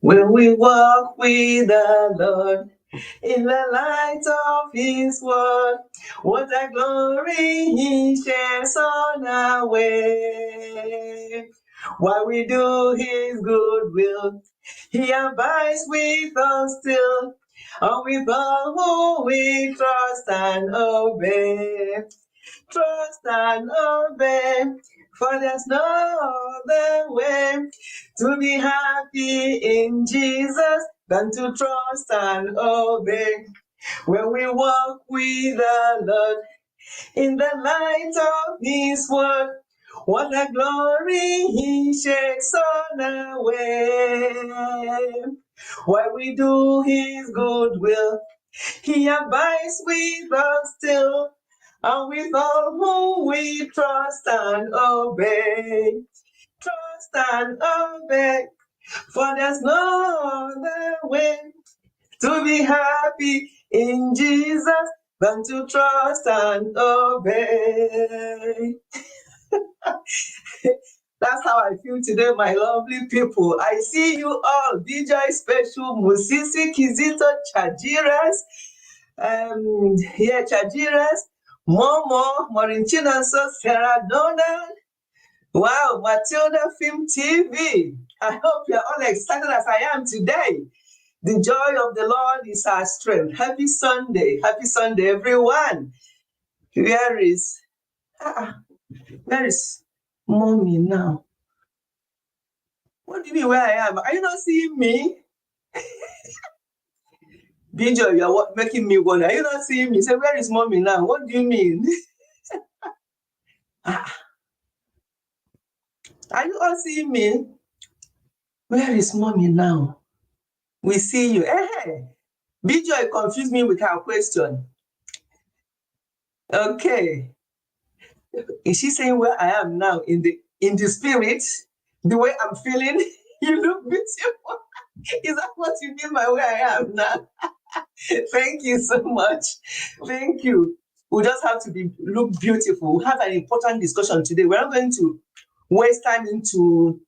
When we walk with the Lord in the light of His word, what a glory He shares on our way. While we do His good will, He abides with us still, and with all who we trust and obey. Trust and obey, for there's no other way to be happy in Jesus than to trust and obey. When we walk with the Lord in the light of His word, what a glory He shakes on our way. While we do His good will, He abides with us still, and with all whom we trust and obey. Trust and obey, for there's no other way to be happy in Jesus than to trust and obey. That's how I feel today, my lovely people. I see you all. DJ Special, Musisi, Kizito, Chajiras, Chajiras, Momo, Morinchina, Sarah Donald. Wow, Matilda Film TV. I hope you're all excited as I am today. The joy of the Lord is our strength. Happy Sunday. Happy Sunday, everyone. Where is mommy now? What do you mean where I am? Are you not seeing me? Bijo, you're making me wonder. Are you not seeing me? Say, where is mommy now? What do you mean? Are you all seeing me? Where is mommy now? We see you. Hey, Bijo confused me with her question. Okay. Is she saying where I am now in the spirit? The way I'm feeling? You look beautiful. Is that what you mean by where I am now? Thank you so much. Thank you. We just have to look beautiful. We have an important discussion today. We're not going to waste time into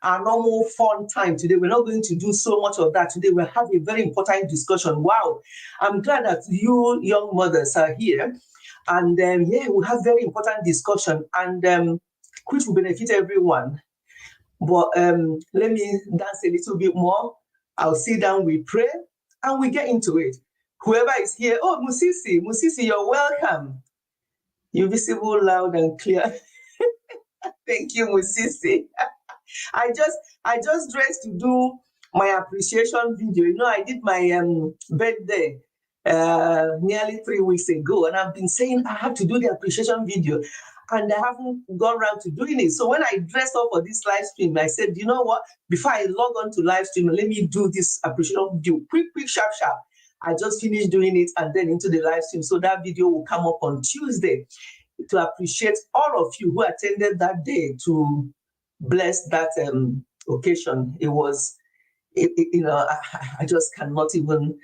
our normal fun time today. We're not going to do so much of that today. We'll have a very important discussion. Wow. I'm glad that you young mothers are here. And we'll have very important discussion and which will benefit everyone. But let me dance a little bit more. I'll sit down, we pray, and we get into it. Whoever is here, oh, Musisi, you're welcome. You're visible loud and clear. Thank you, Musisi. I just dressed to do my appreciation video. You know, I did my birthday nearly 3 weeks ago, and I've been saying I have to do the appreciation video, and I haven't gone around to doing it. So when I dressed up for this live stream, I said, you know what? Before I log on to live stream, let me do this appreciation video, quick, sharp. I just finished doing it and then into the live stream. So that video will come up on Tuesday to appreciate all of you who attended that day to bless that occasion. It was, I just cannot even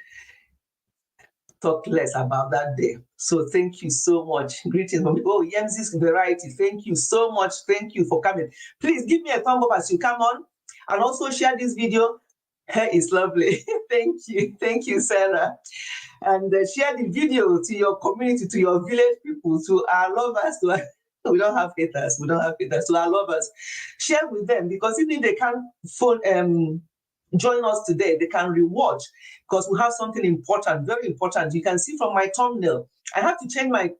talk less about that day. So thank you so much. Greetings. Oh, Yemzi's Variety. Thank you so much. Thank you for coming. Please give me a thumb up as you come on, and also share this video. Hair is lovely. Thank you. Thank you, Sarah. And share the video to your community, to your village people, to our lovers. We don't have haters. To our lovers, share with them, because even if they can't join us today, they can rewatch, because we have something important, very important. You can see from my thumbnail, I have to change my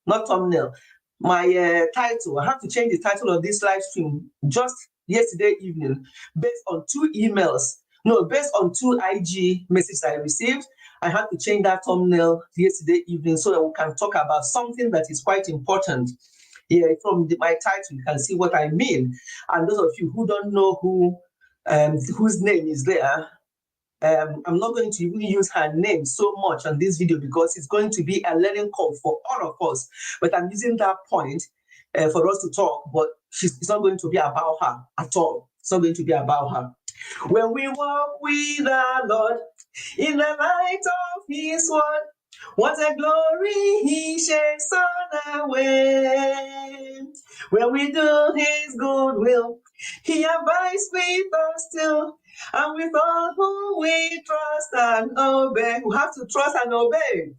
not thumbnail, my title. I have to change the title of this live stream just yesterday evening, based on two IG messages I received. I had to change that thumbnail yesterday evening so that we can talk about something that is quite important. Yeah, from my title, you can see what I mean. And those of you who don't know whose name is there, I'm not going to even use her name so much on this video, because it's going to be a learning curve for all of us. But I'm using that point for us to talk, but it's not going to be about her at all. It's not going to be about her. When we walk with the Lord in the light of His word, What a glory he shakes on our way. When we do his good will, he abides with us still. And with all whom we trust and obey. We have to trust and obey.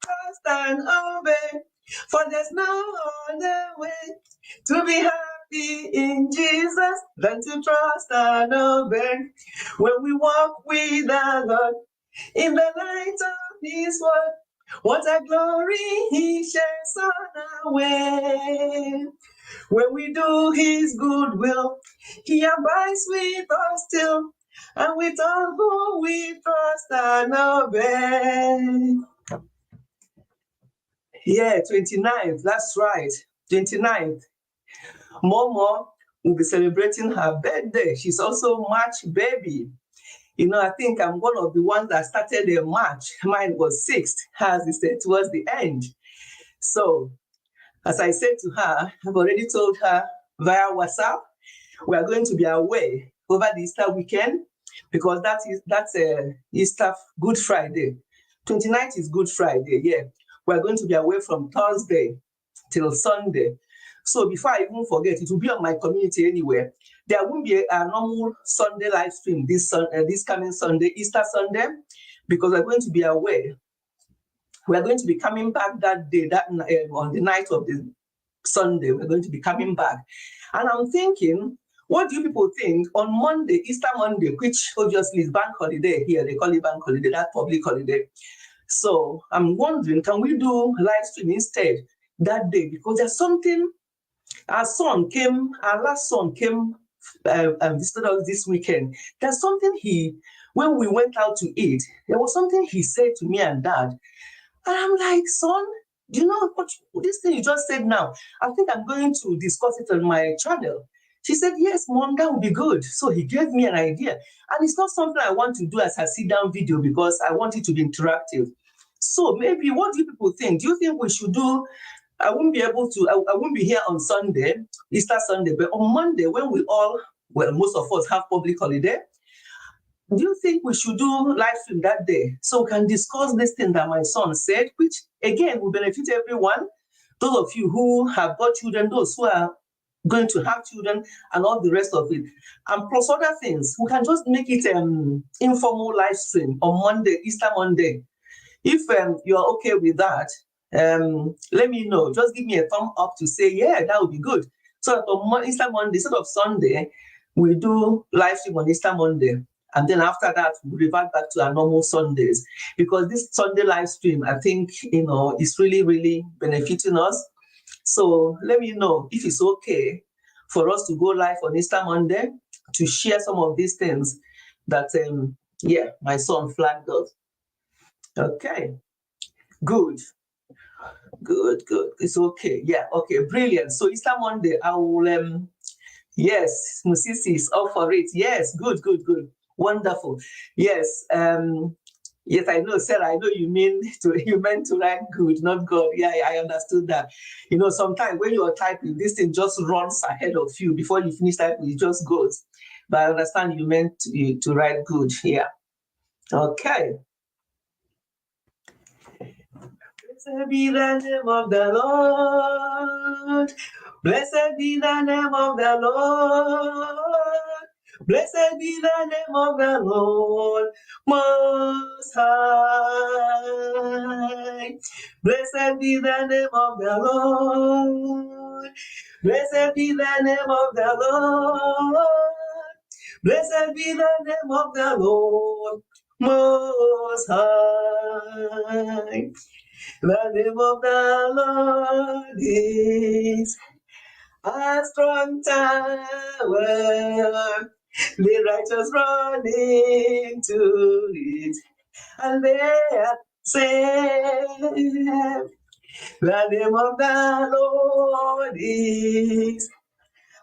Trust and obey. For there's no other way to be happy in Jesus than to trust and obey. When we walk with the Lord in the light of his word, what a glory he shares on our way. When we do his good will, he abides with us still, and with all whom we trust and obey. Yeah, 29th, that's right. 29th. Momo will be celebrating her birthday. She's also March baby. You know, I think I'm one of the ones that started in March. Mine was 6th, hers is towards the end. So, as I said to her, I've already told her via WhatsApp, we are going to be away over the Easter weekend because that's Easter Good Friday. 29th is Good Friday, yeah. We're going to be away from Thursday till Sunday. So before I even forget, it will be on my community anyway. There won't be a normal Sunday live stream this coming Sunday, Easter Sunday, because we're going to be away. We're going to be coming back that day, on the night of the Sunday, we're going to be coming back. And I'm thinking, what do you people think on Monday, Easter Monday, which obviously is bank holiday here, they call it bank holiday, that public holiday. So I'm wondering, can we do live stream instead that day? Because there's something, our last son came and visited us this weekend. There's something when we went out to eat, there was something he said to me and Dad. And I'm like, son, do you know what this thing you just said now? I think I'm going to discuss it on my channel. She said, yes, Mom, that would be good. So he gave me an idea. And it's not something I want to do as a sit-down video because I want it to be interactive. So maybe, what do you people think? Do you think we should do, I won't be here on Sunday, Easter Sunday, but on Monday when most of us have public holiday, do you think we should do live stream that day so we can discuss this thing that my son said, which again will benefit everyone, those of you who have got children, those who are going to have children, and all the rest of it, and plus other things. We can just make it informal live stream on Monday, Easter Monday. If you're okay with that, let me know. Just give me a thumb up to say, yeah, that would be good. So that on Easter Monday, instead of Sunday, we do live stream on Easter Monday. And then after that, we revert back to our normal Sundays. Because this Sunday live stream, I think, is really, really benefiting us. So let me know if it's okay for us to go live on Easter Monday to share some of these things that, my son flagged us. Okay, good. It's okay. Yeah, okay, brilliant. So Easter Monday, I will, yes, Musisi is up for it. Yes, good. Wonderful. Yes, yes, I know, Sarah, I know you meant to write good, not God. Yeah, I understood that. Sometimes when you're typing, this thing just runs ahead of you. Before you finish typing, it just goes. But I understand you meant to write good. Yeah. Okay. Blessed be the name of the Lord. Blessed be the name of the Lord. Blessed be the name of the Lord Most High. Blessed be the name of the Lord. Blessed be the name of the Lord. Blessed be the name of the Lord Most High. The name of the Lord is a strong tower. The righteous run into it, and they are saved. The name of the Lord is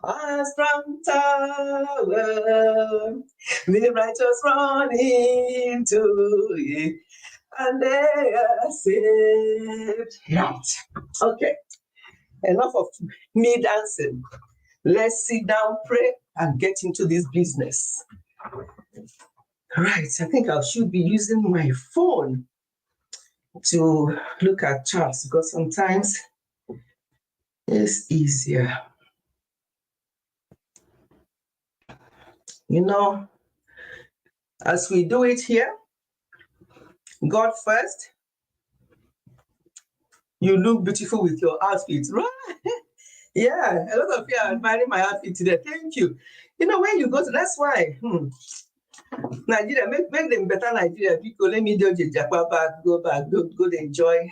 a strong tower. The righteous run into it, and they are saved. Right. Okay. Enough of me dancing. Let's sit down, pray, and get into this business. Right. I think I should be using my phone. to look at charts because sometimes it's easier. You know, as we do it here, God first, you look beautiful with your outfit, right? Yeah, a lot of you are admiring my outfit today. Thank you. You know, when you go to, that's why, Nigeria, make them better Nigeria. People, let me do Japa back, go back, go enjoy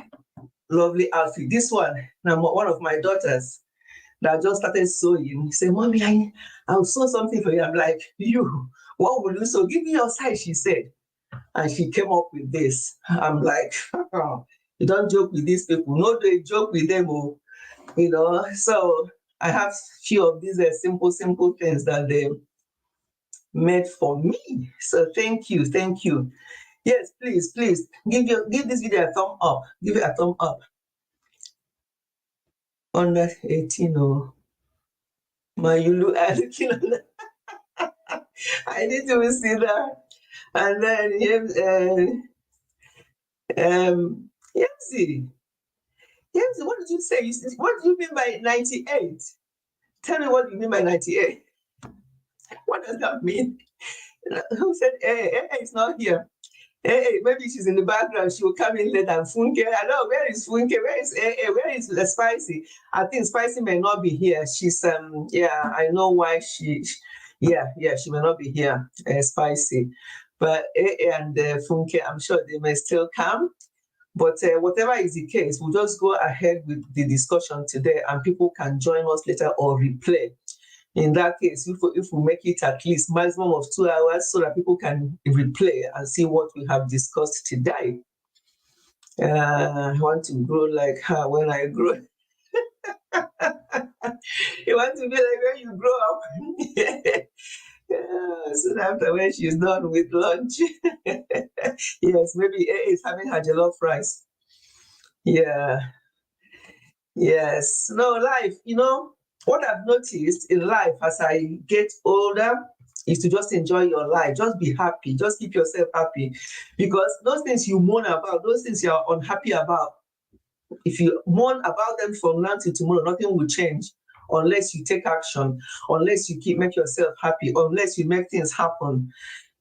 lovely outfit. This one, now one of my daughters that just started sewing, say, Mommy, I'll sew something for you. I'm like, you, what will you sew? Give me your size, she said. And she came up with this. I'm like, you don't joke with these people. No, they joke with them, you know. So I have few of these simple things that they made for me. So thank you, thank you. Yes, please give this video a thumb up. Give it a thumb up. Under 18, oh my, you look at looking at that. I need to see that. And then Yemzi, what did you say? What do you mean by 98? Tell me what you mean by 98. What does that mean? Who said, hey, it's not here? Hey, maybe she's in the background. She will come in later. And Funke, I know, where is Funke? Where is where is the Spicy? I think Spicy may not be here. She's yeah, I know why she may not be here. Spicy, but and Funke, I'm sure they may still come. But whatever is the case, we'll just go ahead with the discussion today, and people can join us later or replay. In that case, if we make it at least maximum of 2 hours so that people can replay and see what we have discussed today. I want to grow like her when I grow. You want to be like when you grow up. Soon after when she's done with lunch. Yes, maybe A is having her jollof rice. Yeah. Yes. No, life, you know, what I've noticed in life as I get older is to just enjoy your life. Just be happy. Just keep yourself happy. Because those things you mourn about, those things you are unhappy about, if you mourn about them from now till tomorrow, nothing will change unless you take action, unless you make yourself happy, unless you make things happen.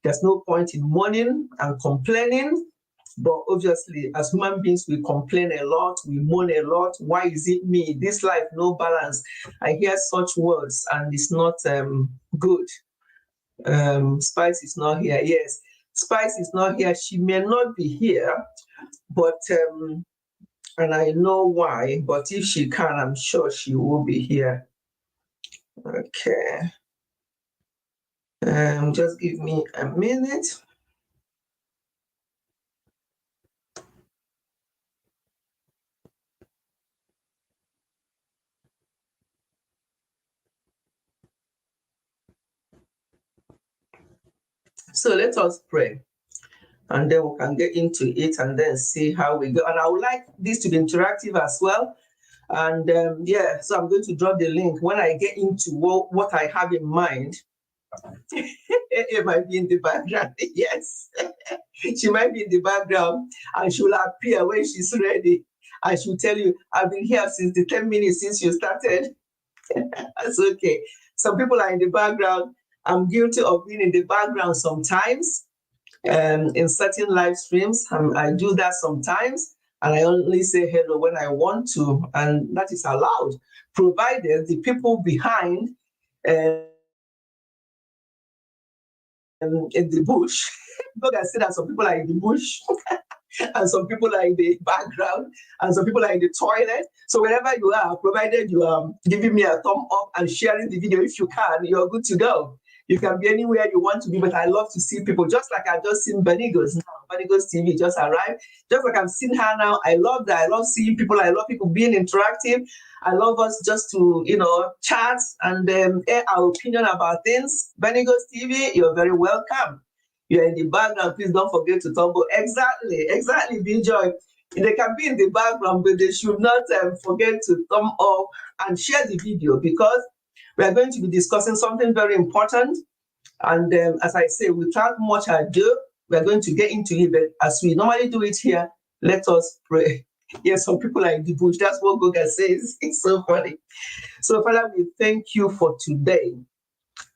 There's no point in mourning and complaining. But obviously, as human beings, we complain a lot, we moan a lot. Why is it me? This life, no balance. I hear such words, and it's not good. Spice is not here. Yes, Spice is not here. She may not be here, but and I know why. But if she can, I'm sure she will be here. Okay. Just give me a minute. So let us pray, and then we can get into it and then see how we go. And I would like this to be interactive as well. And yeah, so I'm going to drop the link when I get into what I have in mind. It might be in the background. Yes, she might be in the background, and she will appear when she's ready. I should tell you, I've been here since the 10 minutes since you started. That's okay. Some people are in the background. I'm guilty of being in the background sometimes. In certain live streams, I do that sometimes, and I only say hello when I want to, and that is allowed, provided the people behind in the bush. God can see that some people are in the bush, and some people are in the background, and some people are in the toilet. So wherever you are, provided you are giving me a thumb up and sharing the video, if you can, you're good to go. You can be anywhere you want to be, but I love to see people, just like I've just seen Benigos now. Benigos TV just arrived. Just like I've seen her now. I love that. I love seeing people. I love people being interactive. I love us just to, chat and air our opinion about things. Benigos TV, you're very welcome. You're in the background. Please don't forget to tumble. Exactly, B-Joy. They can be in the background, but they should not forget to thumb up and share the video, because we are going to be discussing something very important. And as I say, without much ado, we are going to get into it. But as we normally do it here, Let us pray. Yes, some people are in the bush. That's what Goga says. It's so funny. So, Father, we thank you for today.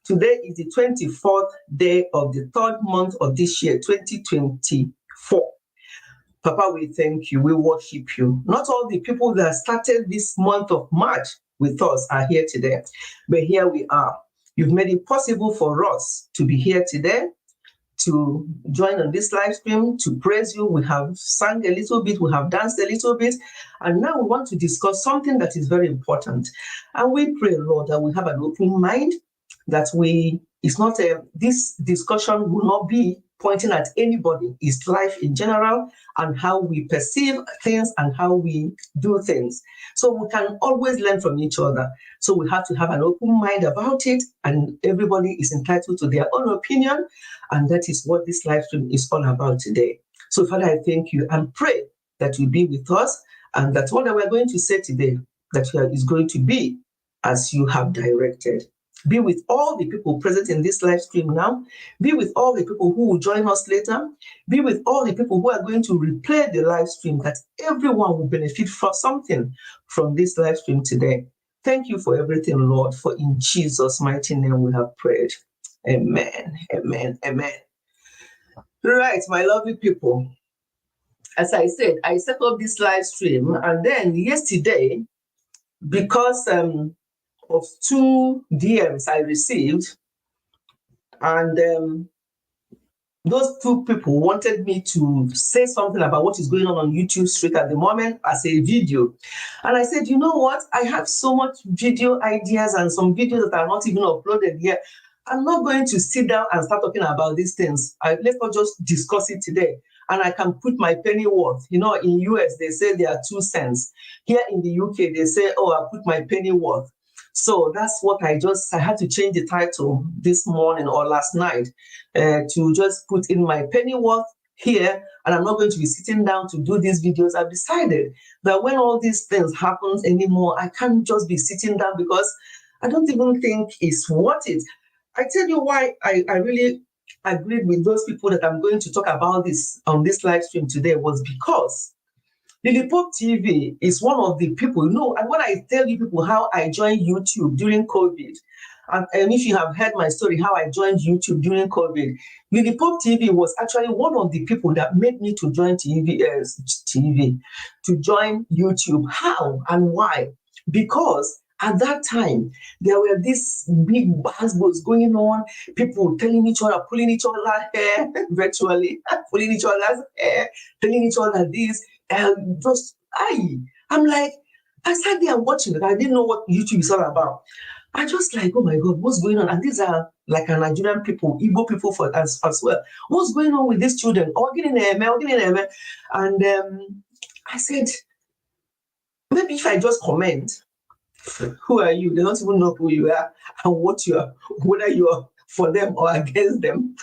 Today is the 24th day of the third month of this year, 2024. Papa, we thank you. We worship you. Not all the people that started this month of March with us are here today, but here we are. You've made it possible for us to be here today, to join on this live stream, to praise you. We have sung a little bit, we have danced a little bit, and now we want to discuss something that is very important. And we pray, Lord, that we have an open mind, that it's not this discussion will not be pointing at anybody. It's life in general and how we perceive things and how we do things. So we can always learn from each other. So we have to have an open mind about it, and everybody is entitled to their own opinion. And that is what this live stream is all about today. So, Father, I thank you and pray that you be with us, and that what we're going to say today, that is going to be as you have directed. Be with all the people present in this live stream now. Be with all the people who will join us later. Be with all the people who are going to replay the live stream, that everyone will benefit from something from this live stream today. Thank you for everything, Lord, for in Jesus' mighty name we have prayed. Amen, amen, amen. Right, my lovely people. As I said, I set up this live stream, and then yesterday, because of 2 DMs I received, and those 2 people wanted me to say something about what is going on YouTube Street at the moment as a video. And I said, you know what? I have so much video ideas and some videos that are not even uploaded yet. I'm not going to sit down and start talking about these things. Let's not just discuss it today. And I can put my penny worth. You know, in US, they say there are 2 cents. Here in the UK, they say, oh, I put my penny worth. So that's what I had to change the title this morning or last night to just put in my penny worth here. And I'm not going to be sitting down to do these videos. I've decided that when all these things happen anymore, I can't just be sitting down, because I don't even think it's worth it. I tell you why I really agreed with those people that I'm going to talk about this on this live stream today, was because Lily Pope TV is one of the people, and when I tell you people how I joined YouTube during COVID, and if you have heard my story, how I joined YouTube during COVID, Lily Pope TV was actually one of the people that made me to join to join YouTube. How and why? Because at that time, there were these big buzzwords going on, people telling each other, pulling each other's hair, virtually, pulling each other's hair, telling each other this, and I'm like, I sat there watching it. I didn't know what YouTube is all about. I just like, oh my God, what's going on? And these are like a Nigerian people, Igbo people as well. What's going on with these children? And I said, maybe if I just comment, who are you? They don't even know who you are and what you are, whether you are for them or against them.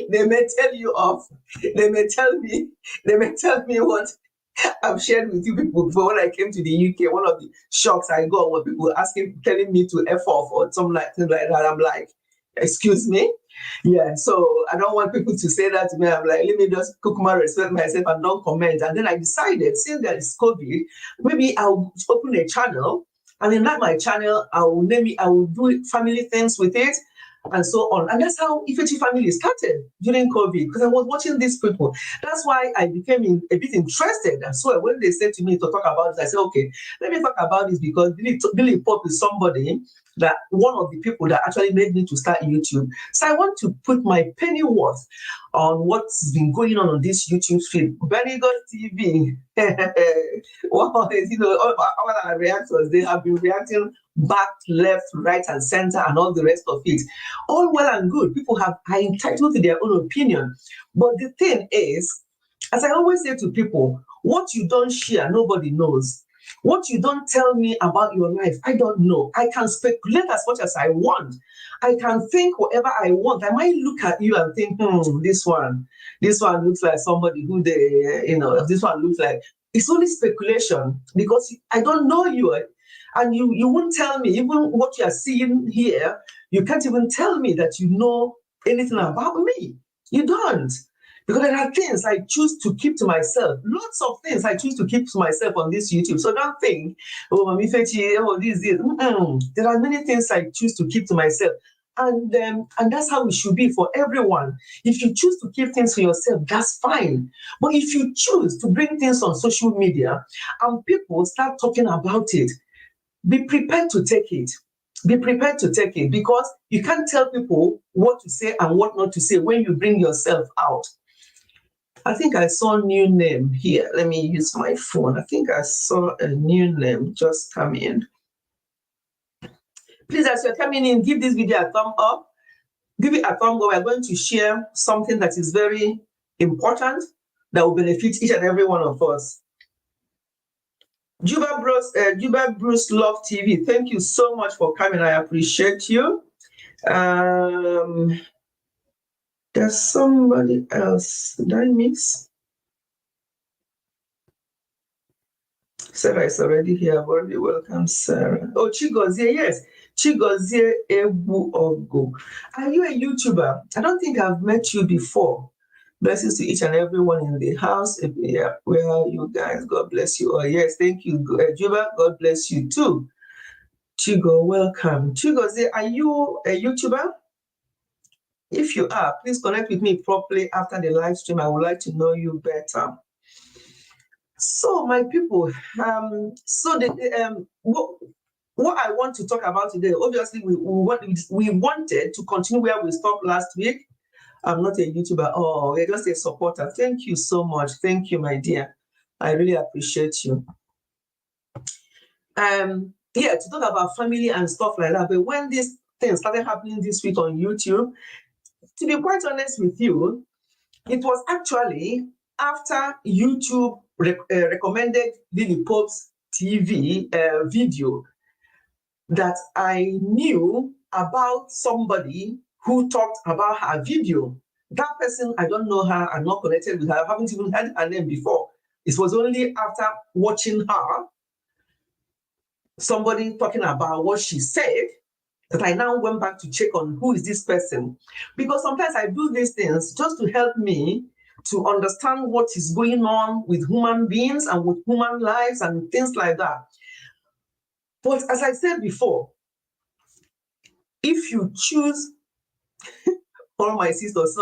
They may tell you off. They may tell me what I've shared with you people before. When I came to the UK, one of the shocks I got was people telling me to F off or something like that. I'm like, excuse me? Yeah, so I don't want people to say that to me. I'm like, let me just respect myself and don't comment. And then I decided, since there is COVID, maybe I'll open a channel, and in that my channel, I will do family things with it, and so on. And that's how Ifechi family started during COVID, because I was watching these people. That's why I became a bit interested. And so when they said to me to talk about this, I said, okay, let me talk about this, because Billy Pope is somebody that one of the people that actually made me to start YouTube. So I want to put my penny worth on what's been going on this YouTube stream. Benny God TV. All our reactors, they have been reacting back, left, right, and center, and all the rest of it. All well and good. People are entitled to their own opinion. But the thing is, as I always say to people, what you don't share, nobody knows. What you don't tell me about your life, I don't know. I can speculate as much as I want. I can think whatever I want. I might look at you and think, this one looks like somebody who this one looks like. It's only speculation, because I don't know you. And you won't tell me, even what you are seeing here, you can't even tell me that you know anything about me. You don't. Because there are things I choose to keep to myself. Lots of things I choose to keep to myself on this YouTube. So don't think, oh, Mami Fechi, oh, this. There are many things I choose to keep to myself. And that's how it should be for everyone. If you choose to keep things for yourself, that's fine. But if you choose to bring things on social media and people start talking about it, be prepared to take it. Be prepared to take it, because you can't tell people what to say and what not to say when you bring yourself out. I think I saw a new name here. Let me use my phone. I think I saw a new name just come in. Please, as you're coming in, give this video a thumb up. Give it a thumb up. We're going to share something that is very important that will benefit each and every one of us. Juba Bruce Love TV, thank you so much for coming. I appreciate you. There's somebody else. Did I miss? Sarah is already here. I've already welcomed Sarah. Oh, Chigozie, yes. Chigozie Ebu Ogo. Are you a YouTuber? I don't think I've met you before. Blessings to each and everyone in the house. Yeah, where are you guys? God bless you. Oh, yes, thank you, Juba. God bless you too. Chigo, welcome. Chigozie, are you a YouTuber? If you are, please connect with me properly after the live stream. I would like to know you better. So, my people, what I want to talk about today, obviously, we wanted to continue where we stopped last week. I'm not a YouTuber. Oh, we're just a supporter. Thank you so much. Thank you, my dear. I really appreciate you. Yeah, to talk about family and stuff like that. But when this thing started happening this week on YouTube, to be quite honest with you, it was actually after YouTube recommended Lily Pope's TV video that I knew about somebody who talked about her video. That person, I don't know her, I'm not connected with her, I haven't even heard her name before. It was only after watching her, somebody talking about what she said, that I now went back to check on who is this person. Because sometimes I do these things just to help me to understand what is going on with human beings and with human lives and things like that. But as I said before, if you choose, all my sisters,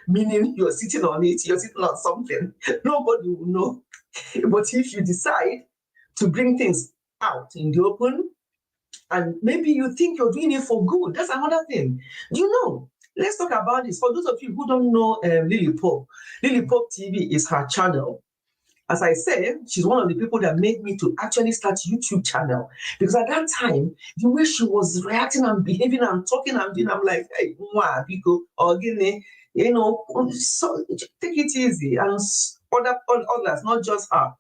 meaning you're sitting on it, you're sitting on something, nobody will know. But if you decide to bring things out in the open, and maybe you think you're doing it for good, that's another thing. Let's talk about this. For those of you who don't know Lily Pope TV is her channel. As I said, she's one of the people that made me to actually start YouTube channel. Because at that time, the way she was reacting and behaving and talking and doing, I'm like, hey, Biko, so take it easy. And others, not just her.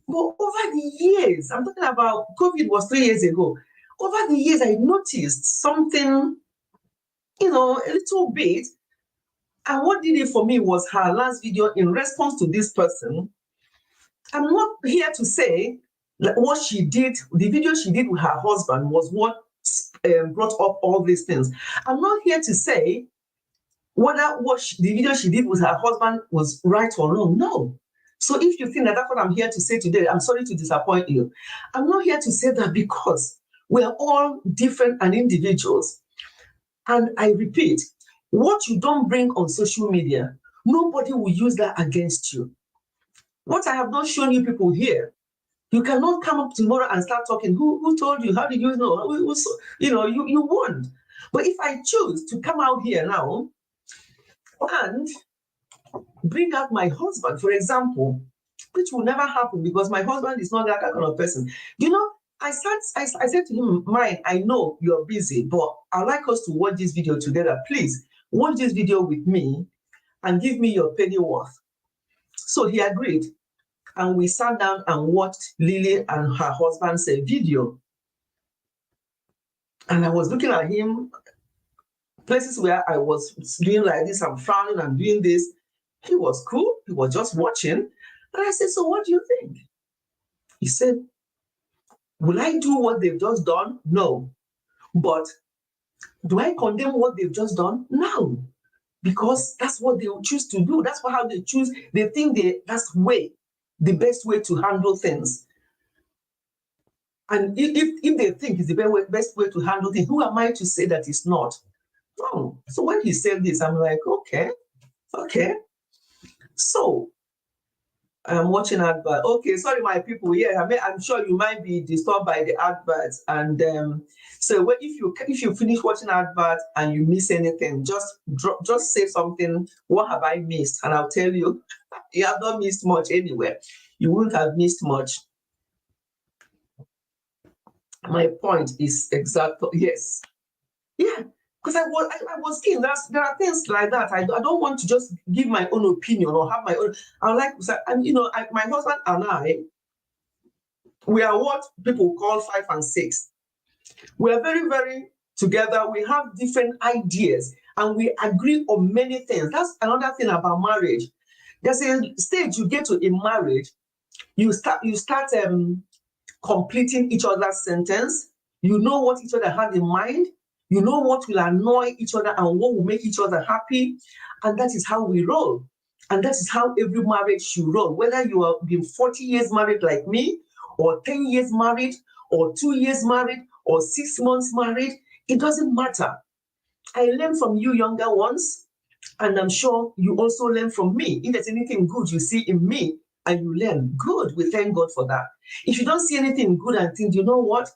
But over the years, I'm talking about COVID was 3 years ago. Over the years, I noticed something, a little bit. And what did it for me was her last video in response to this person. I'm not here to say that what she did, the video she did with her husband was what brought up all these things. I'm not here to say whether the video she did with her husband was right or wrong. No. So if you think that that's what I'm here to say today, I'm sorry to disappoint you. I'm not here to say that, because we are all different and individuals. And I repeat, what you don't bring on social media, nobody will use that against you. What I have not shown you people here, you cannot come up tomorrow and start talking. Who told you? How did you know? You won't. But if I choose to come out here now and bring out my husband, for example, which will never happen because my husband is not that kind of person. I said to him, Mike, I know you're busy, but I'd like us to watch this video together. Please watch this video with me and give me your penny worth. So he agreed. And we sat down and watched Lily and her husband's video. And I was looking at him, places where I was doing like this, I'm frowning and doing this. He was cool. He was just watching. And I said, so what do you think? He said, will I do what they've just done? No. But do I condemn what they've just done? No. because that's what they will choose to do. That's how they choose. They think that's the best way to handle things. And if they think it's the best way to handle things, who am I to say that it's not? Oh, so when he said this, I'm like, okay. So I'm watching advert. Okay, sorry, my people. Yeah, I'm sure you might be disturbed by the adverts. And so if you finish watching advert and you miss anything, just say something. What have I missed? And I'll tell you, you have not missed much anywhere. You wouldn't have missed much. My point is exactly yes. Yeah, because I was keen. There are things like that. I don't want to just give my own opinion or have my own. I like, and my husband and I, we are what people call 5 and 6. We are very, very together. We have different ideas and we agree on many things. That's another thing about marriage. There's a stage you get to in marriage, you start completing each other's sentence. You know what each other have in mind. You know what will annoy each other and what will make each other happy. And that is how we roll. And that is how every marriage should roll. Whether you have been 40 years married like me, or 10 years married, or 2 years married, or 6 months married, it doesn't matter. I learn from you younger ones, and I'm sure you also learn from me. If there's anything good you see in me and you learn, good, we thank God for that. If you don't see anything good and think, you know what?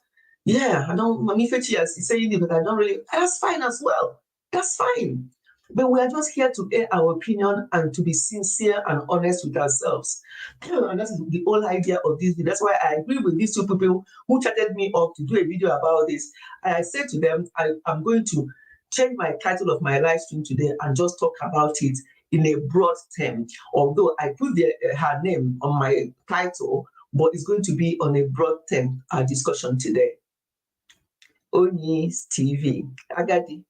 Yeah, I don't, Mami Fechi is saying it, but I don't really, that's fine as well. That's fine. But we are just here to air our opinion and to be sincere and honest with ourselves. And that's the whole idea of this video. That's why I agree with these two people who chatted me up to do a video about this. I said to them, I'm going to change my title of my live stream today and just talk about it in a broad term. Although I put her name on my title, but it's going to be on a broad term discussion today. Oni's TV. Agadi,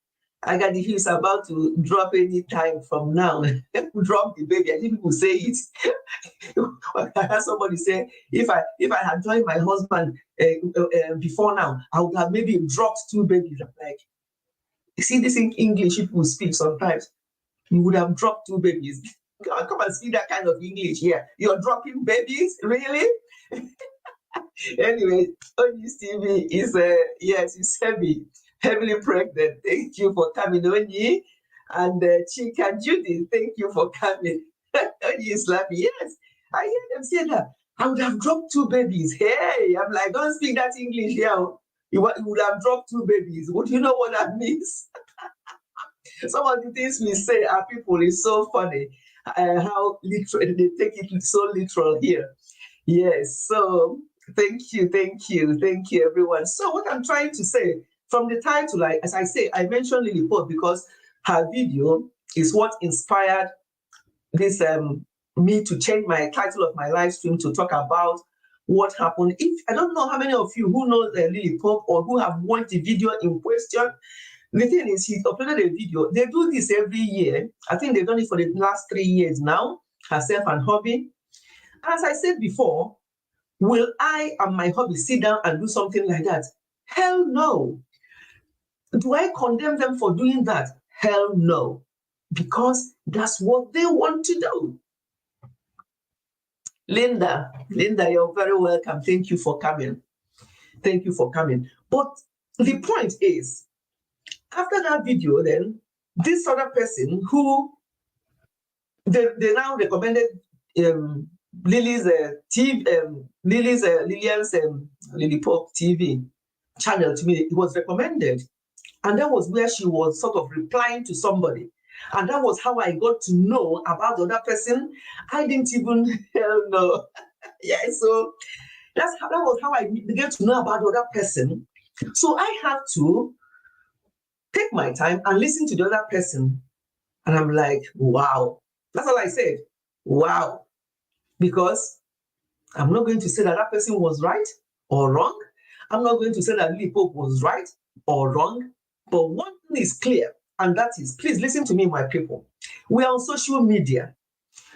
he's about to drop any time from now. Drop the baby. I think people say it. I heard somebody say, if I had joined my husband before now, I would have maybe dropped 2 babies. I'm like, you see this in English people speak sometimes. You would have dropped 2 babies. Come and see that kind of English here. You're dropping babies? Really? Anyway, Oni's TV is yes, it's heavily pregnant. Thank you for coming, Oni. And Chika Judy, thank you for coming. Oni is laughing. Yes, I hear them say that. I would have dropped 2 babies. Hey, I'm like, don't speak that English here. You would have dropped 2 babies. Would you know what that means? Some of the things we say, our people, is so funny. How literal they take it so literal here. Yes, so thank you, everyone. So what I'm trying to say from the title, as I say, I mentioned Lily Pope because her video is what inspired this me to change my title of my live stream to talk about what happened. If I don't know how many of you who know Lily Pope or who have watched the video in question. The thing is, he uploaded a video. They do this every year. I think they've done it for the last 3 years now, herself and hubby. As I said before, will I and my hubby sit down and do something like that? Hell no. Do I condemn them for doing that? Hell no. Because that's what they want to do. Linda, you're very welcome. Thank you for coming. But the point is, after that video, then, this other person who they now recommended Lily's Lillian's Lily Pope TV channel to me. It was recommended, and that was where she was sort of replying to somebody, and that was how I got to know about the other person. I didn't even know. Yeah, so that was how I began to know about the other person. So I have to take my time and listen to the other person, and I'm like, wow. That's all I said. Wow. Because I'm not going to say that person was right or wrong. I'm not going to say that Lily Pope was right or wrong. But one thing is clear, and that is, please listen to me, my people. We are on social media.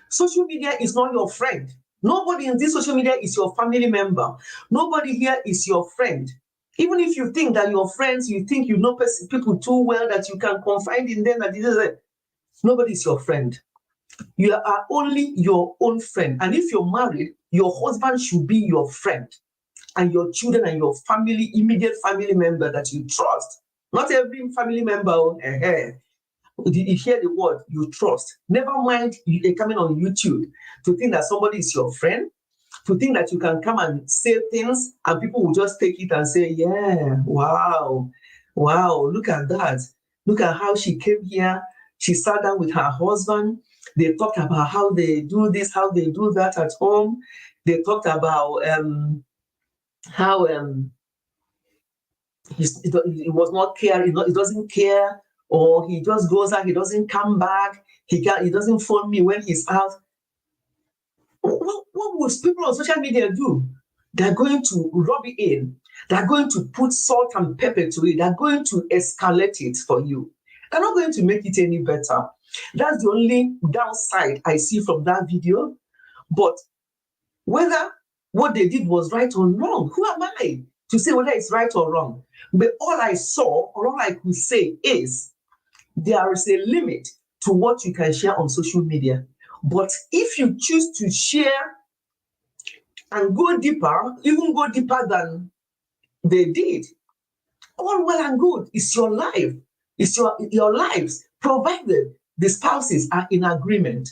Social media is not your friend. Nobody in this social media is your family member. Nobody here is your friend. Even if you think that your friends, you think you know people too well that you can confide in them, Nobody is your friend. You are only your own friend. And if you're married, your husband should be your friend, and your children and your family, immediate family member that you trust. Not every family member, you hear the word you trust. Never mind you coming on YouTube to think that somebody is your friend, to think that you can come and say things and people will just take it and say, yeah, wow, look at that. Look at how she came here. She sat down with her husband. They talked about how they do this, how they do that at home. They talked about how he was not caring, he doesn't care, or he just goes out, he doesn't come back, he doesn't phone me when he's out. What will people on social media do? They're going to rub it in. They're going to put salt and pepper to it. They're going to escalate it for you. They're not going to make it any better. That's the only downside I see from that video. But whether what they did was right or wrong, who am I to say whether it's right or wrong? But all I saw, or all I could say is, there is a limit to what you can share on social media. But if you choose to share and go deeper, even go deeper than they did, all well and good. It's your life. It's your lives, provided the spouses are in agreement.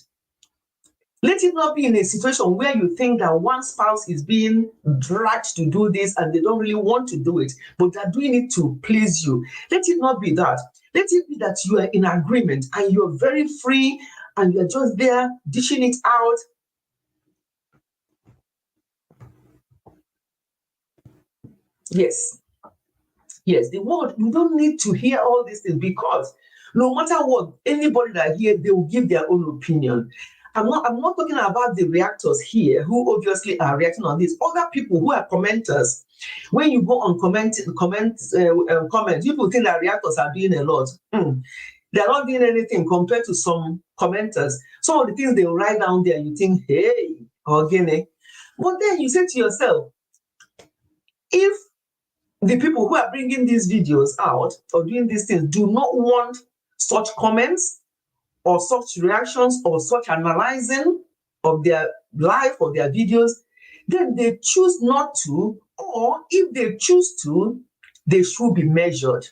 Let it not be in a situation where you think that one spouse is being dragged to do this and they don't really want to do it, but they're doing it to please you. Let it not be that. Let it be that you are in agreement and you're very free and you're just there dishing it out. Yes. Yes, the world, you don't need to hear all these things, because no matter what, anybody that hear, they will give their own opinion. I'm not talking about the reactors here who obviously are reacting on this. Other people who are commenters, when you go on comments, people think that reactors are doing a lot. They're not doing anything compared to some commenters. Some of the things they write down there, you think, hey, organic. But then you say to yourself, if the people who are bringing these videos out or doing these things do not want such comments or such reactions or such analyzing of their life or their videos, then they choose not to, or if they choose to, they should be measured.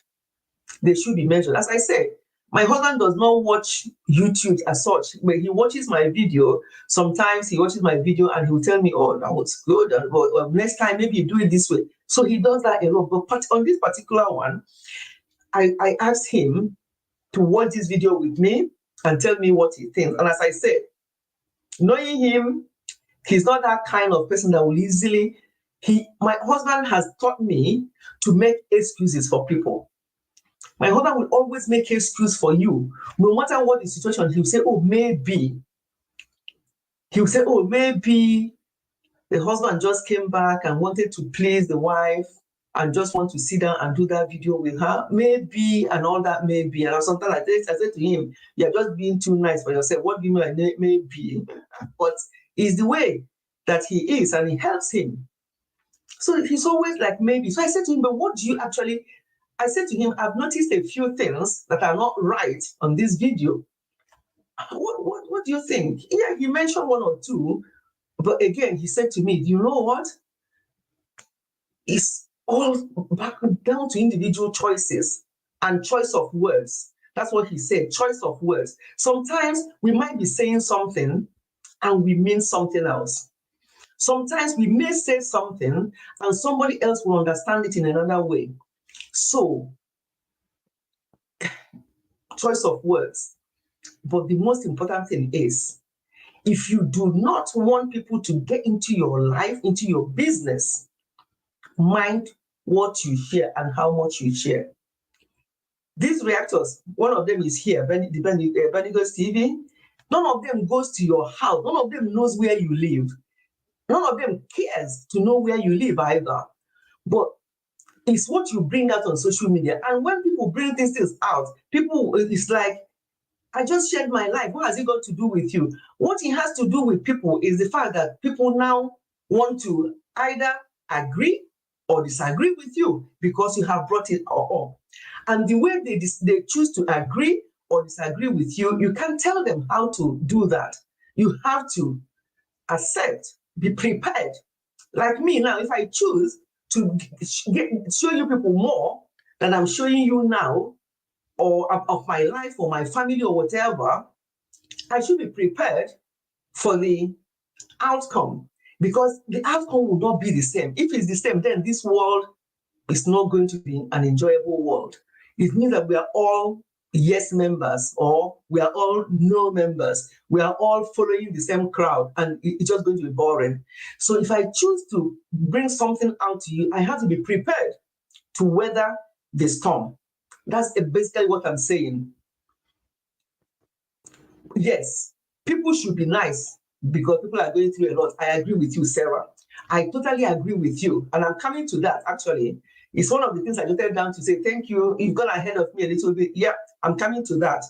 They should be measured. As I said, my husband does not watch YouTube as such, but he watches my video. Sometimes he watches my video and he'll tell me, oh, that was good. And next time, maybe you do it this way. So he does that a lot. But on this particular one, I asked him to watch this video with me and tell me what he thinks. And as I said, knowing him, he's not that kind of person that will easily, my husband has taught me to make excuses for people. My husband will always make excuse for you. No matter what the situation, he'll say, oh, maybe. He'll say, oh, maybe the husband just came back and wanted to please the wife and just want to sit down and do that video with her. Maybe, and all that maybe. And sometimes like this, I said to him, you're just being too nice for yourself. What do you mean by maybe? But it's the way that he is, and it helps him. So he's always like, maybe. So I said to him, but what do you actually... I said to him, I've noticed a few things that are not right on this video. What do you think? Yeah, he mentioned one or two, but again, he said to me, do you know what? It's all back down to individual choices and choice of words. That's what he said, choice of words. Sometimes we might be saying something and we mean something else. Sometimes we may say something and somebody else will understand it in another way. So, choice of words. But the most important thing is, if you do not want people to get into your life, into your business, mind what you share and how much you share. These reactors, one of them is here, Benigos TV. None of them goes to your house. None of them knows where you live. None of them cares to know where you live either. But it's what you bring out on social media. And when people bring these things out, people, it's like, I just shared my life. What has it got to do with you? What it has to do with people is the fact that people now want to either agree or disagree with you because you have brought it up. And the way they choose to agree or disagree with you, you can't tell them how to do that. You have to accept, be prepared. Like me now, if I choose to show you people more than I'm showing you now, or of my life or my family or whatever, I should be prepared for the outcome, because the outcome will not be the same. If it's the same, then this world is not going to be an enjoyable world. It means that we are all yes members, or we are all no members. We are all following the same crowd, and it's just going to be boring. So if I choose to bring something out to you, I have to be prepared to weather the storm. That's basically what I'm saying. Yes, people should be nice because people are going through a lot. I agree with you, Sarah. I totally agree with you. And I'm coming to that, actually. It's one of the things I jotted down to say, thank you. You've gone ahead of me a little bit. Yeah, I'm coming to that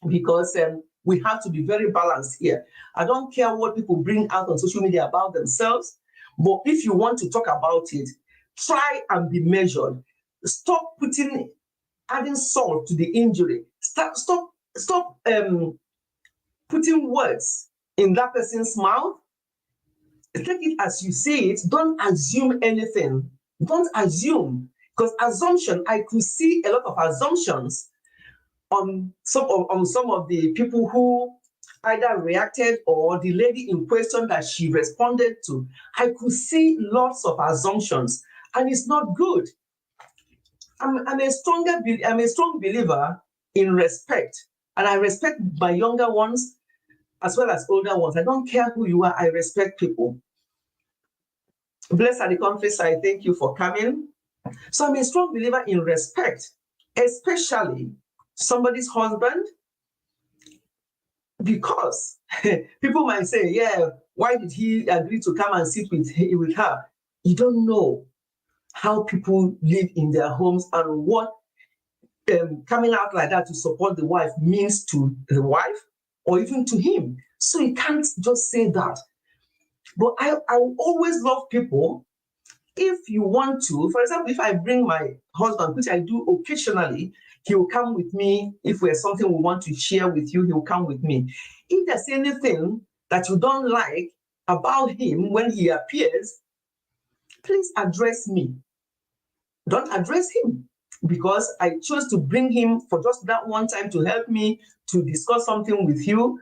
because we have to be very balanced here. I don't care what people bring out on social media about themselves, but if you want to talk about it, try and be measured. Stop adding salt to the injury. Stop putting words in that person's mouth. Take it as you see it. Don't assume anything. Don't assume, because assumption, I could see a lot of assumptions on some of the people who either reacted, or the lady in question that she responded to. I could see lots of assumptions, and it's not good. I'm a strong believer in respect, and I respect my younger ones as well as older ones. I don't care who you are, I respect people. Blessed are the countryside, thank you for coming. So I'm a strong believer in respect, especially somebody's husband, because people might say, yeah, why did he agree to come and sit with her? You don't know how people live in their homes and what coming out like that to support the wife means to the wife or even to him. So you can't just say that. But I always love people. If you want to, for example, if I bring my husband, which I do occasionally, he will come with me. If there's something we want to share with you, he will come with me. If there's anything that you don't like about him when he appears, please address me. Don't address him, because I chose to bring him for just that one time to help me to discuss something with you.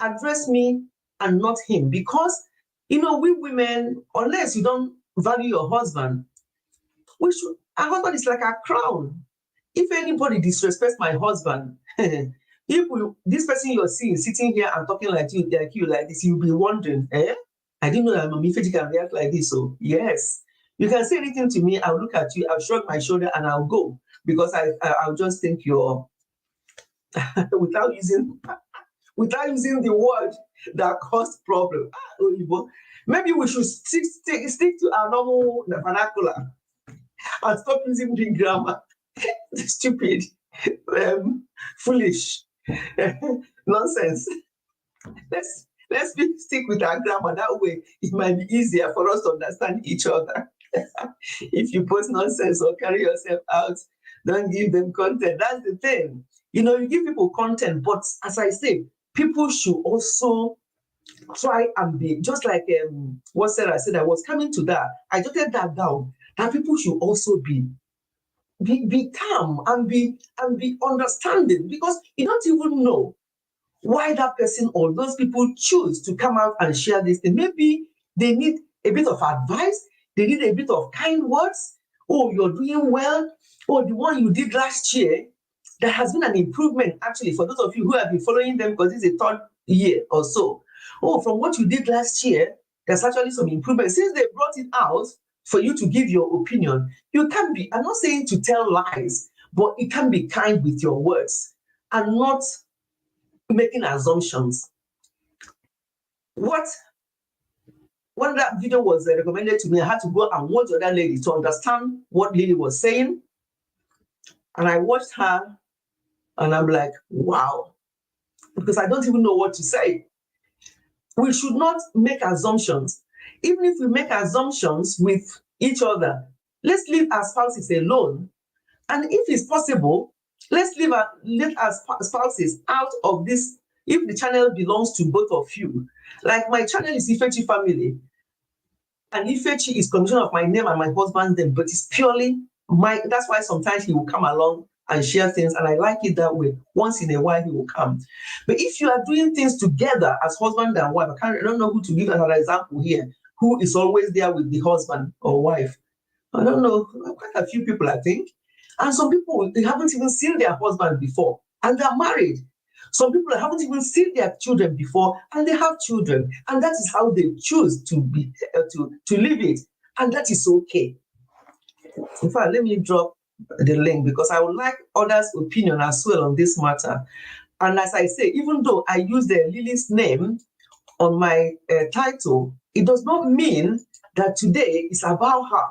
Address me and not him, because we women, unless you don't value your husband, our husband is like a crown. If anybody disrespects my husband, this person you're seeing sitting here and talking like you like this, you'll be wondering, I didn't know that Mami Feji can react like this. So yes, you can say anything to me, I'll look at you, I'll shrug my shoulder and I'll go, because I'll just think you're without using the word that caused problem. Maybe we should stick to our normal vernacular and stop using Greek grammar. Stupid, foolish, nonsense. Let's stick with our grammar. That way, it might be easier for us to understand each other. If you post nonsense or carry yourself out, don't give them content. That's the thing. You give people content, but as I say, people should also try and be just like what Sarah said. I was coming to that. I jotted that down. That people should also be calm and be understanding, because you don't even know why that person or those people choose to come out and share this thing. Maybe they need a bit of advice, they need a bit of kind words. Oh, you're doing well. Oh, the one you did last year, there has been an improvement, actually, for those of you who have been following them, because this is a third year or so. Oh, from what you did last year, there's actually some improvement. Since they brought it out for you to give your opinion, you can be, I'm not saying to tell lies, but it can be kind with your words and not making assumptions. When that video was recommended to me, I had to go and watch the other lady to understand what Lily was saying. And I watched her and I'm like, wow, because I don't even know what to say. We should not make assumptions. Even if we make assumptions with each other, let's leave our spouses alone. And if it's possible, Let's leave let our spouses out of this. If the channel belongs to both of you, like my channel is Ifechi Family, and Ifechi is combination of my name and my husband's name, but it's purely my. That's why sometimes he will come along and share things, and I like it that way. Once in a while, he will come. But if you are doing things together as husband and wife, I don't know who to give another example here. Who is always there with the husband or wife? I don't know, quite a few people, I think. And some people, they haven't even seen their husband before, and they're married. Some people haven't even seen their children before, and they have children. And that is how they choose to be to live it. And that is okay. In fact, let me drop the link because I would like others' opinion as well on this matter. And as I say, even though I use the Lily's name on my title, it does not mean that today is about her.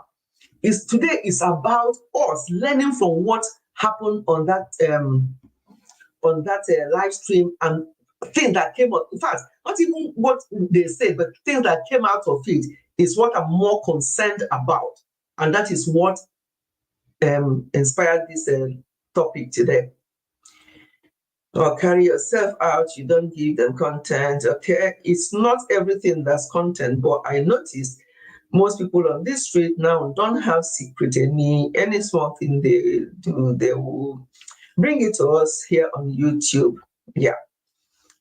Today is about us learning from what happened on that live stream and things that came out. In fact, not even what they said, but things that came out of it is what I'm more concerned about, and that is what inspired this topic today. Or carry yourself out, you don't give them content. Okay, it's not everything that's content, but I noticed most people on this street now don't have secret. Any small thing they do, they will bring it to us here on YouTube. Yeah.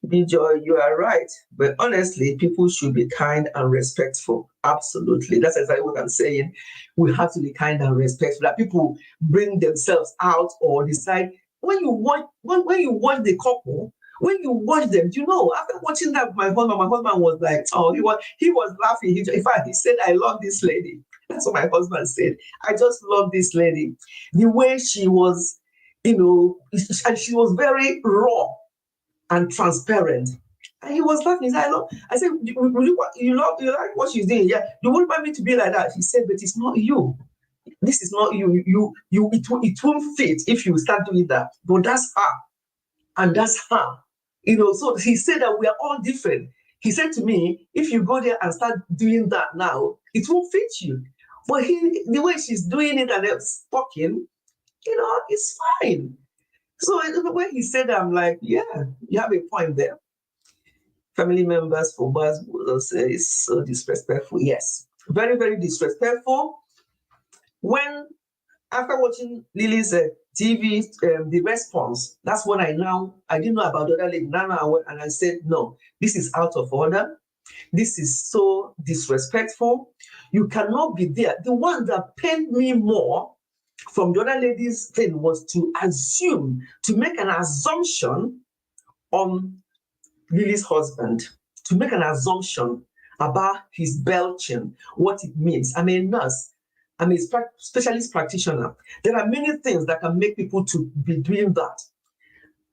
Joy, you are right. But honestly, people should be kind and respectful. Absolutely. That's exactly what I'm saying. We have to be kind and respectful. That people bring themselves out or decide when you watch the couple, when you watch them, after watching that, my husband was like, oh, he was laughing. In fact, he said, I love this lady. That's what my husband said. I just love this lady. The way she was, and she was very raw and transparent. And he was laughing. He said, I said, you like what she's doing? Yeah. You wouldn't want me to be like that. He said, but it's not you. This is not you. It won't fit if you start doing that. But that's her. And that's her. So he said that we are all different. He said to me, if you go there and start doing that now, it won't fit you. But the way she's doing it and talking, it's fine. So when he said that, I'm like, yeah, you have a point there. Family members for us will say it's so disrespectful. Yes, very, very disrespectful. When after watching Lily's TV, the response, that's when I didn't know about the other lady. Now I went and I said, no, this is out of order. This is so disrespectful. You cannot be there. The one that pained me more from the other lady's thing was to make an assumption on Lily's husband, to make an assumption about his belching, what it means. I'm a nurse. I'm a specialist practitioner. There are many things that can make people to be doing that.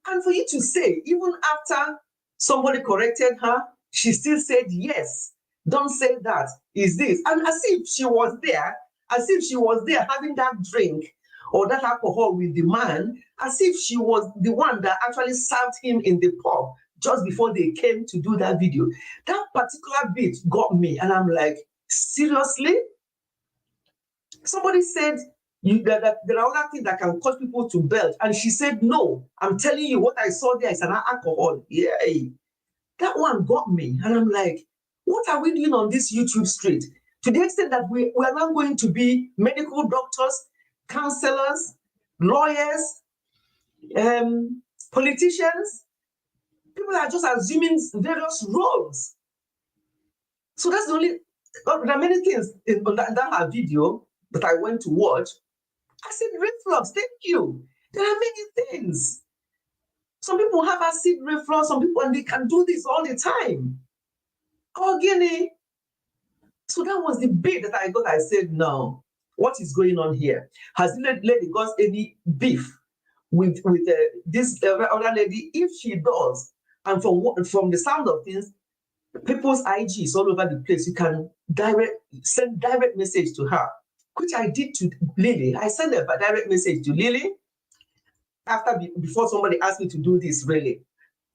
And for you to say, even after somebody corrected her, she still said, yes, don't say that, is this. And as if she was there having that drink or that alcohol with the man, as if she was the one that actually served him in the pub just before they came to do that video. That particular bit got me, and I'm like, seriously? Somebody said that there are other things that can cause people to belch, and she said, no, I'm telling you what I saw there is an alcohol. Yay. That one got me, and I'm like, what are we doing on this YouTube street? To the extent that we are now going to be medical doctors, counselors, lawyers, politicians. People are just assuming various roles. So that's the only. There are many things in that video that I went to watch. I said, reflux, thank you. There are many things. Some people have acid reflux, some people, and they can do this all the time. Guinea. So that was the bit that I got. I said, no, what is going on here? Has the lady got any beef with this other lady? If she does, and from the sound of things, people's IG is all over the place. You can send direct message to her, which I did to Lily. I sent a direct message to Lily before somebody asked me to do this, really.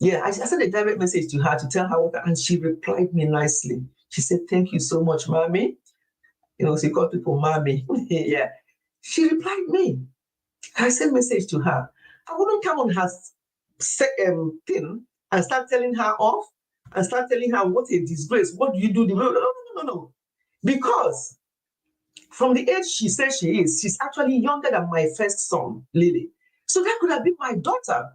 Yeah, I sent a direct message to her to tell her what, and she replied me nicely. She said, thank you so much, mommy. She called people mommy. Yeah. She replied me. I sent a message to her. I wouldn't come on her thing and start telling her off and start telling her what a disgrace. What do you do? No. Because from the age she says she is, she's actually younger than my first son, Lily. So that could have been my daughter.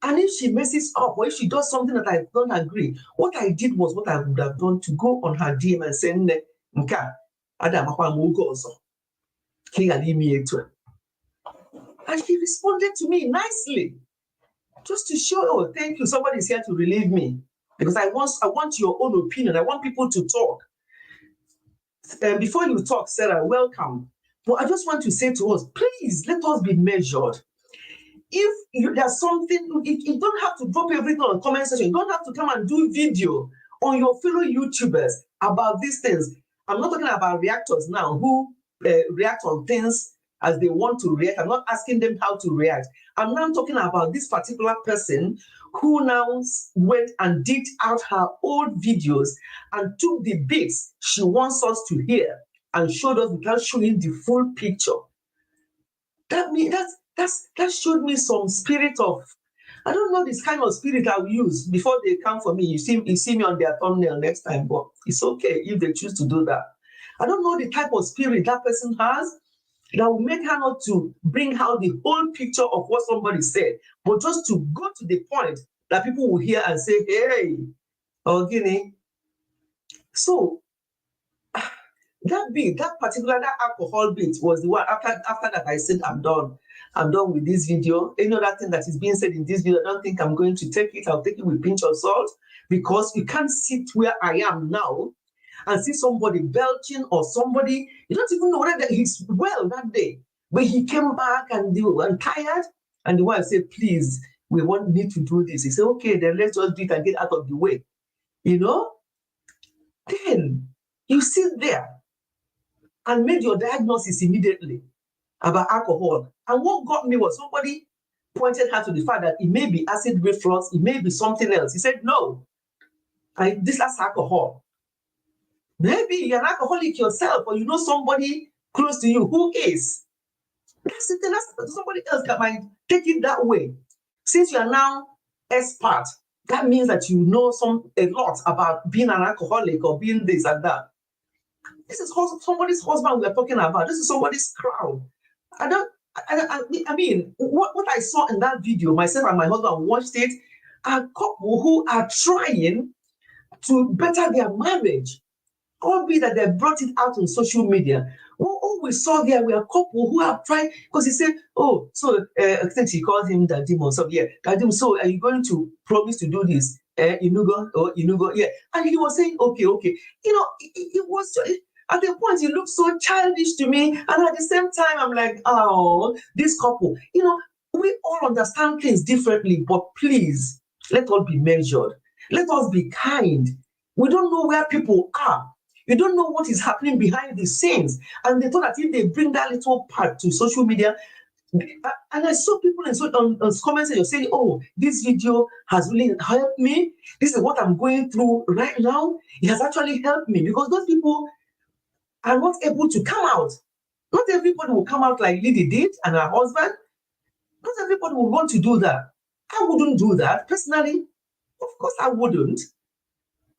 And if she messes up or if she does something that I don't agree, what I did was what I would have done to go on her DM and say, Nka, Adam, and she responded to me nicely, just to show, oh, thank you, somebody's here to relieve me. Because I want your own opinion. I want people to talk. Before you talk, Sarah, welcome. But I just want to say to us, please, let us be measured. If there's something, you don't have to drop everything on the comment section. You don't have to come and do video on your fellow YouTubers about these things. I'm not talking about reactors now who react on things as they want to react. I'm not asking them how to react. I'm now talking about this particular person who now went and digged out her old videos and took the bits she wants us to hear and showed us without showing the full picture. That showed me some spirit of, I don't know this kind of spirit I'll use before they come for me. You see me on their thumbnail next time, but it's okay if they choose to do that. I don't know the type of spirit that person has that will make her not to bring out the whole picture of what somebody said, but just to go to the point that people will hear and say, hey, Ogini. So that alcohol bit was the one after that I said, I'm done with this video. Any other thing that is being said in this video, I don't think I'm going to take it. I'll take it with a pinch of salt, because you can't sit where I am now and see somebody belching or somebody, you don't even know whether he's well that day. But he came back and they were tired, and the wife said, please, we need to do this. He said, okay, then let's just do it and get out of the way. Then you sit there and made your diagnosis immediately about alcohol. And what got me was somebody pointed her to the fact that it may be acid reflux, it may be something else. He said, no, this is alcohol. Maybe you're an alcoholic yourself, or you know somebody close to you who is. That's it. That's somebody else that might take it that way. Since you are now expert, that means that you know a lot about being an alcoholic or being this and that. This is somebody's husband we're talking about. This is somebody's crowd. I mean, what I saw in that video, myself and my husband watched it, are couple who are trying to better their marriage, albeit that they brought it out on social media. All we saw there were a couple who are trying, because he said, oh, so I think he called him Dadim or something. Yeah, Dadim, so are you going to promise to do this? Inugo, yeah. And he was saying, okay. It was at the point, it looked so childish to me. And at the same time, I'm like, oh, this couple, we all understand things differently, but please, let us be measured. Let us be kind. We don't know where people are. You don't know what is happening behind the scenes. And they thought that if they bring that little part to social media, and I saw people on comments and you're saying, oh, this video has really helped me. This is what I'm going through right now. It has actually helped me, because those people are not able to come out. Not everybody will come out like Lily did and her husband. Not everybody will want to do that. I wouldn't do that personally. Of course I wouldn't.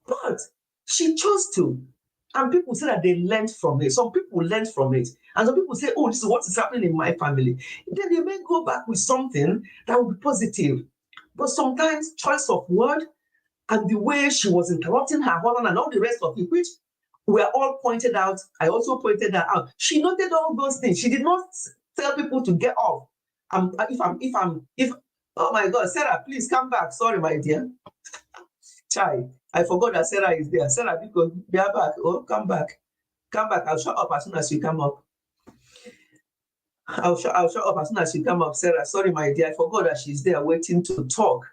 But she chose to. And people say that they learned from it. Some people learned from it. And some people say, oh, this is what is happening in my family. Then they may go back with something that will be positive. But sometimes choice of word and the way she was interrupting her husband and all the rest of it, which were all pointed out. I also pointed that out. She noted all those things. She did not tell people to get off. Oh my God, Sarah, please come back. Sorry, my dear. Chai, I forgot that Sarah is there. Sarah, because we are back. Oh, come back. Come back. I'll shut up as soon as you come up. I'll shut up as soon as you come up, Sarah. Sorry, my dear. I forgot that she's there waiting to talk.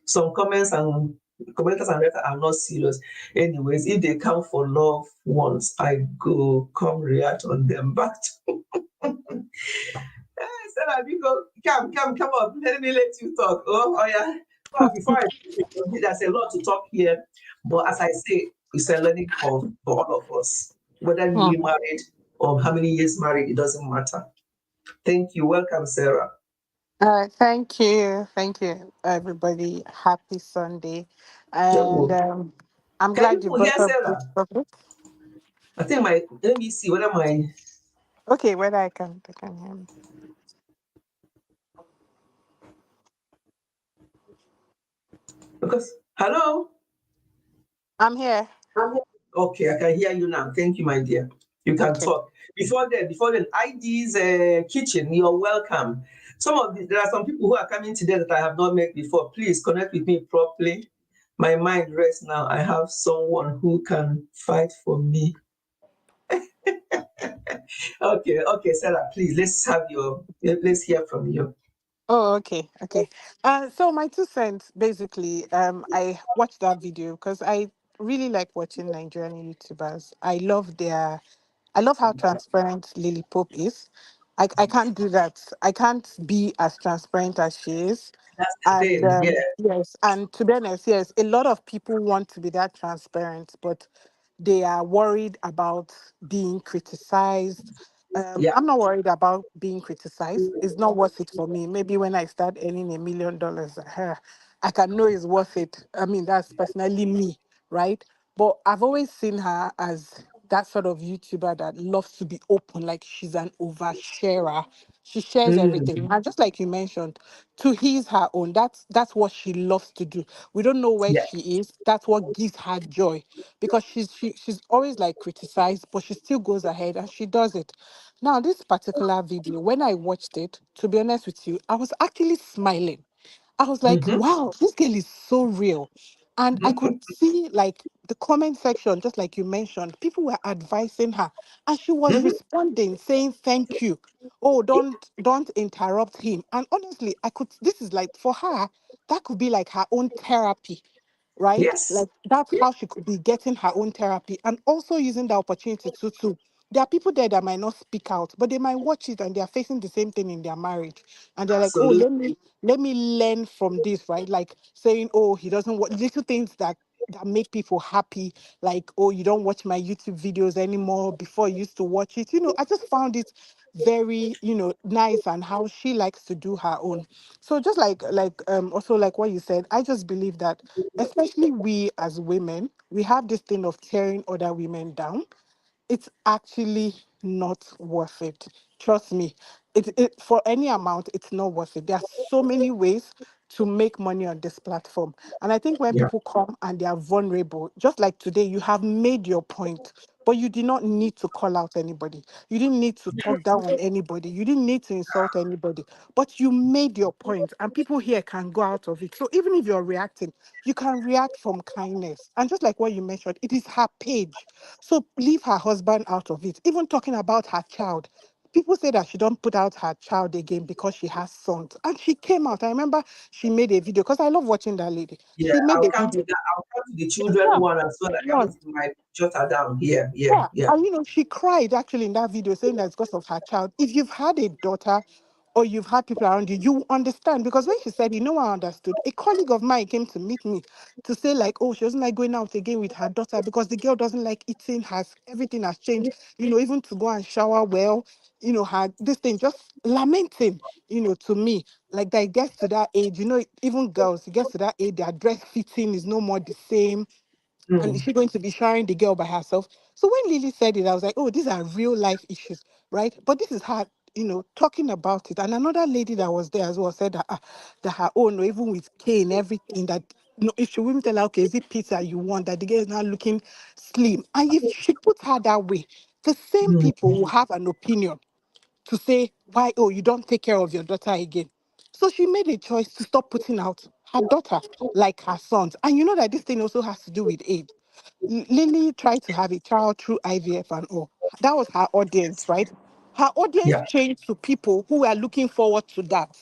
Some commenters and writers are not serious. Anyways, if they come for love once, I go come react on them back. Sarah, come up. Let me let you talk. Oh yeah. Well, before there's a lot to talk here, but as I say, it's a learning curve for all of us. Whether you're married or how many years married, it doesn't matter. Thank you. Welcome, Sarah. thank you, everybody. Happy Sunday, and So, I'm can glad you you hear brought up this Sarah? topic. I think my, let me see whether my, Okay, whether I can hear me. because, hello? I'm here. Okay, I can hear you now. Thank you, my dear. You can Okay. talk. Before then, ID's kitchen, you're welcome. There are some people who are coming today that I have not met before. Please connect with me properly. My mind rests now. I have someone who can fight for me. Okay, Sarah, please, let's hear from you. Oh, okay, okay. So my 2 cents, basically, I watched that video because I really like watching Nigerian YouTubers. I love how transparent Lily Pope is. I can't do that. I can't be as transparent as she is. That's the And thing. Yeah. yes, and to be honest, yes, a lot of people want to be that transparent, but they are worried about being criticized. Yeah. I'm not worried about being criticized. It's not worth it for me. Maybe when I start earning $1 million, I can know it's worth it. I mean, that's personally me, right? But I've always seen her as that sort of YouTuber that loves to be open, like she's an oversharer. She shares everything. Mm. And just like you mentioned, to his her own. That's what she loves to do. We don't know where Yeah. she is. That's what gives her joy. Because she's always like criticized, but she still goes ahead and she does it. Now, this particular video, when I watched it, to be honest with you, I was actually smiling. I was like, Mm-hmm. wow, this girl is so real. And I could see like the comment section, just like you mentioned, people were advising her and she was Mm-hmm. responding, saying thank you. Oh, don't interrupt him. And honestly, I could this is like for her, that could be like her own therapy, right? Yes. Like that's how she could be getting her own therapy and also using the opportunity to there are people there that might not speak out, but they might watch it and they are facing the same thing in their marriage. And they're like, oh, Absolutely. let me learn from this, right? Like saying, oh, he doesn't want little things that make people happy, like, oh, you don't watch my YouTube videos anymore. Before you used to watch it. I just found it very, nice and how she likes to do her own. So just also like what you said, I just believe that especially we as women, we have this thing of tearing other women down. It's actually not worth it. Trust me. It for any amount, it's not worth it. There are so many ways to make money on this platform. And I think when Yeah. people come and they are vulnerable, just like today, you have made your point, but you did not need to call out anybody. You didn't need to talk down on anybody. You didn't need to insult anybody. But you made your point, and people here can go out of it. So even if you're reacting, you can react from kindness. And just like what you mentioned, it is her page. So leave her husband out of it. Even talking about her child. People say that she don't put out her child again because she has sons. And she came out. I remember she made a video because I love watching that lady. Yeah. She made I'll a come to video. that. I'll come to the children Yeah, one as well. I yeah. have it in my jotter down here. Yeah. Yeah, Yeah. and she cried actually in that video saying that it's because of her child. If you've had a daughter or you've had people around you, you understand. Because when she said, I understood, a colleague of mine came to meet me to say, like, oh, she doesn't like going out again with her daughter because the girl doesn't like eating, everything has changed, even to go and shower well, her this thing, just lamenting, to me. Like that it gets to that age, even girls, it gets to that age, their dress fitting is no more the same, and is Mm. she going to be sharing the girl by herself? So when Lily said it, I was like, oh, these are real life issues, right? But this is her, talking about it. And another lady that was there as well said that, that her own, or even with cane, everything that, if she wouldn't tell her, okay, is it pizza you want, that the girl is now looking slim. And if she put her that way, the same Mm. people will have an opinion to say, why, oh, you don't take care of your daughter again. So she made a choice to stop putting out her daughter like her sons. And you know that this thing also has to do with age. Lily tried to have a child through IVF and all. That was her audience, right? Her audience Yeah. changed to people who were looking forward to that.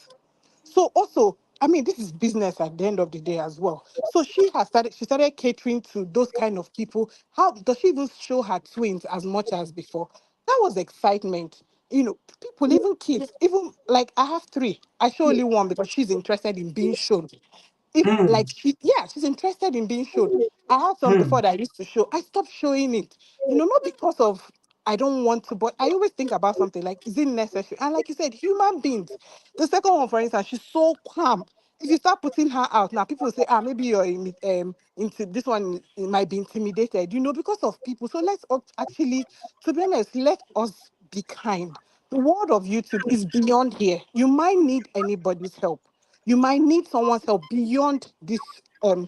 So also, I mean, this is business at the end of the day as well. So she started catering to those kind of people. How does she even show her twins as much as before? That was excitement. People, even kids, even like I have three. I show only one because she's interested in being shown. If Mm. like she's interested in being shown. I had some before Mm. that I used to show. I stopped showing it, not because of I don't want to, but I always think about something like, is it necessary? And like you said, human beings. The second one, for instance, she's so calm. If you start putting her out now, people will say, maybe you're into this one, it might be intimidated, because of people. So let's actually, to be honest, let us be kind. The world of YouTube is beyond here. You might need anybody's help. You might need someone's help beyond this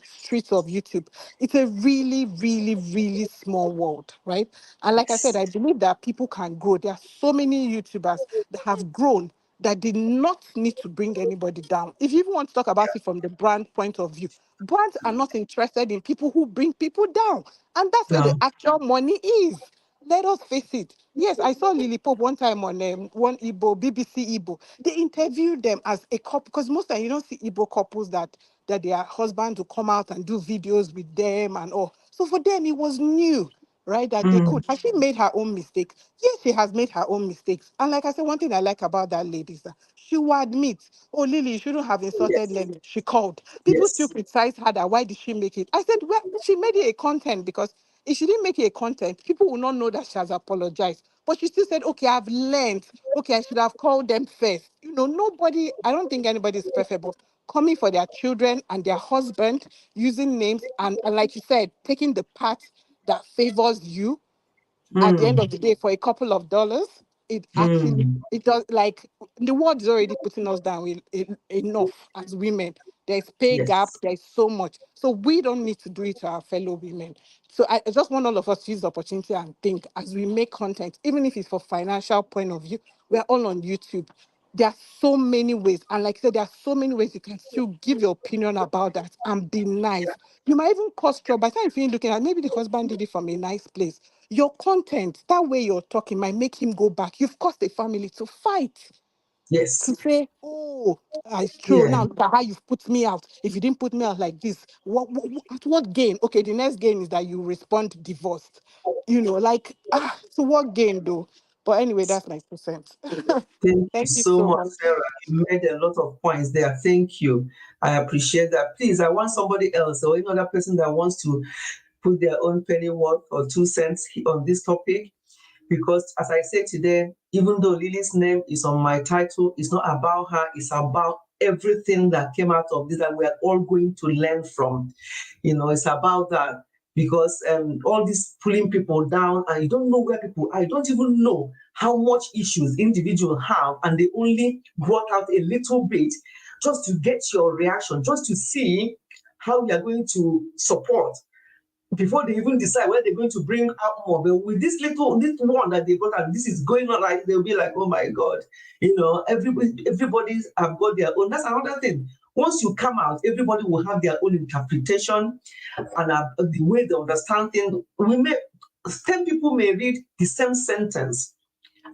streets of YouTube. It's a really, really, really small world, right? And like I said, Yes. I believe that people can grow. There are so many YouTubers that have grown that did not need to bring anybody down. If you even want to talk about it from the brand point of view, brands are not interested in people who bring people down. And that's where the No. actual money is. Let us face it. Yes, I saw Lily Pope one time on one Igbo, BBC Igbo. They interviewed them as a couple, because most time you don't see Igbo couples that their husband will come out and do videos with them and all. So for them, it was new, right? That they Mm. could. Has she made her own mistakes? Yes, she has made her own mistakes. And like I said, one thing I like about that lady is that she will admit, oh, Lily, you shouldn't have insulted Yes. Lenny. She called. People still Yes. criticize her that why did she make it? I said, well, she made it a content because if she didn't make it a content, people will not know that she has apologized. But she still said, okay, I've learned. Okay, I should have called them first. Nobody, I don't think anybody is perfect, but coming for their children and their husband, using names, and like you said, taking the part that favors you at the end of Mm. the day for a couple of dollars, it actually Mm. it does, like, the world is already putting us down enough as women. There's pay gap, Yes. there's so much. So we don't need to do it to our fellow women. So I just want all of us to use the opportunity and think as we make content, even if it's for financial point of view, we're all on YouTube. There are so many ways. And like I said, there are so many ways you can still give your opinion about that and be nice. You might even cause trouble. By the time you finish looking at, maybe the husband did it from a nice place. Your content, that way you're talking, might make him go back. You've caused a family to fight, to Yes. say, oh, it's true. Yeah. Now look at how you've put me out. If you didn't put me out like this, at what gain? Okay, the next gain is that you respond divorced. To what gain though? But anyway, that's my 2 cents. Thank you Thank you so so much, much. Sarah. You made a lot of points there. Thank you. I appreciate that. Please, I want somebody else or any other person that wants to put their own penny worth or 2 cents on this topic. Because as I said today, even though Lily's name is on my title, it's not about her, it's about everything that came out of this that we are all going to learn from. It's about that because all this pulling people down and you don't know where people are. You don't even know how much issues individuals have, and they only brought out a little bit just to get your reaction, just to see how you are going to support before they even decide whether they're going to bring out more. But with this one that they brought out, this is going on, like they'll be like, oh my God, everybody's have got their own. That's another thing. Once you come out, everybody will have their own interpretation and the way they understand things. 10 people may read the same sentence,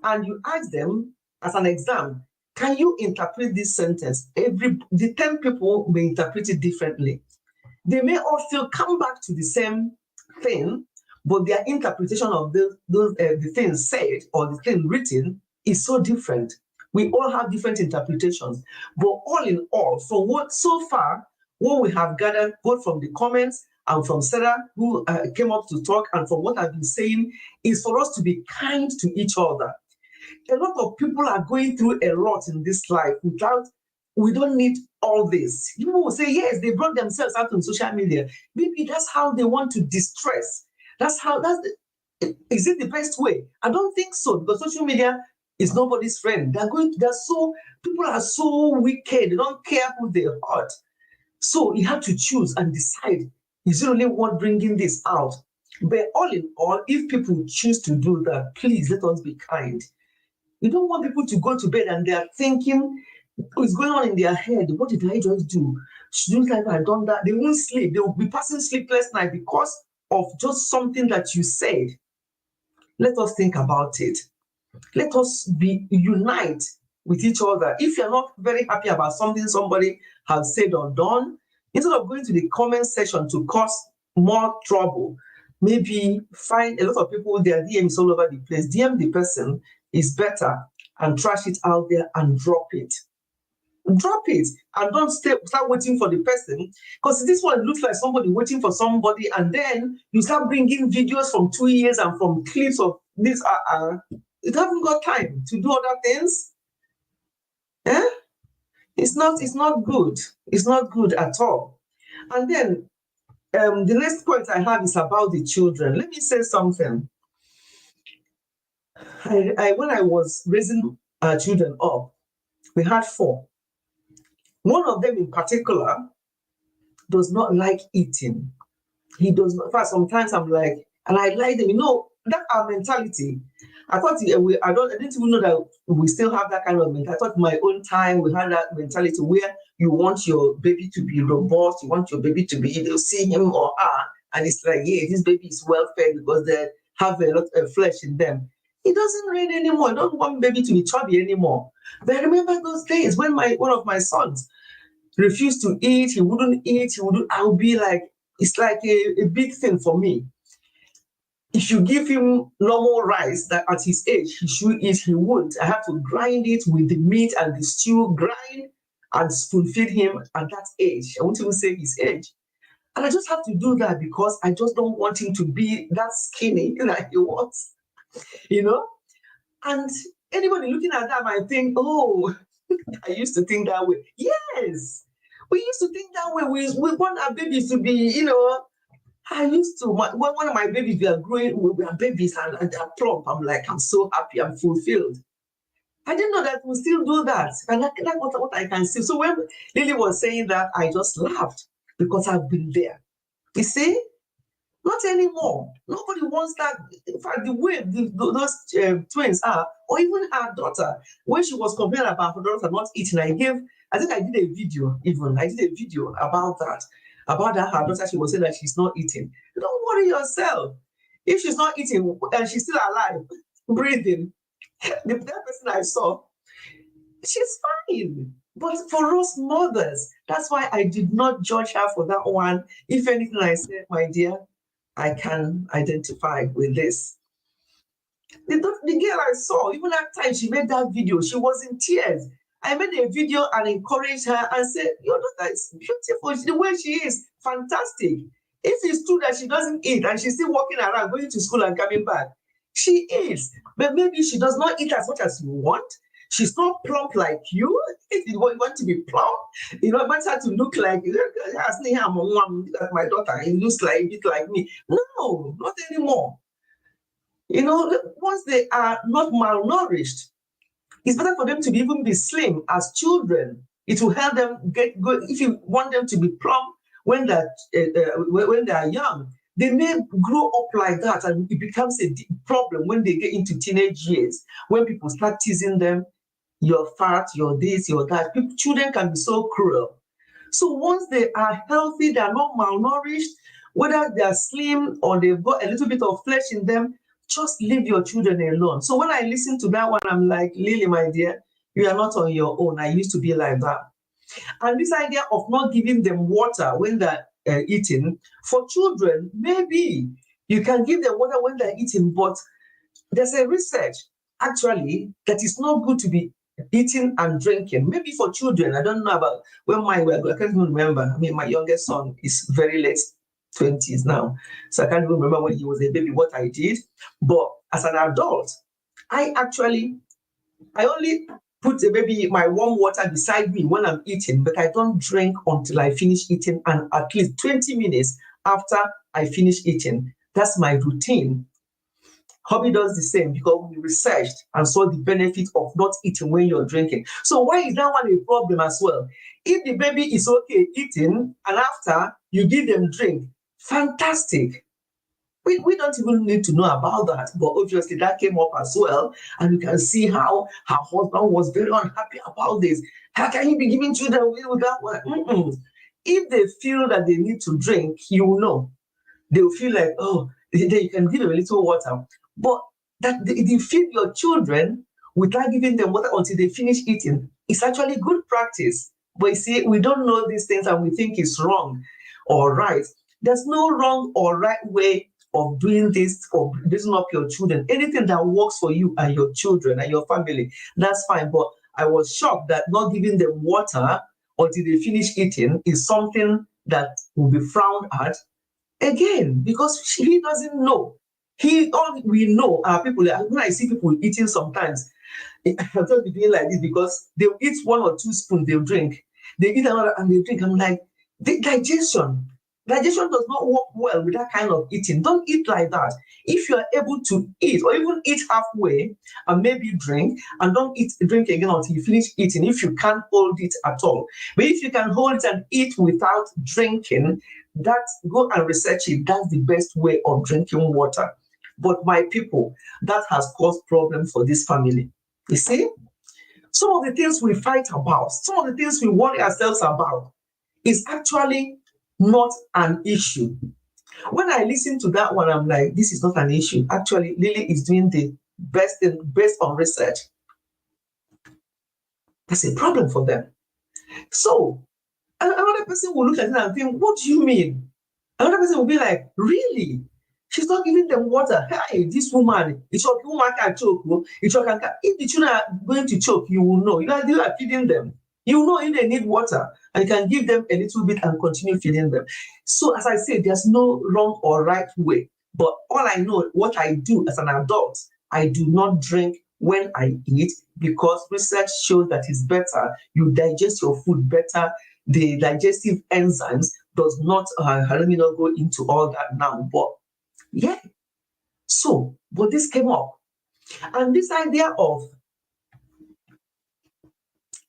and you ask them as an exam, can you interpret this sentence? The 10 people may interpret it differently. They may all still come back to the same thing, but their interpretation of the thing said or the thing written is so different. We all have different interpretations, but all in all, from what we have gathered both from the comments and from Sarah, who came up to talk, and from what I've been saying, is for us to be kind to each other. A lot of people are going through a lot in this life without, we don't need all this. People will say, yes, they brought themselves out on social media. Maybe that's how they want to distress. Is it the best way? I don't think so, because social media is nobody's friend. People are so wicked, they don't care who they hurt. So you have to choose and decide, is it only one bringing this out? But all in all, if people choose to do that, please let us be kind. You don't want people to go to bed and they are thinking what's going on in their head. What did I just do? Shouldn't I have done that? They won't sleep. They will be passing sleepless night because of just something that you said. Let us think about it. Let us be unite with each other. If you're not very happy about something somebody has said or done, instead of going to the comment section to cause more trouble, maybe find a lot of people, their DMs all over the place. DM the person is better and trash it out there and drop it. Drop it and don't start waiting for the person, because this one looks like somebody waiting for somebody, and then you start bringing videos from 2 years and from clips of this it haven't got time to do other things. Eh? It's not good. It's not good at all. And then the next point I have is about the children. Let me say something. When I was raising our children up, we had four. One of them in particular does not like eating. He does not. In fact, sometimes I'm like, and I like them. That our mentality. I thought I didn't even know that we still have that kind of mentality. I thought my own time we had that mentality where you want your baby to be robust, you want your baby to be, see him or her, and it's like, yeah, this baby is well fed because they have a lot of flesh in them. It doesn't rain anymore. I don't want baby to be chubby anymore. But I remember those days when one of my sons refused to eat, he wouldn't eat, I would be like, it's like a big thing for me. If you give him normal rice that at his age he should eat, he won't. I have to grind it with the meat and the stew, grind and spoon feed him at that age. I won't even say his age. And I just have to do that because I just don't want him to be that skinny that he was, you know? And anybody looking at that might think, oh, I used to think that way. Yes, we used to think that way. We want our babies to be, I used to, when one of my babies were growing, we were babies and they're plump. I'm like, I'm so happy, I'm fulfilled. I didn't know that we still do that. And that's what I can see. So when Lily was saying that, I just laughed because I've been there. You see? Not anymore. Nobody wants that. In fact, the way those twins are, or even her daughter, when she was complaining about her daughter not eating, I think I did a video even. I did a video about that. About that, her daughter, she was saying that she's not eating. Don't worry yourself. If she's not eating and she's still alive, breathing, that person I saw, she's fine. But for us mothers, that's why I did not judge her for that one. If anything, I said, my dear, I can identify with this. The girl I saw, even that time she made that video, she was in tears. I made a video and encouraged her and said, your daughter is beautiful. The way she is, fantastic. If it's true that she doesn't eat and she's still walking around, going to school and coming back, she eats. But maybe she does not eat as much as you want. She's not plump like you. If you want to be plump, it wants her to look like my daughter. It looks like a bit like me. No, not anymore. Once they are not malnourished, it's better for them to even be slim as children. It will help them get good. If you want them to be plump when they are young, they may grow up like that, and it becomes a problem when they get into teenage years. When people start teasing them, you're fat, you're this, you're that. Children can be so cruel. So once they are healthy, they're not malnourished, whether they're slim or they've got a little bit of flesh in them, just leave your children alone. So when I listen to that one, I'm like, Lily, my dear, you are not on your own. I used to be like that. And this idea of not giving them water when they're eating, for children, maybe you can give them water when they're eating, but there's a research actually that it's not good to be eating and drinking. Maybe for children, I don't know about when I can't even remember. I mean, my youngest son is very late 20s now, so I can't even remember when he was a baby what I did. But as an adult, I only put my warm water beside me when I'm eating, but I don't drink until I finish eating, and at least 20 minutes after I finish eating. That's my routine. Hobby does the same because we researched and saw the benefit of not eating when you're drinking. So why is that one a problem as well? If the baby is okay eating and after you give them drink, fantastic. We don't even need to know about that, but obviously that came up as well, and you can see how her husband was very unhappy about this. How can you be giving children with that one? If they feel that they need to drink, you will know. They will feel like, oh, then you can give them a little water. But that if you feed your children without giving them water until they finish eating, it's actually good practice. But you see, we don't know these things and we think it's wrong or right. There's no wrong or right way of doing this or raising up your children. Anything that works for you and your children and your family, that's fine. But I was shocked that not giving them water until they finish eating is something that will be frowned at. Again, because he doesn't know. All we know are people. When I see people eating sometimes, I'll just be doing like this because they'll eat 1 or 2 spoons, they'll drink. They eat another and they drink. I'm like, the digestion. Digestion does not work well with that kind of eating. Don't eat like that. If you are able to eat or even eat halfway and maybe drink, and don't drink again until you finish eating, if you can't hold it at all. But if you can hold it and eat without drinking, go and research it. That's the best way of drinking water. But my people, that has caused problems for this family. You see, some of the things we fight about, some of the things we worry ourselves about, is actually not an issue. When I listen to that one, I'm like, this is not an issue. Actually, Lily is doing the best thing based on research. That's a problem for them. So another person will look at it and think, what do you mean? Another person will be like, really? She's not giving them water. Hey, this woman, if the children are going to choke, you will know. You are feeding them. You will know if they need water, and you can give them a little bit and continue feeding them. So, as I said, there's no wrong or right way. But all I know, what I do as an adult, I do not drink when I eat because research shows that it's better. You digest your food better. The digestive enzymes does not, let me not go into all that now, but yeah. So, but this came up. And this idea of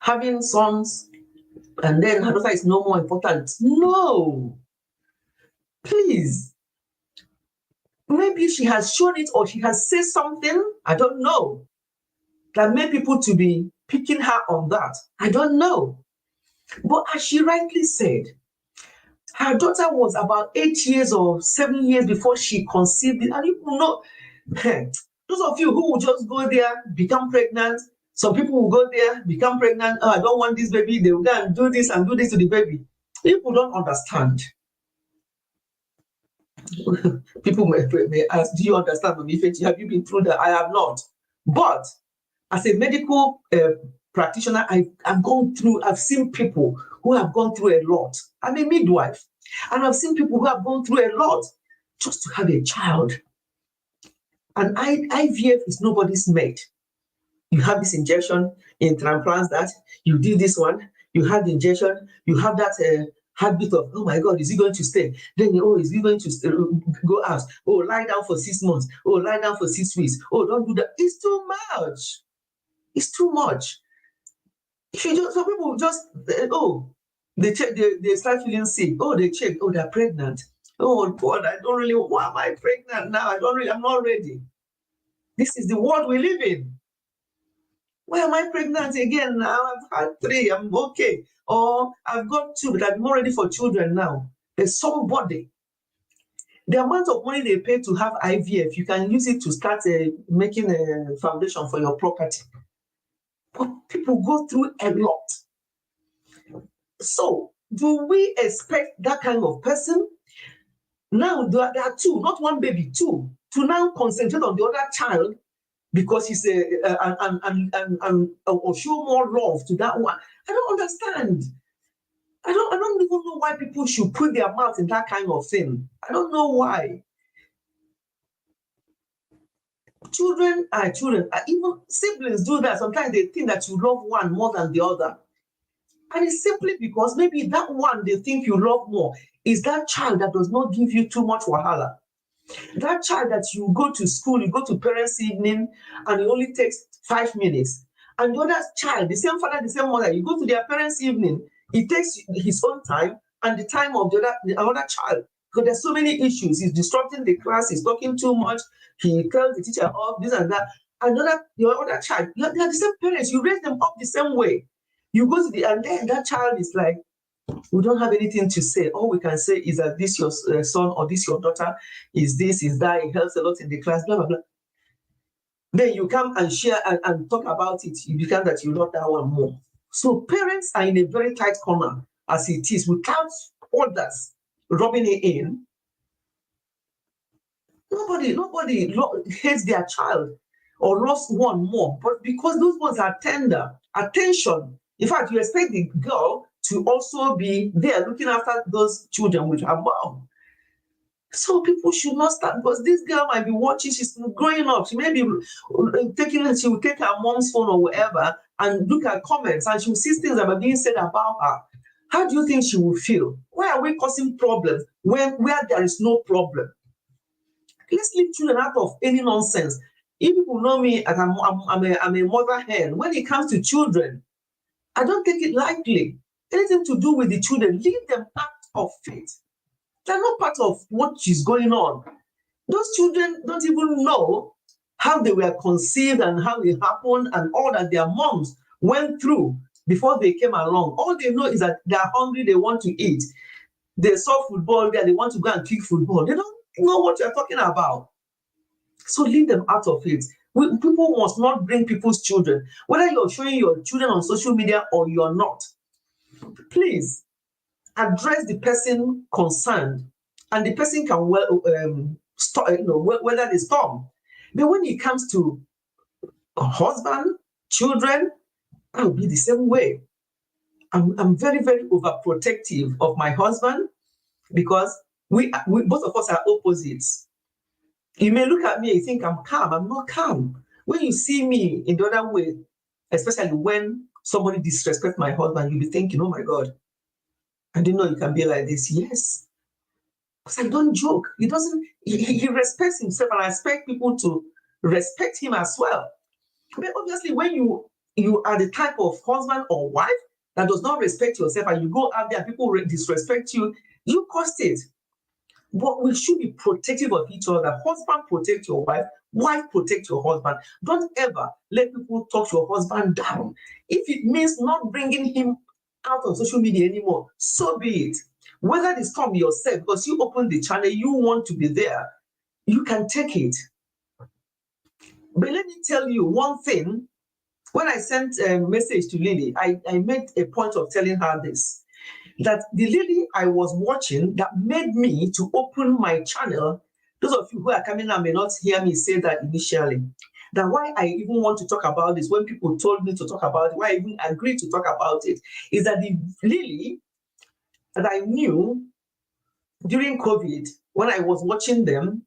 having sons and then her daughter is no more important. No, please. Maybe she has shown it or she has said something, I don't know, that made people to be picking her on that. I don't know. But as she rightly said, her daughter was about 8 years or 7 years before she conceived it. And you know, those of you who will just go there, become pregnant, some people will go there, become pregnant. Oh, I don't want this baby. They will go and do this to the baby. People don't understand. People may ask, do you understand, Mami Fetchi? Have you been through that? I have not. But as a medical practitioner, I've seen people who have gone through a lot. I'm a midwife, and I've seen people who have gone through a lot just to have a child. And IVF is nobody's mate. You have this injection, in transplants that, you did this one, you have the injection, you have that habit of, oh my God, is he going to stay? Then, is he going to go out? Oh, lie down for 6 months. Oh, lie down for 6 weeks. Oh, don't do that. It's too much. It's too much. If you just, some people just, they check, they start feeling sick. Oh, they check, oh, they're pregnant. Oh God, I don't really, why am I pregnant now? I'm not ready. This is the world we live in. Why am I pregnant again now? I've had 3, I'm okay. Or I've got 2, but I'm not ready for children now. There's somebody. The amount of money they pay to have IVF, you can use it to start making a foundation for your property. But people go through a lot. So, do we expect that kind of person? Now, there are 2, not 1 baby, 2, to now concentrate on the other child because he's or show more love to that one. I don't understand. I don't even know why people should put their mouth in that kind of thing. I don't know why. Children are children. Even siblings do that. Sometimes they think that you love one more than the other. And it's simply because maybe that one they think you love more is that child that does not give you too much wahala. That child that you go to school, you go to parents' evening, and it only takes 5 minutes. And the other child, the same father, the same mother, you go to their parents' evening, it takes his own time and the time of the other child. Because there's so many issues. He's disrupting the class, he's talking too much, he tells the teacher off, this and that. Your other child, they are the same parents, you raise them up the same way. You go to and then that child is like, we don't have anything to say. All we can say is that this your son or this your daughter is this, is that, it helps a lot in the class, blah, blah, blah. Then you come and share and talk about it. You become that you love that one more. So parents are in a very tight corner as it is without others rubbing it in. Nobody hates their child or loves one more, but because those ones are tender, attention. In fact, you expect the girl to also be there looking after those children with her mom. So people should not start, because this girl might be watching, she's growing up, she may be she will take her mom's phone or whatever and look at comments, and she will see things that are being said about her. How do you think she will feel? Why are we causing problems where there is no problem? Let's leave children out of any nonsense. If people know me as I'm a mother hen, when it comes to children, I don't take it lightly. Anything to do with the children, leave them out of it. They're not part of what is going on. Those children don't even know how they were conceived and how it happened and all that their moms went through before they came along. All they know is that they're hungry, they want to eat. They saw football there, they want to go and kick football. They don't know what you're talking about. So leave them out of it. People must not bring people's children, whether you're showing your children on social media or you're not. Please address the person concerned, and the person can weather the storm. But when it comes to a husband, children, I will be the same way. I'm very, very overprotective of my husband, because we both of us are opposites. You may look at me and think I'm calm. I'm not calm. When you see me in the other way, especially when somebody disrespects my husband, you'll be thinking, oh my God, I didn't know you can be like this. Yes. Because I don't joke. He respects himself, and I expect people to respect him as well. But obviously, when you are the type of husband or wife that does not respect yourself, and you go out there, people disrespect you, you cost it. But we should be protective of each other. Husband, protect your wife, protect your husband. Don't ever let people talk your husband down. If it means not bringing him out on social media anymore, so be it. Whether the storm yourself, because you open the channel, you want to be there, you can take it. But let me tell you one thing. When I sent a message to Lily, I made a point of telling her this, that the Lily I was watching that made me to open my channel, those of you who are coming now may not hear me say that initially, that why I even want to talk about this, when people told me to talk about it, why I even agreed to talk about it, is that the Lily that I knew during COVID, when I was watching them,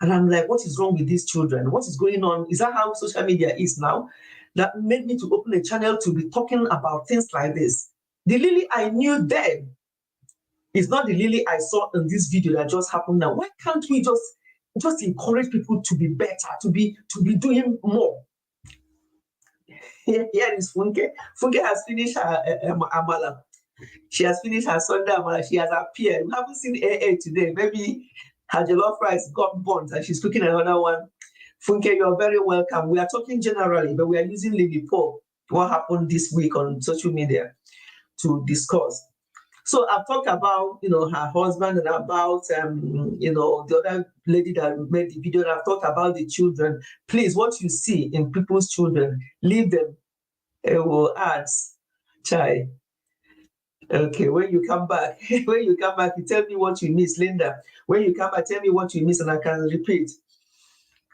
and I'm like, what is wrong with these children? What is going on? Is that how social media is now? That made me to open a channel to be talking about things like this. The Lily I knew then is not the Lily I saw in this video that just happened now. Why can't we just encourage people to be better, to be doing more? Here is Funke. Funke has finished her amala. She has finished her Sunday amala. She has appeared. We haven't seen AA today. Maybe her jollof rice got burnt and she's cooking another one. Funke, you're very welcome. We are talking generally, but we are using Lily Pope, what happened this week on social media, to discuss. So I've talked about, her husband, and about, the other lady that made the video. And I've talked about the children. Please, what you see in people's children, leave them. Ads, chai. Okay, when you come back, you tell me what you miss, Linda. When you come back, tell me what you miss, and I can repeat.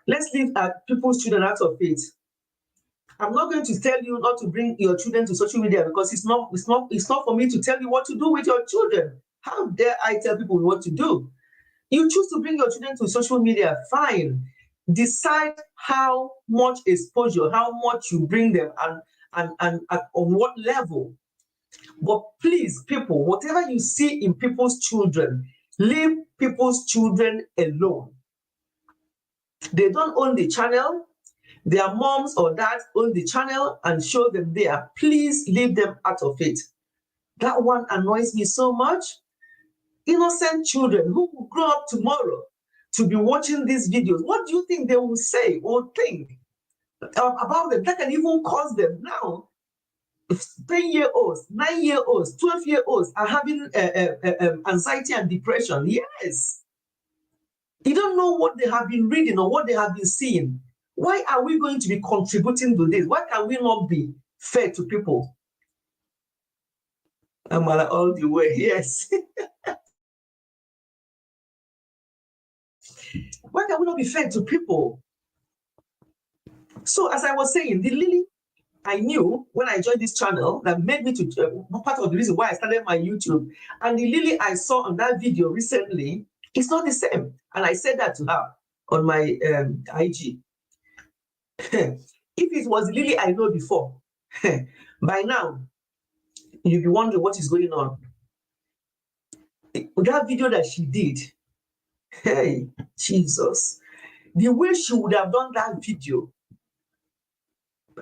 Let's leave people's children out of it. I'm not going to tell you not to bring your children to social media, because it's not for me to tell you what to do with your children. How dare I tell people what to do? You choose to bring your children to social media, fine. Decide how much exposure, how much you bring them, and on what level. But please, people, whatever you see in people's children, leave people's children alone. They don't own the channel. Their moms or dads own the channel and show them there. Please leave them out of it. That one annoys me so much. Innocent children who will grow up tomorrow to be watching these videos. What do you think they will say or think about them? That can even cause them now. 10-year-olds, 9-year-olds, 12-year-olds are having anxiety and depression. Yes. You don't know what they have been reading or what they have been seeing. Why are we going to be contributing to this? Why can we not be fair to people? Amala all the way, yes. Why can we not be fair to people? So as I was saying, the Lily I knew when I joined this channel that made me to part of the reason why I started my YouTube, and the Lily I saw on that video recently It's not the same. And I said that to her on my IG. If it was Lily I know before, by now, you'll be wondering what is going on. That video that she did, hey, Jesus, the way she would have done that video,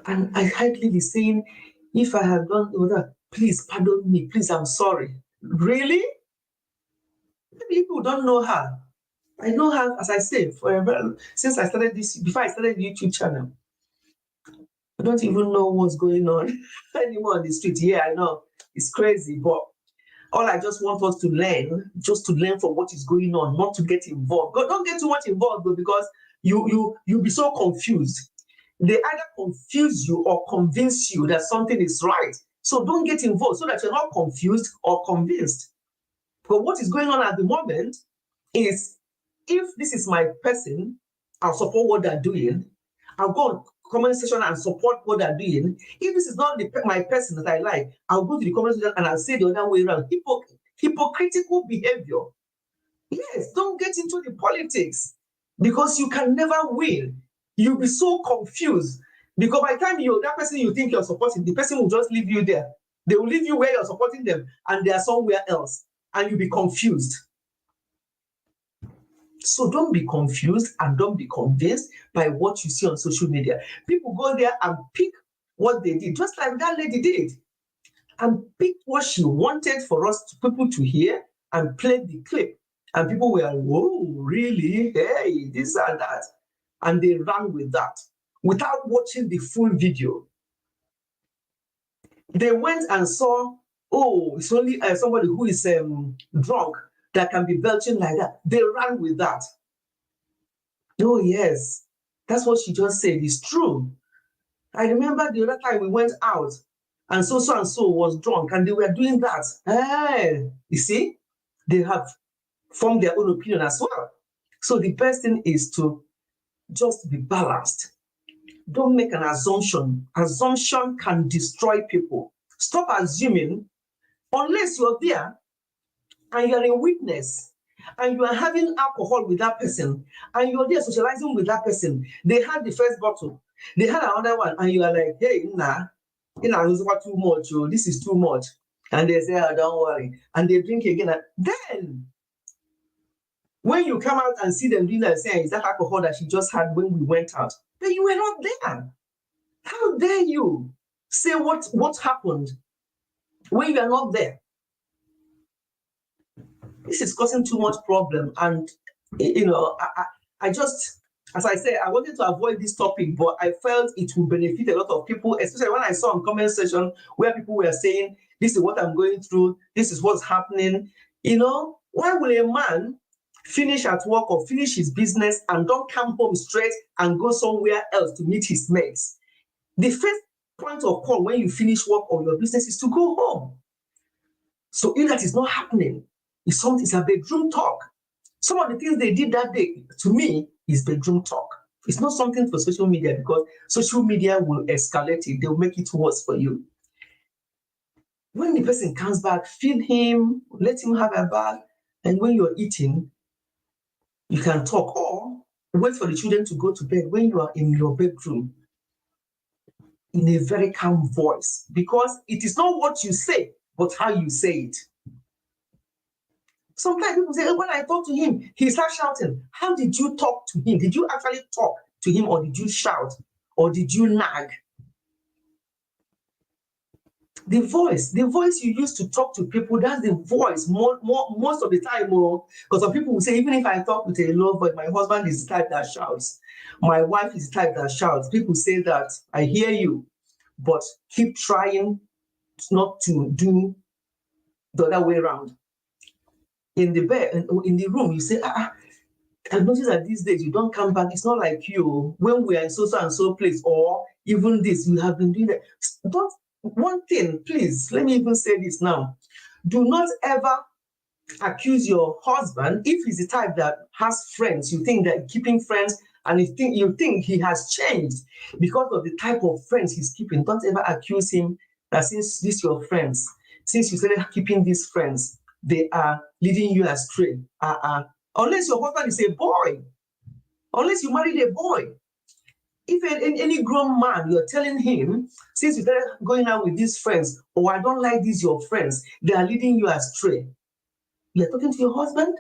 and I heard Lily saying, if I have done that, please pardon me, please, I'm sorry. Really? People don't know her. I know her, as I say, forever, since I started this, before I started the YouTube channel. I don't even know what's going on anymore on the street. Yeah, I know, it's crazy, but all I just want us to learn, just to learn from what is going on, not to get involved. Don't get too much involved, though, because you'll be so confused. They either confuse you or convince you that something is right. So don't get involved so that you're not confused or convinced. But what is going on at the moment is, if this is my person, I'll support what they're doing. I'll go on comment section and support what they're doing. If this is not my person that I like, I'll go to the comment section and I'll say the other way around. Hypocritical behavior. Yes, don't get into the politics, because you can never win. You'll be so confused, because by the time that person you think you're supporting, the person will just leave you there. They will leave you where you're supporting them, and they are somewhere else, and you'll be confused. So don't be confused and don't be convinced by what you see on social media. People go there and pick what they did, just like that lady did, and pick what she wanted for people to hear, and play the clip. And people were, whoa, really? Hey, this and that. And they ran with that without watching the full video. They went and saw, oh, it's only somebody who is drunk that can be belching like that. They ran with that. Oh, yes, that's what she just said. It's true. I remember the other time we went out, and so was drunk, and they were doing that. Hey, you see, they have formed their own opinion as well. So the best thing is to just be balanced. Don't make an assumption. Assumption can destroy people. Stop assuming, unless you're there and you're in witness, and you are having alcohol with that person, and you're there socializing with that person. They had the first bottle, they had another one, and you are like, hey, nah, this is too much, oh, this is too much. And they say, oh, don't worry. And they drink again. And then, when you come out and see them doing that, saying, is that alcohol that she just had when we went out? But you were not there. How dare you say what happened when you are not there? This is causing too much problem. And, I just, as I said, I wanted to avoid this topic, but I felt it will benefit a lot of people, especially when I saw in comment section where people were saying, this is what I'm going through, this is what's happening. Why will a man finish at work or finish his business and don't come home straight and go somewhere else to meet his mates? The first point of call when you finish work or your business is to go home. So if that is not happening, it's a bedroom talk. Some of the things they did that day, to me, is bedroom talk. It's not something for social media, because social media will escalate it. They'll make it worse for you. When the person comes back, feed him, let him have a bath, and when you're eating, you can talk, or wait for the children to go to bed when you are in your bedroom in a very calm voice, because it is not what you say, but how you say it. Sometimes people say, when I talk to him, he starts shouting. How did you talk to him? Did you actually talk to him, or did you shout, or did you nag? The voice you use to talk to people, that's the voice most of the time. Because some people will say, even if I talk with a low voice, my husband is the type that shouts. My wife is the type that shouts. People say that. I hear you, but keep trying not to do the other way around. In the bed, in the room, you say, I noticed that these days you don't come back. It's not like you when we are in so and so place, or even this, you have been doing that. Don't, one thing, please, let me even say this now. Do not ever accuse your husband if he's the type that has friends. You think that keeping friends, and you think he has changed because of the type of friends he's keeping. Don't ever accuse him that since these your friends, since you started keeping these friends, they are leading you astray. Unless your husband is a boy. Unless you married a boy. If any grown man, you're telling him, since you're going out with these friends, or I don't like these your friends, they are leading you astray. You're talking to your husband?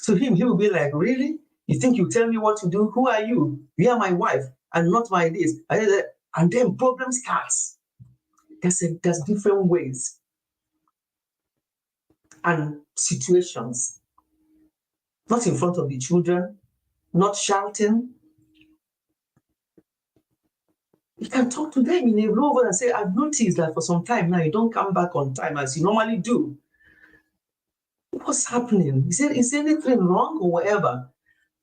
To him, he will be like, really? You think you tell me what to do? Who are you? You are my wife and not my this. And then problem starts. There's different ways and situations. Not in front of the children, not shouting. You can talk to them in a low voice and say, I've noticed that for some time now you don't come back on time as you normally do. What's happening? Is anything wrong or whatever?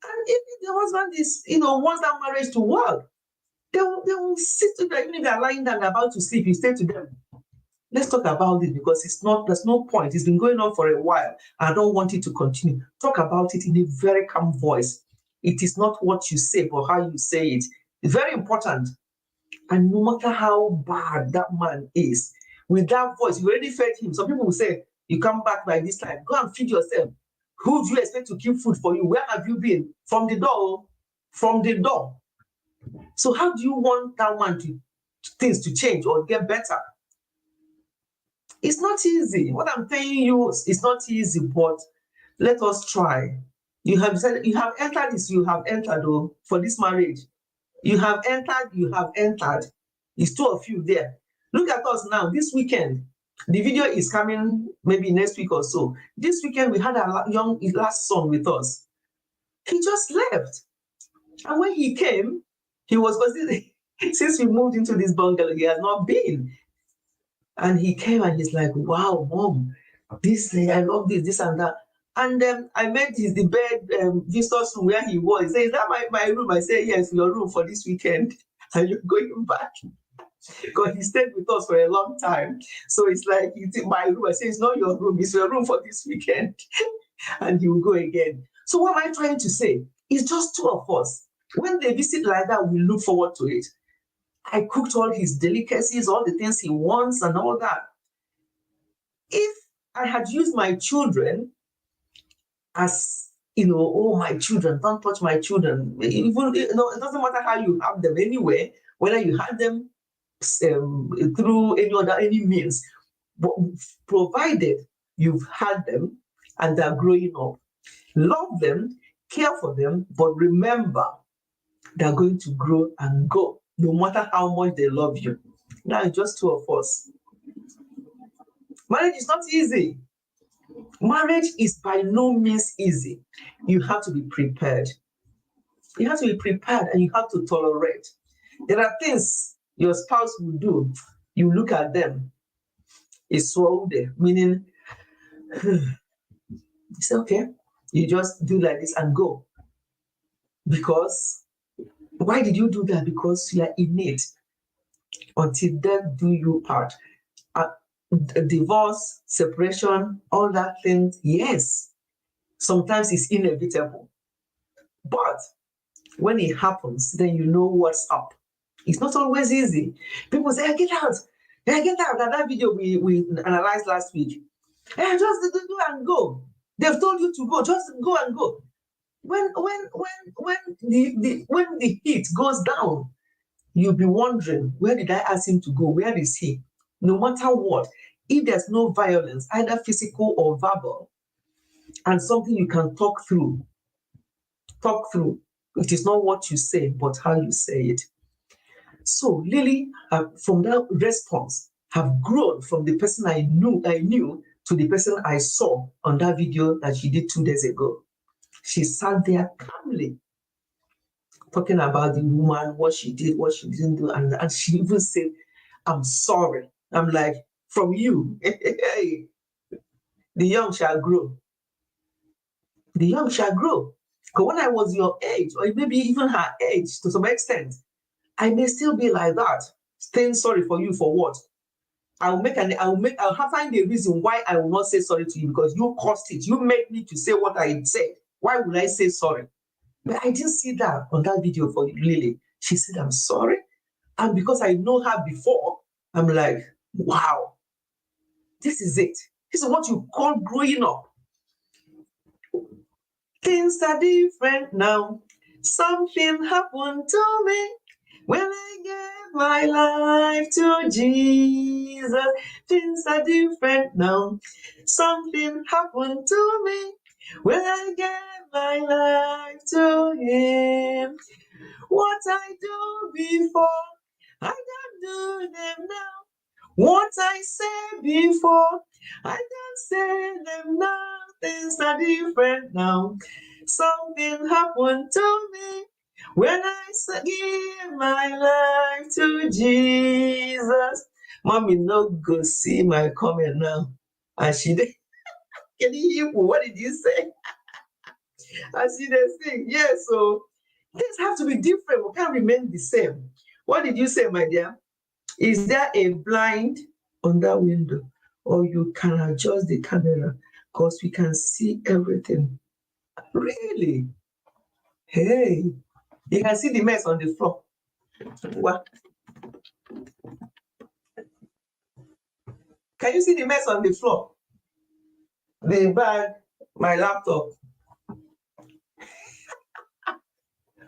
And if the husband is, wants that marriage to work, they will sit to them, even if they're lying down, they're about to sleep, you say to them, let's talk about it because there's no point. It's been going on for a while. I don't want it to continue. Talk about it in a very calm voice. It is not what you say, but how you say it. It's very important. And no matter how bad that man is, with that voice, you already fed him. Some people will say, you come back by this time, go and feed yourself. Who do you expect to keep food for you? Where have you been? From the door. From the door. So how do you want that man things to change or get better? It's not easy. What I'm telling you is not easy, but let us try. You have entered this, you have entered for this marriage. You have entered. It's two of you there. Look at us now, this weekend. The video is coming maybe next week or so. This weekend, we had our last son with us. He just left. And when he came, he was, since we moved into this bungalow, he has not been. And he came and he's like, wow, mom, I love this and that. And I met the bed visitor's room where he was. He said, is that my room? I said, yes, your room for this weekend. And you're going back. Because he stayed with us for a long time. So it's like, it's in my room. I say, it's not your room, it's your room for this weekend. And he will go again. So what am I trying to say? It's just two of us. When they visit like that, we look forward to it. I cooked all his delicacies, all the things he wants and all that. If I had used my children as, oh, my children, don't touch my children. Even, it doesn't matter how you have them anyway, whether you had them through any means, but provided you've had them and they're growing up. Love them, care for them, but remember, they're going to grow and go, no matter how much they love you. Now it's just two of us. Marriage is not easy. Marriage is by no means easy. You have to be prepared. You have to be prepared and you have to tolerate. There are things your spouse will do. You look at them, it's swallowed, meaning it's okay. You just do like this and go. Because why did you do that? Because you are in it. Until death do you part. Divorce, separation, all that things, yes, sometimes it's inevitable. But when it happens, then you know what's up. It's not always easy. People say, hey, get out. Hey, get out. That video we analyzed last week. Hey, just do and go. They've told you to go. Just go and go. When the heat goes down, you'll be wondering, where did I ask him to go? Where is he? No matter what, if there's no violence, either physical or verbal, and something you can talk through, it is not what you say, but how you say it. So Lily, from that response, have grown from the person I knew to the person I saw on that video that she did 2 days ago. She sat there calmly, talking about the woman, what she did, what she didn't do, and she even said, I'm sorry. I'm like, from you, the young shall grow. The young shall grow. Because when I was your age, or maybe even her age to some extent, I may still be like that, saying sorry for you for what? I'll find a reason why I will not say sorry to you because you caused it. You made me to say what I said. Why would I say sorry? But I didn't see that on that video for Lily. She said, I'm sorry. And because I know her before, I'm like, wow, this is it. This is what you call growing up. Things are different now. Something happened to me when I gave my life to Jesus. Things are different now. Something happened to me when I gave my life to Him. What I do before, I don't do them now. What I said before, I don't say them now. Things are different now. Something happened to me when I give my life to Jesus. Mommy no go see my comment now. And she did. Can you hear? What did you say? And she did sing. Yes, so things have to be different. We can't remain the same. What did you say, my dear? Is there a blind on that window? Or you can adjust the camera because we can see everything. Really? Hey, you can see the mess on the floor. What? Can you see the mess on the floor? The bag, my laptop.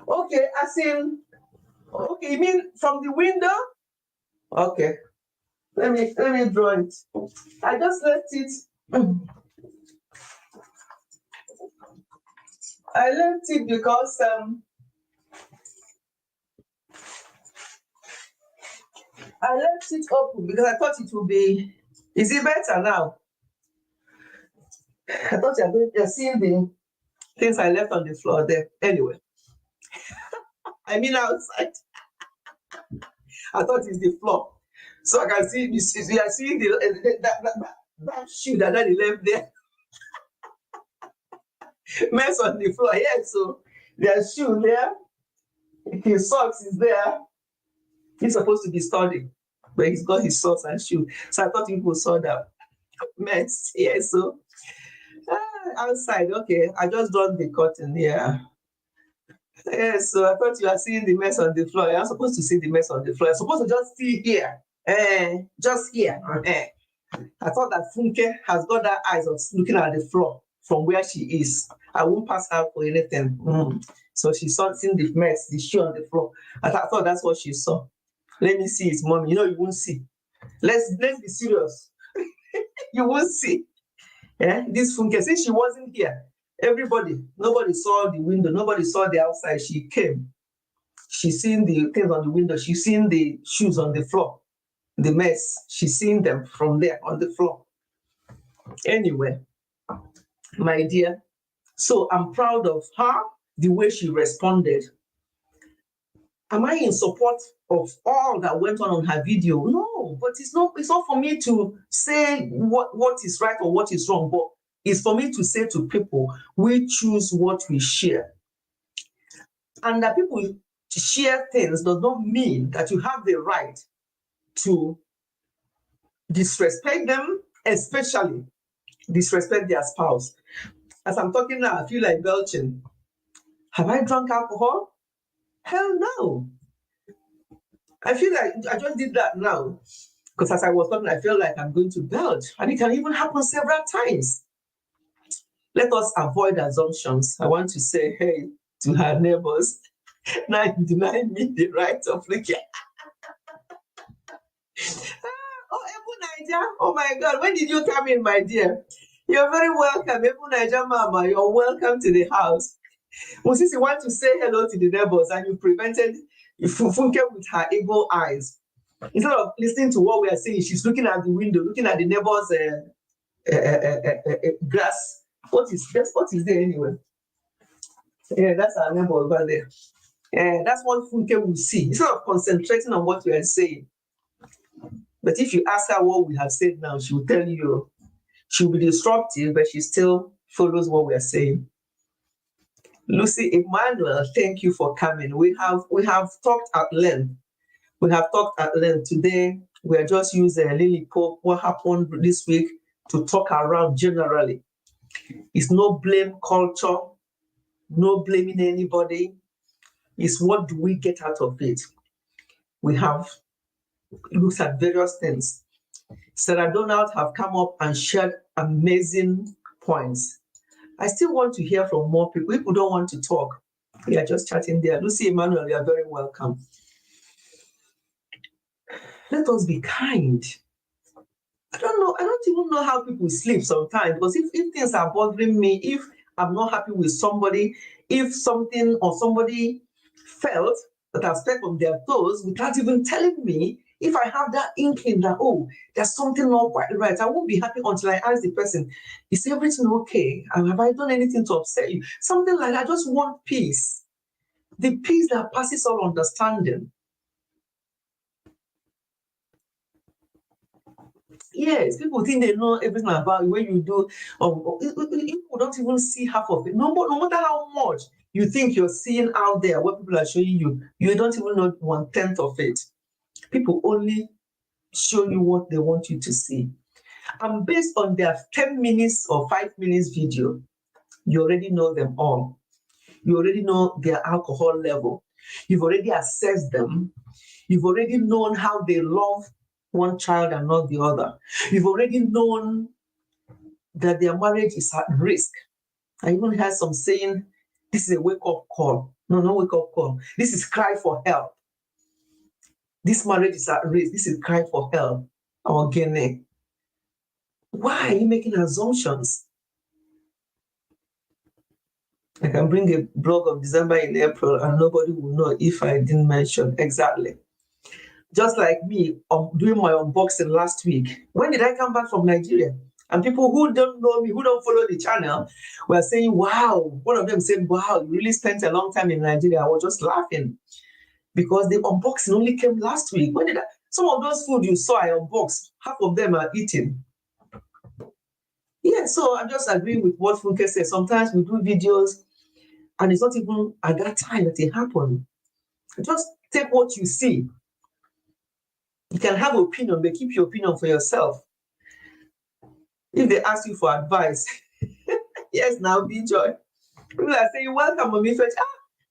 Okay, as in, okay, you mean from the window? Okay, let me draw it. I just left it. I left it because I left it open because I thought it would be. Is it better now? I thought you're seeing the things I left on the floor there. Anyway, I mean outside. I thought it's the floor. So I can see, you are seeing that shoe that daddy left there. Mess on the floor. Yeah, so there's shoe there. His socks is there. He's supposed to be studying, but he's got his socks and shoe. So I thought people saw that mess. Yeah, so outside, okay. I just drawn the curtain here. Yes, so I thought you are seeing the mess on the floor. You're supposed to see the mess on the floor. You're supposed to just see here. Just here. I thought that Funke has got that eyes of looking at the floor from where she is. I won't pass her for anything. So she saw seeing the mess, the shoe on the floor. I thought that's what she saw. Let me see his mommy. You know you won't see. Let's be serious. You won't see. This Funke, since she wasn't here, nobody saw the window, nobody saw the outside. She came. She seen the things on the window. She seen the shoes on the floor, the mess. She seen them from there on the floor. Anyway, my dear, so I'm proud of her, the way she responded. Am I in support of all that went on her video? No, but it's not for me to say what is right or what is wrong, but it's for me to say to people, we choose what we share. And that people share things does not mean that you have the right to disrespect them, especially disrespect their spouse. As I'm talking now, I feel like belching. Have I drunk alcohol? Hell no. I feel like I just did that now because as I was talking, I feel like I'm going to belch, and it can even happen several times. Let us avoid assumptions. I want to say, hey, to her neighbors, now you deny me the right of looking. Oh, Ebu Naija. Oh my God, when did you come in, my dear? You're very welcome, Ebu Naija Mama. You're welcome to the house. Well, since you want to say hello to the neighbors and you prevented Funke with her evil eyes, instead of listening to what we are saying, she's looking at the window, looking at the neighbor's grass. What is there anyway? Yeah, that's our neighbor over there. That's what Funke will see. Instead of concentrating on what we are saying. But if you ask her what we have said now, she will tell you. She'll be disruptive, but she still follows what we are saying. Lucy Emmanuel, thank you for coming. We have talked at length. We have talked at length today. We are just using Lily Pope, what happened this week, to talk around generally. It's no blame culture, no blaming anybody. It's what do we get out of it? We have looked at various things. Sarah Donald have come up and shared amazing points. I still want to hear from more people. People don't want to talk. We are just chatting there. Lucy Emmanuel, you are very welcome. Let us be kind. I don't know. I don't even know how people sleep sometimes, because if things are bothering me, if I'm not happy with somebody, if something or somebody felt that I've stepped on their toes without even telling me, if I have that inkling that, oh, there's something not quite right, I won't be happy until I ask the person, is everything okay? And have I done anything to upset you? Something like that. I just want peace. The peace that passes all understanding. Yes, people think they know everything about you when you do. People don't even see half of it. No matter how much you think you're seeing out there, what people are showing you, you don't even know 1/10 of it. People only show you what they want you to see. And based on their 10 minutes or 5 minutes video, you already know them all. You already know their alcohol level. You've already assessed them. You've already known how they love one child and not the other. You've already known that their marriage is at risk. I even heard some saying, this is a wake-up call. No, no wake-up call. This is cry for help. This marriage is at risk. This is cry for help. Ogene. Why are you making assumptions? I can bring a blog of December in April and nobody will know if I didn't mention exactly. Just like me doing my unboxing last week. When did I come back from Nigeria? And people who don't know me, who don't follow the channel, were saying, wow. One of them said, wow, you really spent a long time in Nigeria. I was just laughing because the unboxing only came last week. When did I? Some of those food you saw I unboxed, half of them are eaten. Yeah, so I'm just agreeing with what Funke said. Sometimes we do videos and it's not even at that time that it happened. Just take what you see. You can have opinion, but keep your opinion for yourself. If they ask you for advice, yes, now be joy. People are saying, welcome, Mommy Fetch.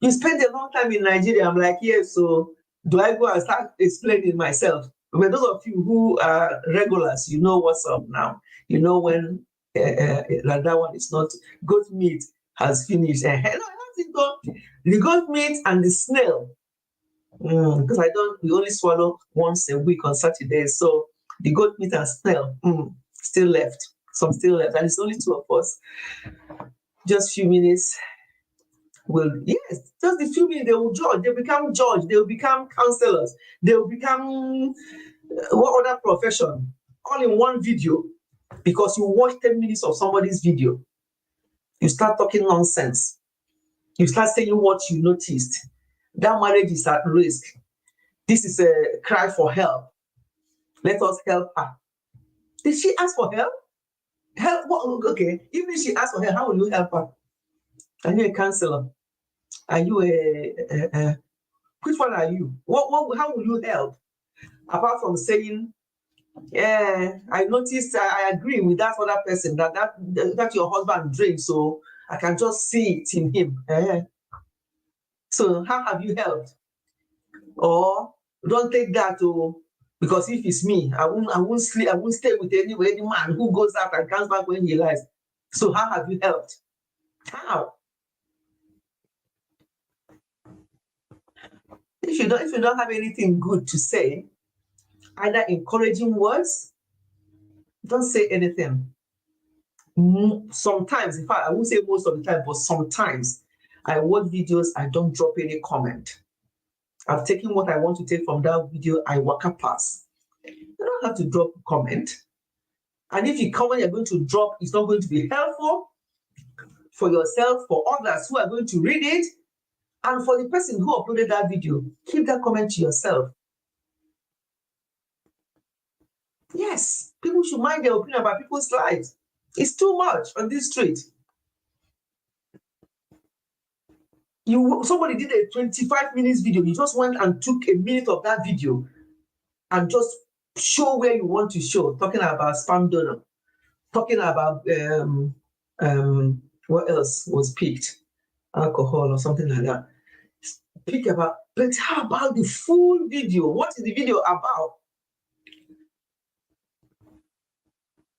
You spent a long time in Nigeria. I'm like, yes, so do I go and start explaining myself? But those of you who are regulars, you know what's up now. You know when like that one is not, goat meat has finished. No, I don't think the goat meat and the snail, because we only swallow once a week on Saturdays. So the goat meat and snail still left. Some still left, and it's only two of us. Just few minutes. Yes, just the few minutes they will judge. They become judge. They will become counselors. They will become what other profession? All in one video, because you watch 10 minutes of somebody's video. You start talking nonsense. You start saying what you noticed. That marriage is at risk. This is a cry for help. Let us help her. Did she ask for help? Help? What? Okay. Even if she asked for help, how will you help her? Are you a counselor? Are you which one are you? How will you help? Apart from saying, yeah, I noticed, I agree with that other person that your husband drinks, so I can just see it in him. So how have you helped? Or don't take that because if it's me, I won't sleep, I won't stay with any man who goes out and comes back when he lies. So how have you helped? How? If you don't have anything good to say, either encouraging words, don't say anything. Sometimes, in fact, I won't say most of the time, but sometimes I watch videos, I don't drop any comment. I've taken what I want to take from that video, I walk a pass. You don't have to drop a comment. And if the comment you're going to drop is not going to be helpful for yourself, for others who are going to read it, and for the person who uploaded that video, keep that comment to yourself. Yes, people should mind their opinion about people's lives. It's too much on this street. Somebody did a 25 minutes video. You just went and took a minute of that video and just show where you want to show, talking about sperm donor, talking about what else was picked, alcohol or something like that. Pick about, but how about the full video? What is the video about?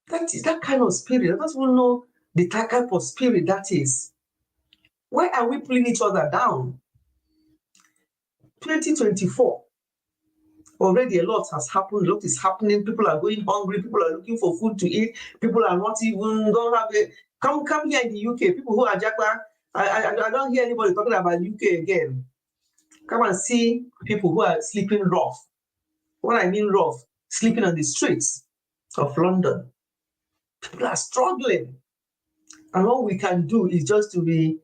That is that kind of spirit. I don't even know the type of spirit that is. Why are we pulling each other down? 2024, already a lot has happened, a lot is happening. People are going hungry, people are looking for food to eat, people are not even, don't have it. Come here in the UK, people who are Japan, I don't hear anybody talking about UK again. Come and see people who are sleeping rough. What I mean rough, sleeping on the streets of London. People are struggling. And all we can do is just to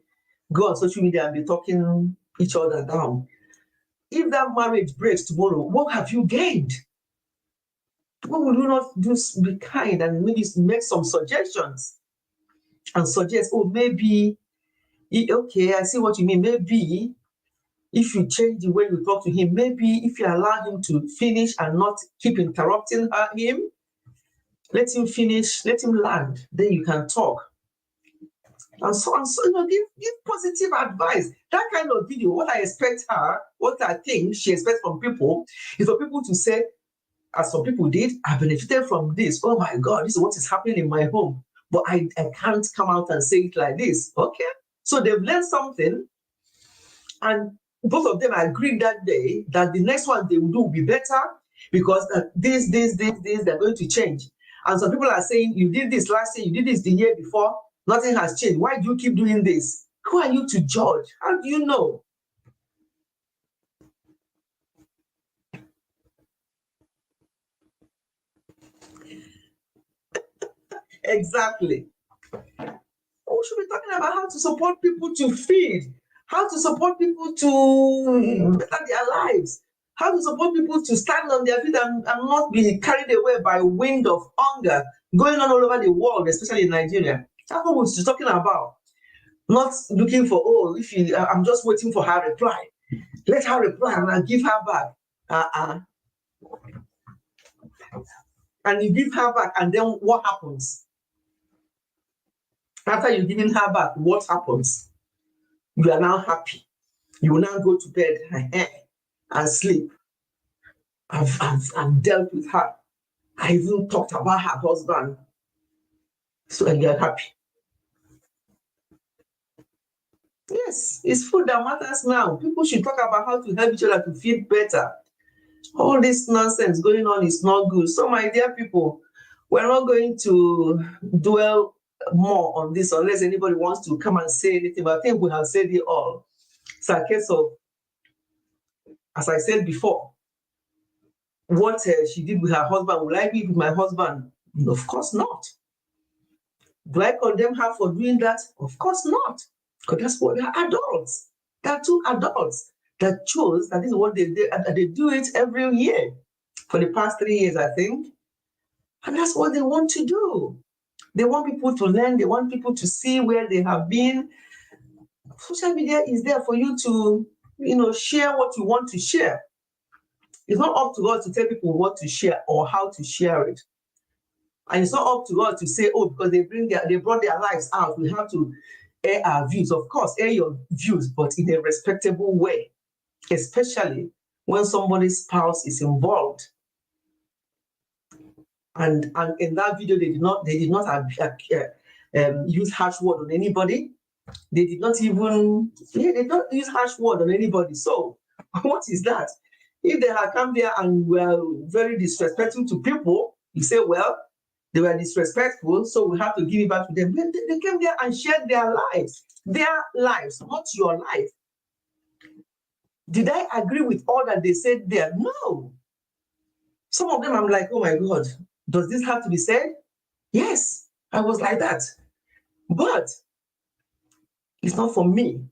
go on social media and be talking each other down. If that marriage breaks tomorrow, what have you gained? What will you not do? Be kind and maybe make some suggestions and suggest, oh, maybe, okay, I see what you mean. Maybe if you change the way you talk to him, maybe if you allow him to finish and not keep interrupting him, let him finish, let him land, then you can talk. And so, give positive advice. That kind of video, what I expect her, what I think she expects from people, is for people to say, as some people did, I benefited from this. Oh my God, this is what is happening in my home. But I can't come out and say it like this. Okay. So they've learned something, and both of them agreed that day that the next one they will do will be better because this, they're going to change. And some people are saying, you did this last year, you did this the year before, nothing has changed. Why do you keep doing this? Who are you to judge? How do you know? Exactly. We should be talking about how to support people to feed, how to support people to better their lives, how to support people to stand on their feet and not be carried away by wind of hunger going on all over the world, especially in Nigeria. That's what we're talking about. Not looking for, I'm just waiting for her reply. Let her reply and I'll give her back. And you give her back, and then what happens? After you've given her back, what happens? You are now happy. You will now go to bed and sleep. I've dealt with her. I even talked about her husband. So you're happy. Yes, it's food that matters now. People should talk about how to help each other to feel better. All this nonsense going on is not good. So, my dear people, we're not going to dwell more on this unless anybody wants to come and say anything. But I think we have said it all. It's a case of, as I said before, what she did with her husband, will I be with my husband? Of course not. Do I condemn her for doing that? Of course not. Because that's what they're adults. They're two adults that chose that this is what they do, and they do it every year for the past 3 years, I think. And that's what they want to do. They want people to learn, they want people to see where they have been. Social media is there for you to, share what you want to share. It's not up to us to tell people what to share or how to share it. And it's not up to us to say, because they brought their lives out, we have to air our views. Of course, air your views, but in a respectable way, especially when somebody's spouse is involved. And in that video, they did not use harsh word on anybody. They did not even they did not use harsh word on anybody. So what is that? If they had come there and were very disrespectful to people, you say, well, they were disrespectful, so we have to give it back to them. They came there and shared their lives, not your life. Did I agree with all that they said there? No. Some of them, I'm like, oh my God, does this have to be said? Yes, I was like that. But it's not for me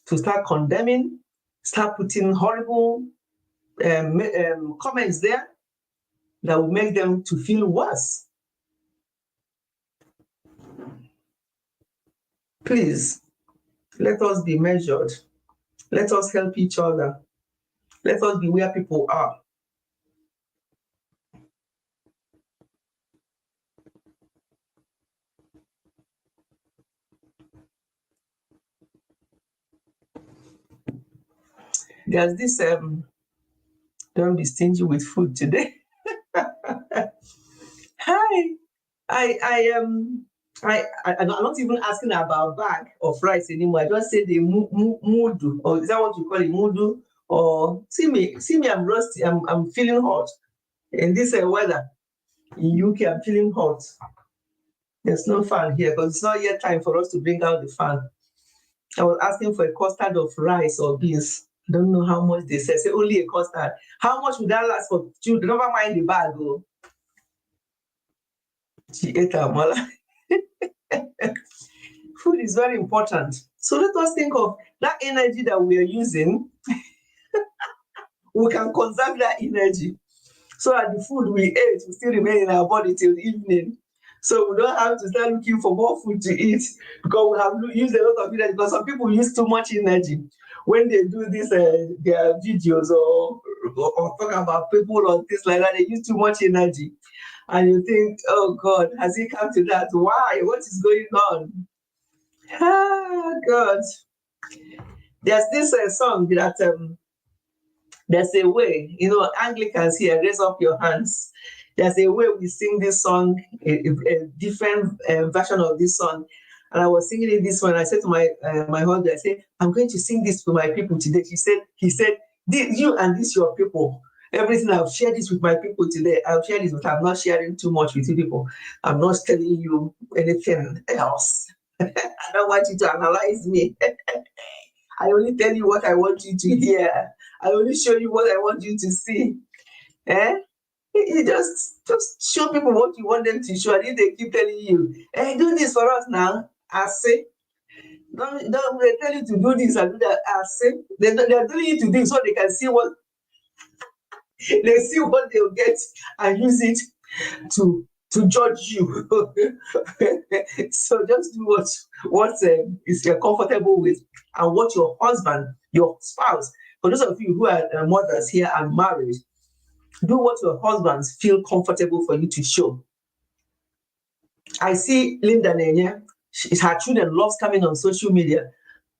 to start condemning, start putting horrible comments there that will make them to feel worse. Please, let us be measured. Let us help each other. Let us be where people are. There's this, don't be stingy with food today. Hi, I I'm not even asking about bag of rice anymore. I just say the mudu, or is that what you call it, mudu? Or see me, I'm rusty. I'm feeling hot in this weather in UK. I'm feeling hot. There's no fan here because it's not yet time for us to bring out the fan. I was asking for a custard of rice or beans. I don't know how much they said. Say only a custard. How much would that last for two? Never mind the bag. Oh, she ate her mala. Food is very important. So let us think of that energy that we are using. We can conserve that energy so that the food we ate will still remain in our body till the evening. So we don't have to start looking for more food to eat because we have used a lot of energy. Because some people use too much energy when they do this their videos or talk about people or things like that. They use too much energy, and you think, oh God, has it come to that? Why? What is going on? Ah, God. There's this song that there's a way, Anglicans here, raise up your hands. There's a way we sing this song, a different version of this song. And I was singing it this one. I said to my husband, I said, I'm going to sing this to my people today. He said, you and this your people. Everything I've shared this with my people today. I'll share this, but I'm not sharing too much with you people. I'm not telling you anything else. I don't want you to analyze me. I only tell you what I want you to hear. I only show you what I want you to see. Eh? You just show people what you want them to show. And if they keep telling you, hey, do this for us now, I say. Don't they tell you to do this and do that, I say. They're telling you to do so they can see what they see what they'll get and use it to judge you. So just do what is you're comfortable with, and what your husband, your spouse. For those of you who are mothers here and married, do what your husbands feel comfortable for you to show. I see Linda Nenya, her children loves coming on social media.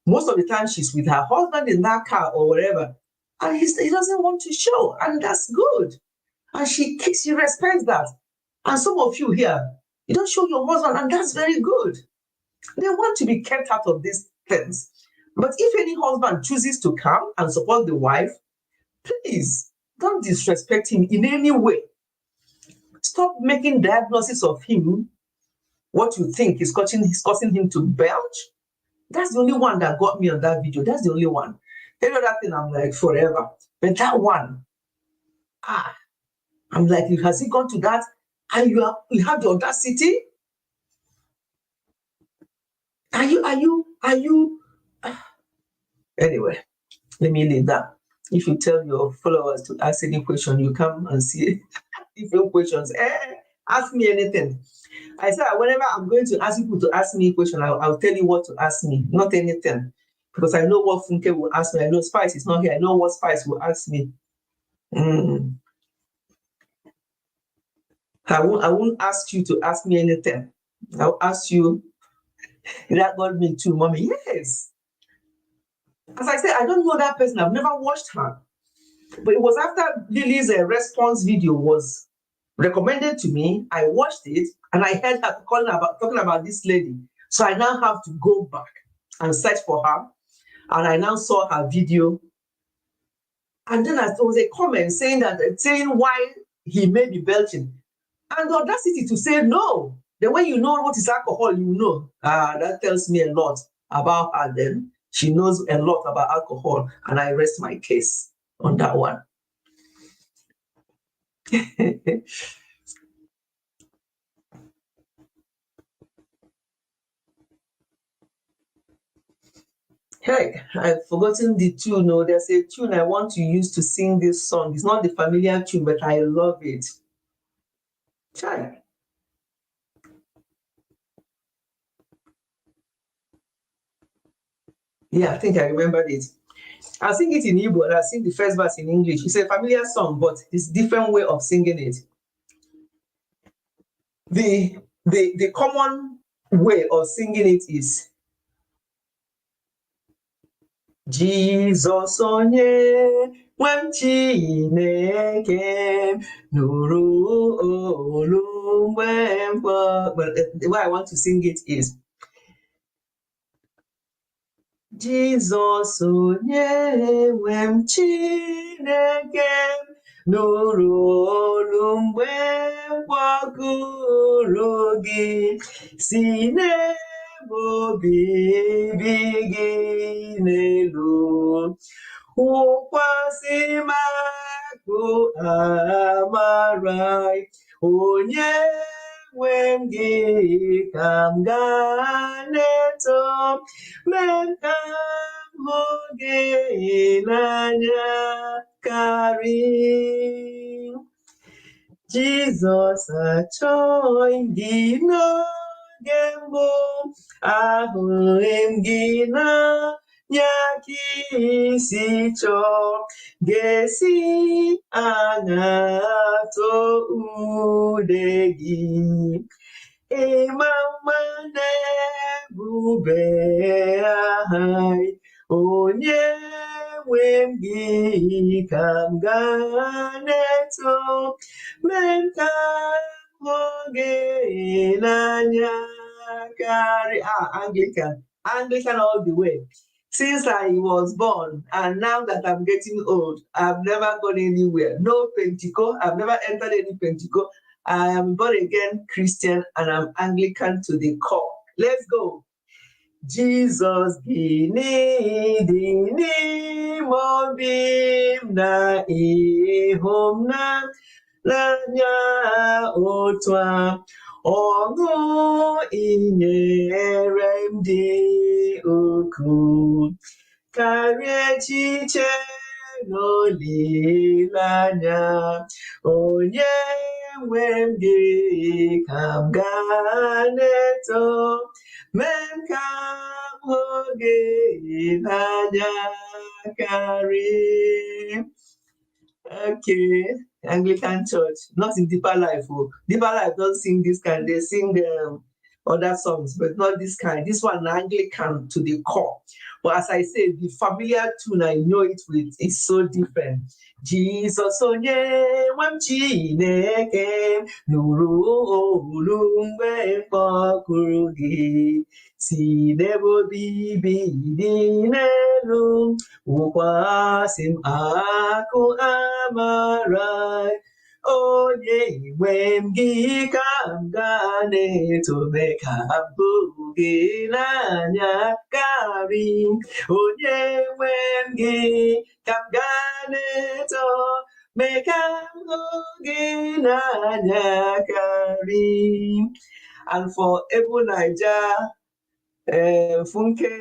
Most of the time she's with her husband in that car or wherever, and he doesn't want to show, and that's good. And she respects that. And some of you here, you don't show your husband, and that's very good. They want to be kept out of these things. But if any husband chooses to come and support the wife, please don't disrespect him in any way. Stop making diagnosis of him what you think is causing him to belch. That's the only one that got me on that video. That's the only one. Every other thing I'm like forever. But that one, I'm like, has he gone to that? And you have the audacity? Are you? Anyway, let me leave that. If you tell your followers to ask any question, you come and see different questions. Ask me anything. I said whenever I'm going to ask people to ask me a question, I'll tell you what to ask me, not anything. Because I know what Funke will ask me. I know Spice is not here. I know what Spice will ask me. I won't ask you to ask me anything. I'll ask you, that got me too, mommy. Yes. As I said, I don't know that person. I've never watched her. But it was after Lily's response video was recommended to me. I watched it and I heard her talking about this lady. So I now have to go back and search for her. And I now saw her video. And then there was a comment saying why he may be belching. And the audacity to say no. Then when you know what is alcohol, you know. That tells me a lot about her then. She knows a lot about alcohol. And I rest my case on that one. Hey, I've forgotten the tune. No, there's a tune I want to use to sing this song. It's not the familiar tune, but I love it. Chai. Yeah, I think I remembered it. I'll sing it in Igbo and I'll sing the first verse in English. It's a familiar song, but it's a different way of singing it. The common way of singing it is Jizọs onye nwe m Chineke nụrụ olu mgbe mkpọ. But the way I want to sing it is Jizọs onye nwe m Chineke nụrụ olu mgbe mkpọkụrụ gị si n'ebe obibi gị n'elu wụkwasị m akụ amara onye nwe m gị ka m gaa na-eto mee ka m hụ gị n'anya karị. Jizọs achọghị gị n'oge mbụ, ahụghị m gị n'anya ka isi chọọ, ga-esi aṅaa too ude gị. Ịma mma na-ebube aha onye nwe m gị ka m gaa na-eto mee ka m hụ gị n'anya karị. Anglican all the way. Since I was born and now that I'm getting old, I've never gone anywhere. No Pentecost. I've never entered any Pentecost. I am born again Christian and I'm Anglican to the core. Let's go. Jizọs gịnị dị n'ime obi m na ịhụ m n'anya otu a, ọṅụ inyere m dị ukwuu karịa echiche n'olileanya onye nwe m gị ka m gaa na-eto mee ka m hụ gị n'anya karị. Okay, Anglican Church, not in Deeper Life. Oh. Deeper Life don't sing this kind. They sing other songs, but not this kind. This one Anglican to the core. But as I say, the familiar tune I know it with is so different. Jesus onye nwe m Chineke nụrụ olu mgbe mkpọkụrụ gị si n'ebe obibi dị n'elu wụkwasị m akụ amara onye nwe m gị ka m gaa na-eto mee ka m hụ gị n'anya karị onye nwe m gị ka m gaa na-eto mee ka m hụ gị n'anya karị. And for Ebu Naija, Funke,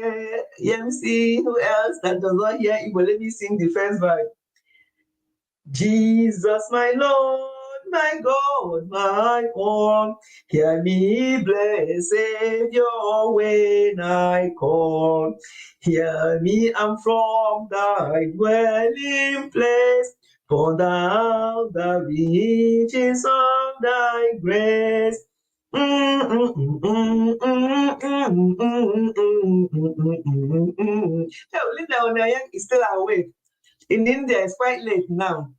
Yemsi, who else that does not hear Igbo? Let me sing the first verse. Jesus, my Lord, my God, my all, hear me, blessed Savior, when I call. Hear me, I'm from thy dwelling place, for thou the riches of thy grace. Linda Onayek is still awake. In India, it's quite late now.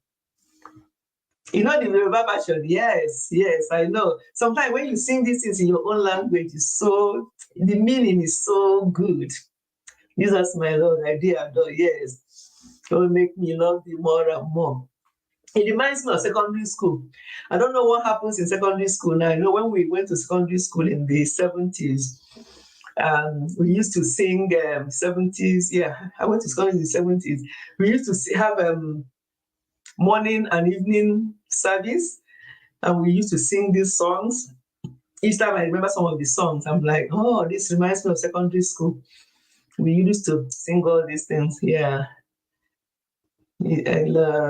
You know the Yoruba version? Yes, I know. Sometimes when you sing these things in your own language, the meaning is so good. Jesus, my Lord, I do adore. Yes, it will make me love thee more and more. It reminds me of secondary school. I don't know what happens in secondary school now. You know, when we went to secondary school in the 70s, we used to sing 70s. Yeah, I went to school in the 70s. We used to have morning and evening service, and we used to sing these songs. Each time I remember some of the songs, I'm like, oh, this reminds me of secondary school. We used to sing all these things. Yeah. I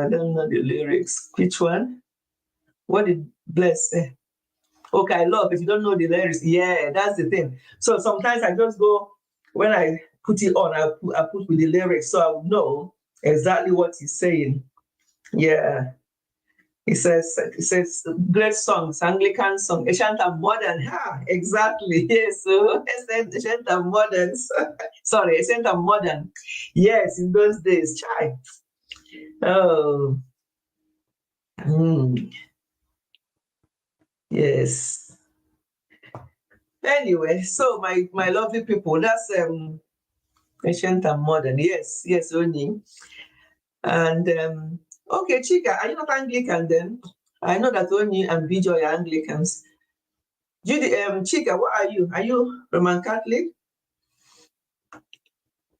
don't know the lyrics. Which one? What did Bless say? Okay, I love. If you don't know the lyrics, yeah, that's the thing. So sometimes I just go, when I put it on, I put with the lyrics so I would know exactly what he's saying. Yeah. It says great songs, Anglican song, ancient and modern. Exactly. Yes, so ancient and modern. Sorry, ancient and modern. Yes, in those days, chai. Oh, yes. Anyway, so my lovely people, that's ancient and modern. Yes, yes, Oni. And okay, Chika, are you not Anglican then? I know that Oni and Bijoy are Anglicans. Judy, Chika, what are you? Are you Roman Catholic?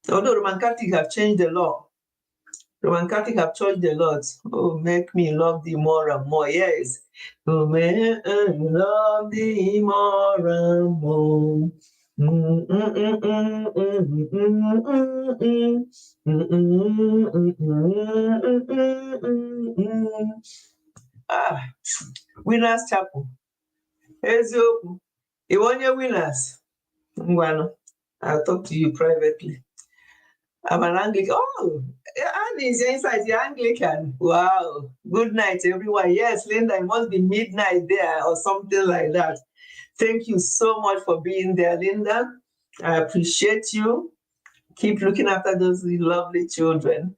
Although Roman Catholic have changed the law. Roman Catholic have changed the law. Oh, make me love thee more and more. Yes. Oh, make me love thee more and more. Mm, mm, mm, mm, mm, mm, mm, mm, mm, mm, mm, mm, mm. Ah, Winners Chapel. Eziokwu. You want your winners? Ngwano. I'll talk to you privately. I'm an Anglican. Oh, Annie is inside the Anglican. Wow. Good night, everyone. Yes, Linda, it must be midnight there or something like that. Thank you so much for being there, Linda. I appreciate you. Keep looking after those lovely children.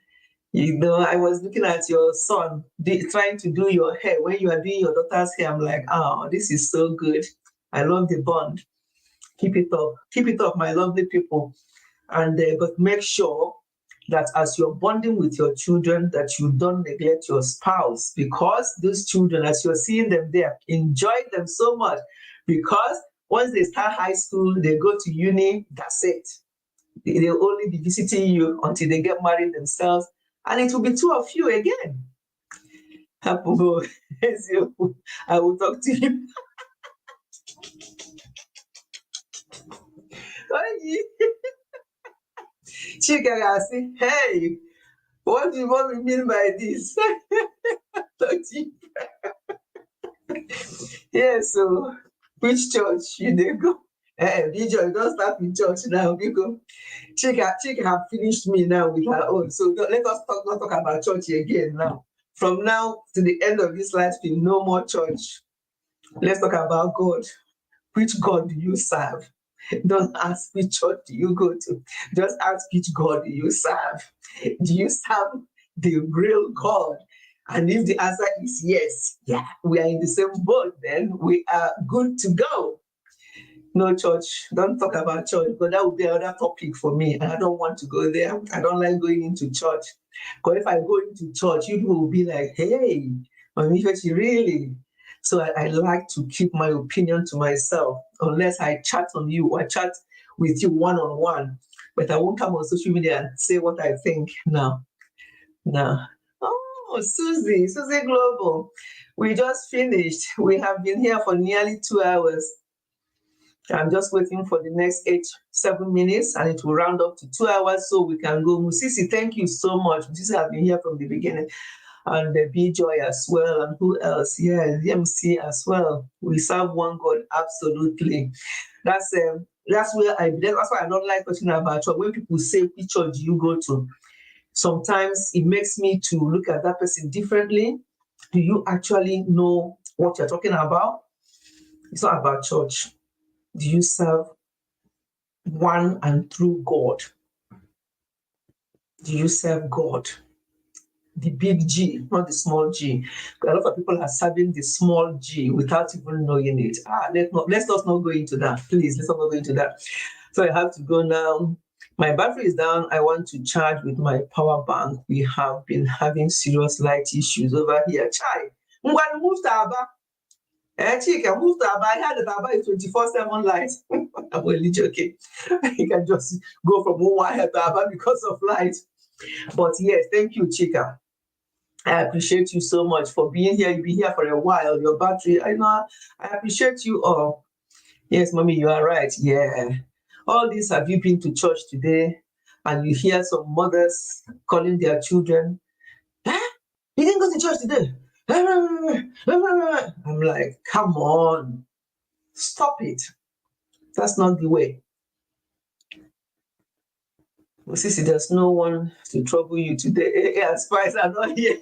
You know, I was looking at your son trying to do your hair. When you are doing your daughter's hair, I'm like, oh, this is so good. I love the bond. Keep it up. Keep it up, my lovely people. And but make sure that as you're bonding with your children, that you don't neglect your spouse, because those children, as you're seeing them there, enjoy them so much, because once they start high school, they go to uni, that's it. They'll only be visiting you until they get married themselves, and it will be two of you again. I will talk to you. Chika, say, hey, what do you want me mean by this? Yeah, so which church you dey go? Vision, don't start with church now. Because Chika have finished me now with her own. So let us not talk about church again now. From now to the end of this life stream, no more church. Let's talk about God. Which God do you serve? Don't ask which church do you go to. Just ask which God do you serve. Do you serve the real God? And if the answer is yes, yeah, we are in the same boat, then we are good to go. No church. Don't talk about church, because that would be another topic for me. And I don't want to go there. I don't like going into church. Because if I go into church, people will be like, hey, Mami Fechi, really? So I like to keep my opinion to myself, unless I chat on you or chat with you one-on-one. But I won't come on social media and say what I think. No, no. Oh, Susie Global. We just finished. We have been here for nearly 2 hours. I'm just waiting for the next 7 minutes, and it will round up to 2 hours so we can go. Musisi, thank you so much. Musisi has been here from the beginning. And the B Joy as well. And who else? Yeah, the MC as well. We serve one God, absolutely. That's where that's why I don't like talking about church. When people say, which church do you go to? Sometimes it makes me to look at that person differently. Do you actually know what you're talking about? It's not about church. Do you serve one and true God? Do you serve God? The big G, not the small g. A lot of people are serving the small g without even knowing it. Let's not go into that, please. Let's not go into that. So I have to go now. My battery is down. I want to charge with my power bank. We have been having serious light issues over here. Chai, I'm going to move to Aba. Chika, move to Aba. I heard that Aba is 24/7 light. I'm only joking. You can just go from one wire to Aba because of light. But yes, thank you, Chika. I appreciate you so much for being here. You've been here for a while. Your battery, I know. I appreciate you all. Yes, mommy, you are right. Yeah. All this, have you been to church today? And you hear some mothers calling their children, huh? You didn't go to church today? I'm like, come on, stop it. That's not the way. Well, Sissy, there's no one to trouble you today. As far as I'm not here.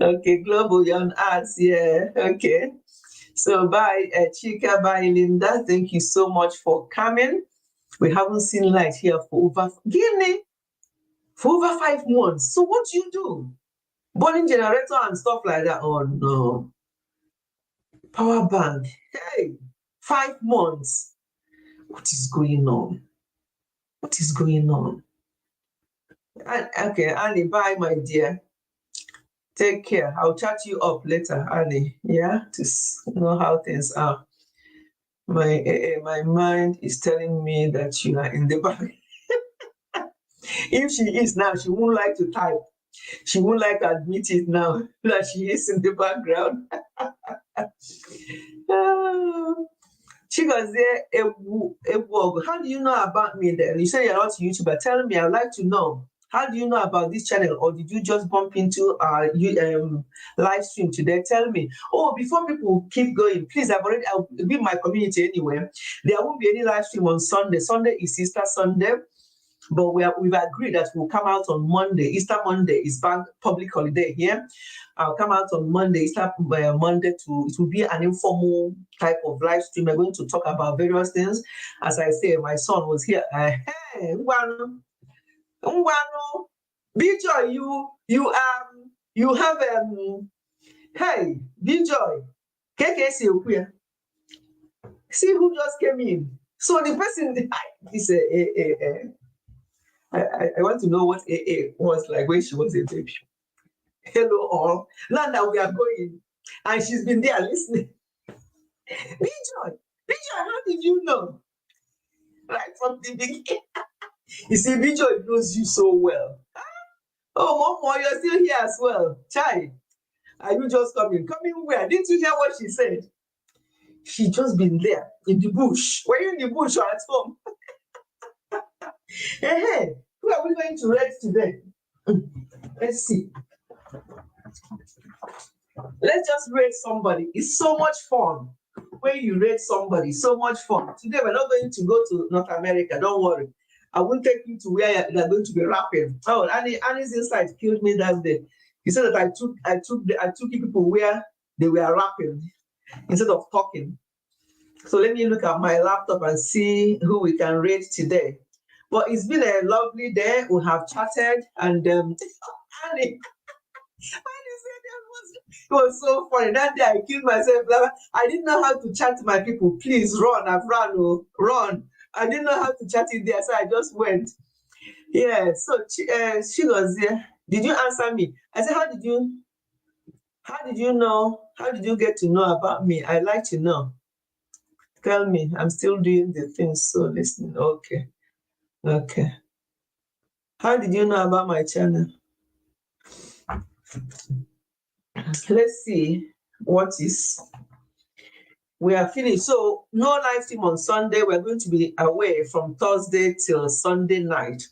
Okay, global, you're on arts. Yeah. Okay. So bye, Chika, bye, Linda. Thank you so much for coming. We haven't seen light here for over Guinea for over 5 months. So what do you do? Burning generator and stuff like that. Oh no. Power bank. Hey, 5 months. What is going on? What is going on? Okay, Annie, bye, my dear. Take care. I'll chat you up later, Annie. Yeah, to know how things are. My mind is telling me that you are in the back. If she is now, she won't like to type. She won't like to admit it now that she is in the background. She goes there. How do you know about me then? You say you're not a YouTuber. Tell me, I'd like to know. How do you know about this channel, or did you just bump into our live stream today? Tell me. Oh, before people keep going, please, I'll be my community anyway. There won't be any live stream on Sunday. Sunday is Easter Sunday. But we've agreed that we'll come out on Monday. Easter Monday is bank public holiday here. I'll come out on Monday, Easter Monday. It will be an informal type of live stream. We're going to talk about various things. As I say, my son was here. Hey, Nwano, Bijoy, you have hey, Bijoy, KKC Okuya. See who just came in. So the person is I want to know what AA was like when she was a baby. Hello, all. Now that we are going, and she's been there listening. Bijoy, how did you know? Right from the beginning. You see, Bijoy knows you so well. Oh, Momo, you're still here as well. Chai, are you just coming? Coming where? Didn't you hear what she said? She just been there in the bush. Were you in the bush or at home? Hey, who are we going to read today? Let's see. Let's just rate somebody. It's so much fun when you rate somebody. So much fun. Today we're not going to go to North America. Don't worry. I won't take you to where they're going to be rapping. Oh, Annie's insight killed me that day. He said that I took people where they were rapping instead of talking. So let me look at my laptop and see who we can rate today. But it's been a lovely day. We have chatted, and Annie. It was so funny. That day I killed myself. I didn't know how to chat to my people. Please run. I've run. Oh, run. I didn't know how to chat in there, so I just went. Yeah. So she was there. Did you answer me? I said, how did you know? How did you get to know about me? I like to know. Tell me. I'm still doing the things. So listen. Okay. Okay. How did you know about my channel? Let's see what is. We are finished. So no live stream on Sunday. We're going to be away from Thursday till Sunday night.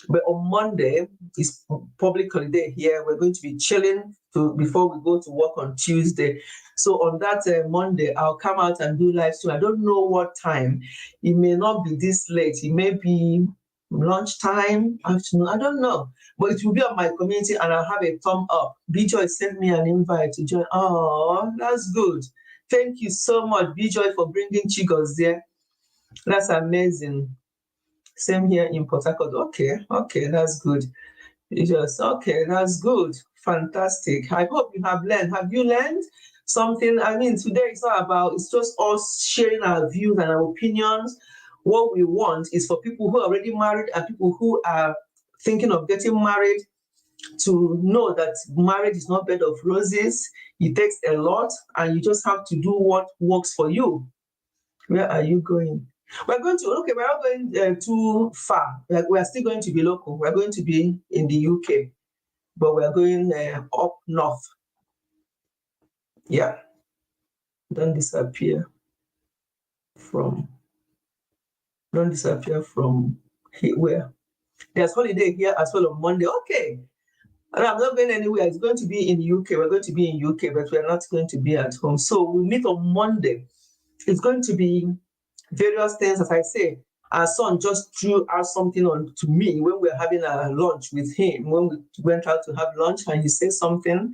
But on Monday is public holiday here. We're going to be chilling before we go to work on Tuesday. So on that Monday, I'll come out and do live stream. I don't know what time. It may not be this late. It may be lunchtime, afternoon. I don't know. But it will be on my community, and I'll have a thumb up. Bijoy sent me an invite to join. Oh, that's good. Thank you so much, Bijoy, for bringing Chigos there. That's amazing. Same here in Port Harcourt. Okay, that's good. Okay, that's good. Fantastic. I hope you have learned. Have you learned something? I mean, today it's just us sharing our views and our opinions. What we want is for people who are already married and people who are thinking of getting married to know that marriage is not bed of roses. It takes a lot, and you just have to do what works for you. Where are you going? We're not going too far. We're still going to be local. We're going to be in the UK, but we're going up north. Yeah. Don't disappear from where? There's holiday here as well on Monday. Okay. And I'm not going anywhere. It's going to be in UK. We're going to be in UK, but we're not going to be at home. So we'll meet on Monday. It's going to be various things, as I say. our son just threw out something on to me when we were having a lunch with him, when we went out to have lunch, and he said something.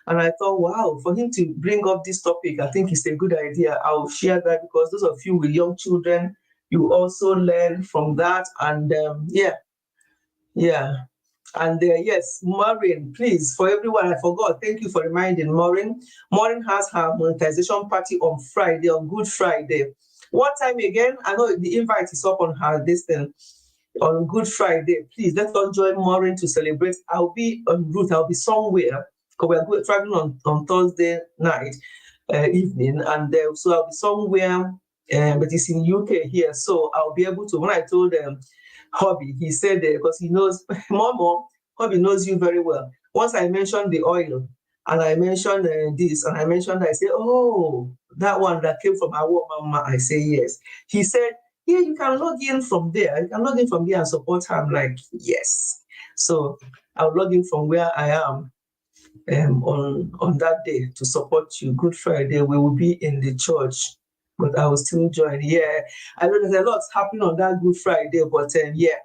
And I thought, wow, for him to bring up this topic, I think it's a good idea. I'll share that because those of you with young children, you also learn from that. And yeah. And yes, Maureen, please, for everyone, I forgot. Thank you for reminding Maureen. Maureen has her monetization party on Friday, on Good Friday. What time again? I know the invite is up on her thing on Good Friday. Please let us join Maureen to celebrate. I'll be en route. I'll be somewhere because we're traveling on Thursday night, evening, and so I'll be somewhere, but it's in UK here. So I'll be able to. When I told Hobby, he said because he knows Momo, Hobby knows you very well. Once I mentioned the oil, and I mentioned this, and I mentioned, I said, oh, that one that came from our mama. I say yes. He said, yeah, you can log in from there. You can log in from there and support her. I'm like, yes. So I'll log in from where I am on that day to support you. Good Friday, we will be in the church, but I will still join. Yeah, I know there's a lot happening on that Good Friday, but yeah.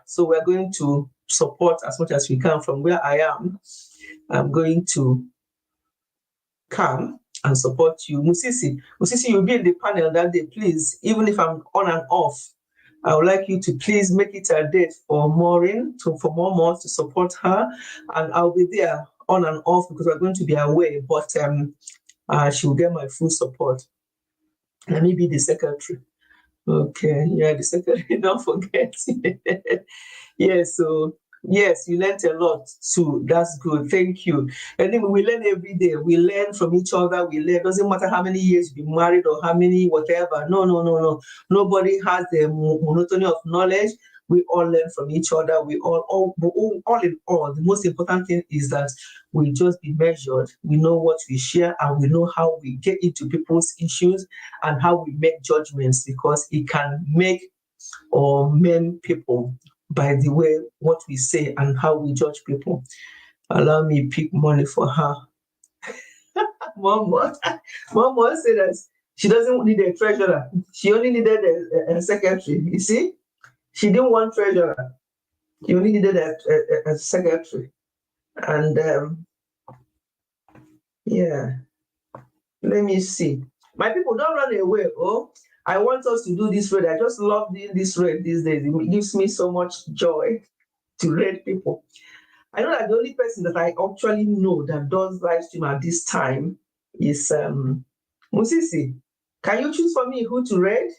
So we're going to support as much as we can from where I am. I'm going to come and support you. Musisi, you'll be in the panel that day, please. Even if I'm on and off, I would like you to please make it a date for Maureen, for more to support her. And I'll be there on and off because we're going to be away, but she'll get my full support. Let me be the secretary. Okay, yeah, the secretary, don't forget. Yeah, so yes, you learned a lot too. That's good. Thank you. And then we learn every day. We learn from each other. We learn. Doesn't matter how many years you've been married or how many whatever. No. Nobody has the monotony of knowledge. We all learn from each other. We all in all, the most important thing is that we just be measured. We know what we share and we know how we get into people's issues and how we make judgments because it can make or mend people by the way what we say and how we judge people. Allow me pick money for her. Mom said that she doesn't need a treasurer. She only needed a secretary. You see, she didn't want treasurer. She only needed a secretary. And yeah, let me see. My people, don't run away. Oh, I want us to do this raid. I just love doing this raid these days. It gives me so much joy to raid people. I know that the only person that I actually know that does live stream at this time is Musisi. Can you choose for me who to raid?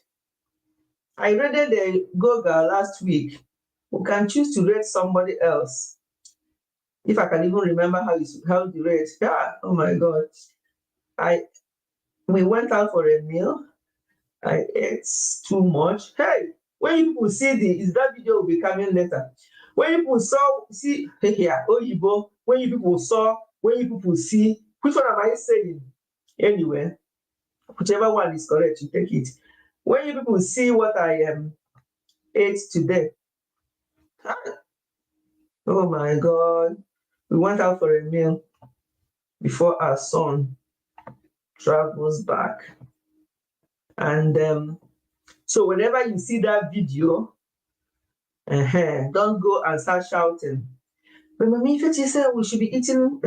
I raided the Goga last week. We can choose to raid somebody else. If I can even remember how the raid. Yeah, oh my God. We went out for a meal. I ate too much. Hey, when you people see is that video will be coming later. When you people see here, Oyibo, when you people see, which one am I saying? Anyway, whichever one is correct, you take it. When you people see what I ate today, oh my God, we went out for a meal before our son travels back. And so whenever you see that video, don't go and start shouting. But Mommy Fetty said we should be eating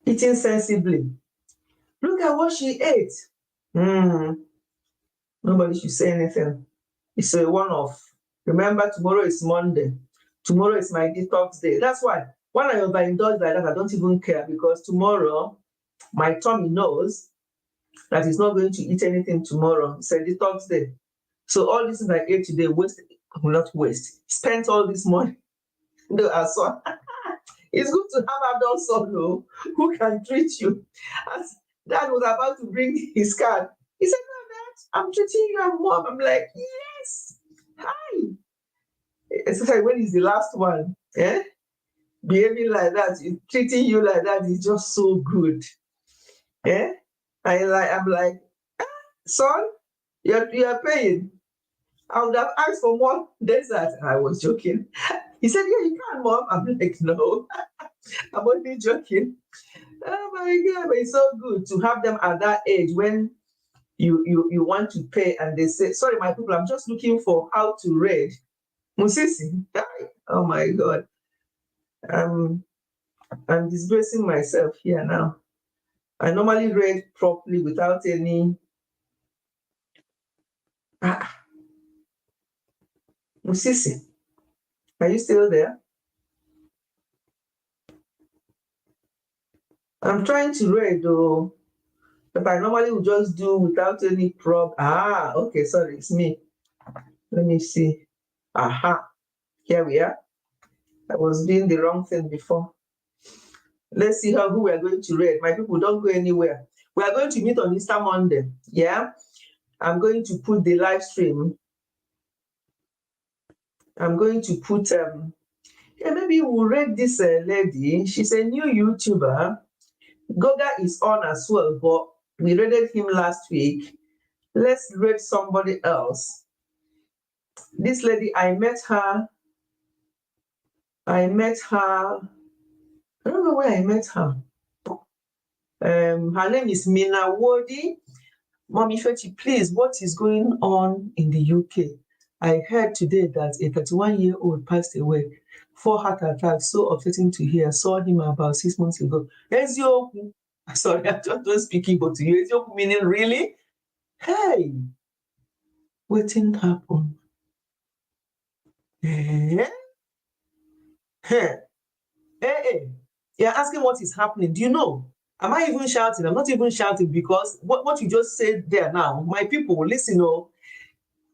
eating sensibly. Look at what she ate. Nobody should say anything. It's a one-off. Remember, tomorrow is Monday. Tomorrow is my detox day. That's why when I overindulge like that, I don't even care because tomorrow my tummy knows that it's not going to eat anything tomorrow. It's a detox day. So all this things I ate today, not waste. Spent all this money. No, I saw. It's good to have adult son who can treat you. As Dad was about to bring his card, he said, "No, Dad, I'm treating you and Mom." I'm like, "Yes, hi." Especially when he's the last one, behaving like that, treating you like that is just so good. I'm like, son, you're paying. I would have asked for more dessert. I was joking. He said, yeah, you can, Mom. I'm like, no, I'm only joking. Oh my God, but it's so good to have them at that age when you want to pay and they say, sorry, my people, I'm just looking for how to read. Musisi, oh my God. I'm disgracing myself here now. I normally read properly without any. Musisi, are you still there? I'm trying to read though, but I normally would just do without any Okay, sorry, it's me. Let me see. Aha, here we are. I was doing the wrong thing before. Let's see who we are going to read. My people, don't go anywhere. We are going to meet on Easter Monday. Yeah, I'm going to put the live stream. I'm going to put yeah, maybe we'll read this lady. She's a new YouTuber. Goga is on as well, but we rated him last week. Let's rate somebody else. This lady, I met her. I don't know where I met her. Her name is Mina Wodi. Mommy Fetchy, please, what is going on in the UK? I heard today that a 31-year-old passed away. 4 heart attacks, so upsetting to hear. Saw him about 6 months ago. Ezioku. Sorry, I just don't speak Igbo to you. Ezioku meaning really? Hey, what didn't happen? Eh? Hey, hey, you're asking what is happening. Do you know? Am I even shouting? I'm not even shouting because what you just said there now, my people, listen, oh,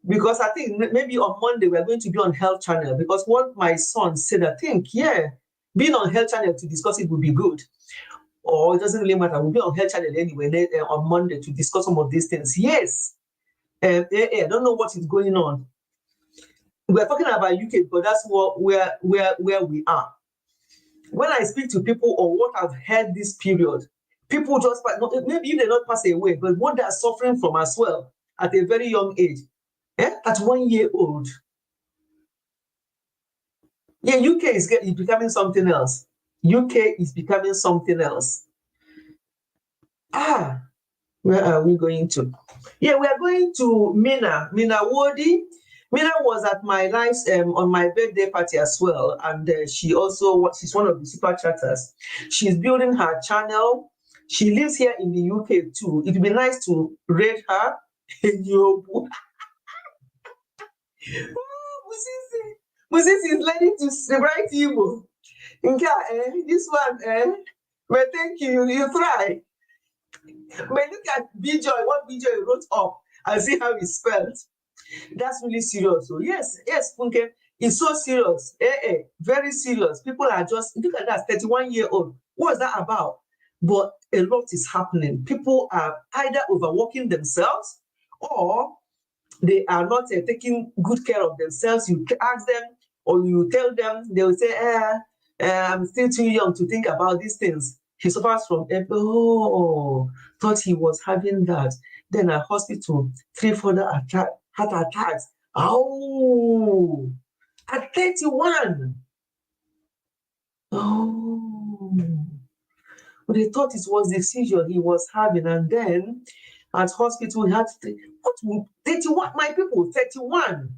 because I think maybe on Monday we're going to be on Health Channel because what my son said, I think, yeah, being on Health Channel to discuss it would be good. Or it doesn't really matter. We'll be on Health Channel anyway on Monday to discuss some of these things. Yes. I don't know what is going on. We're talking about UK, but that's where we are. When I speak to people or what I've heard this period, people just maybe if they not pass away, but what they're suffering from as well at a very young age. At 1 year old. Yeah, UK is becoming something else. UK is becoming something else. Where are we going to? Yeah, we are going to Mina Wodi. Mina was at my live on my birthday party as well, and she's one of the super chatters. She's building her channel. She lives here in the UK too. It would be nice to rate her. Musisi is learning to write Igbo. This one, but thank you, you try. But look at Bijoy, what Bijoy wrote up and see how it's spelled. That's really serious. So yes, Funke, it's so serious. Very serious. People are just, look at that, 31-year-old. What is that about? But a lot is happening. People are either overworking themselves or they are not taking good care of themselves. You ask them or you tell them, they will say, I'm still too young to think about these things. He suffers from, thought he was having that. Then at hospital, 3 further heart attacks. Oh, at 31. Oh, but they thought it was the seizure he was having. And then at hospital, he had to, 31, my people, 31.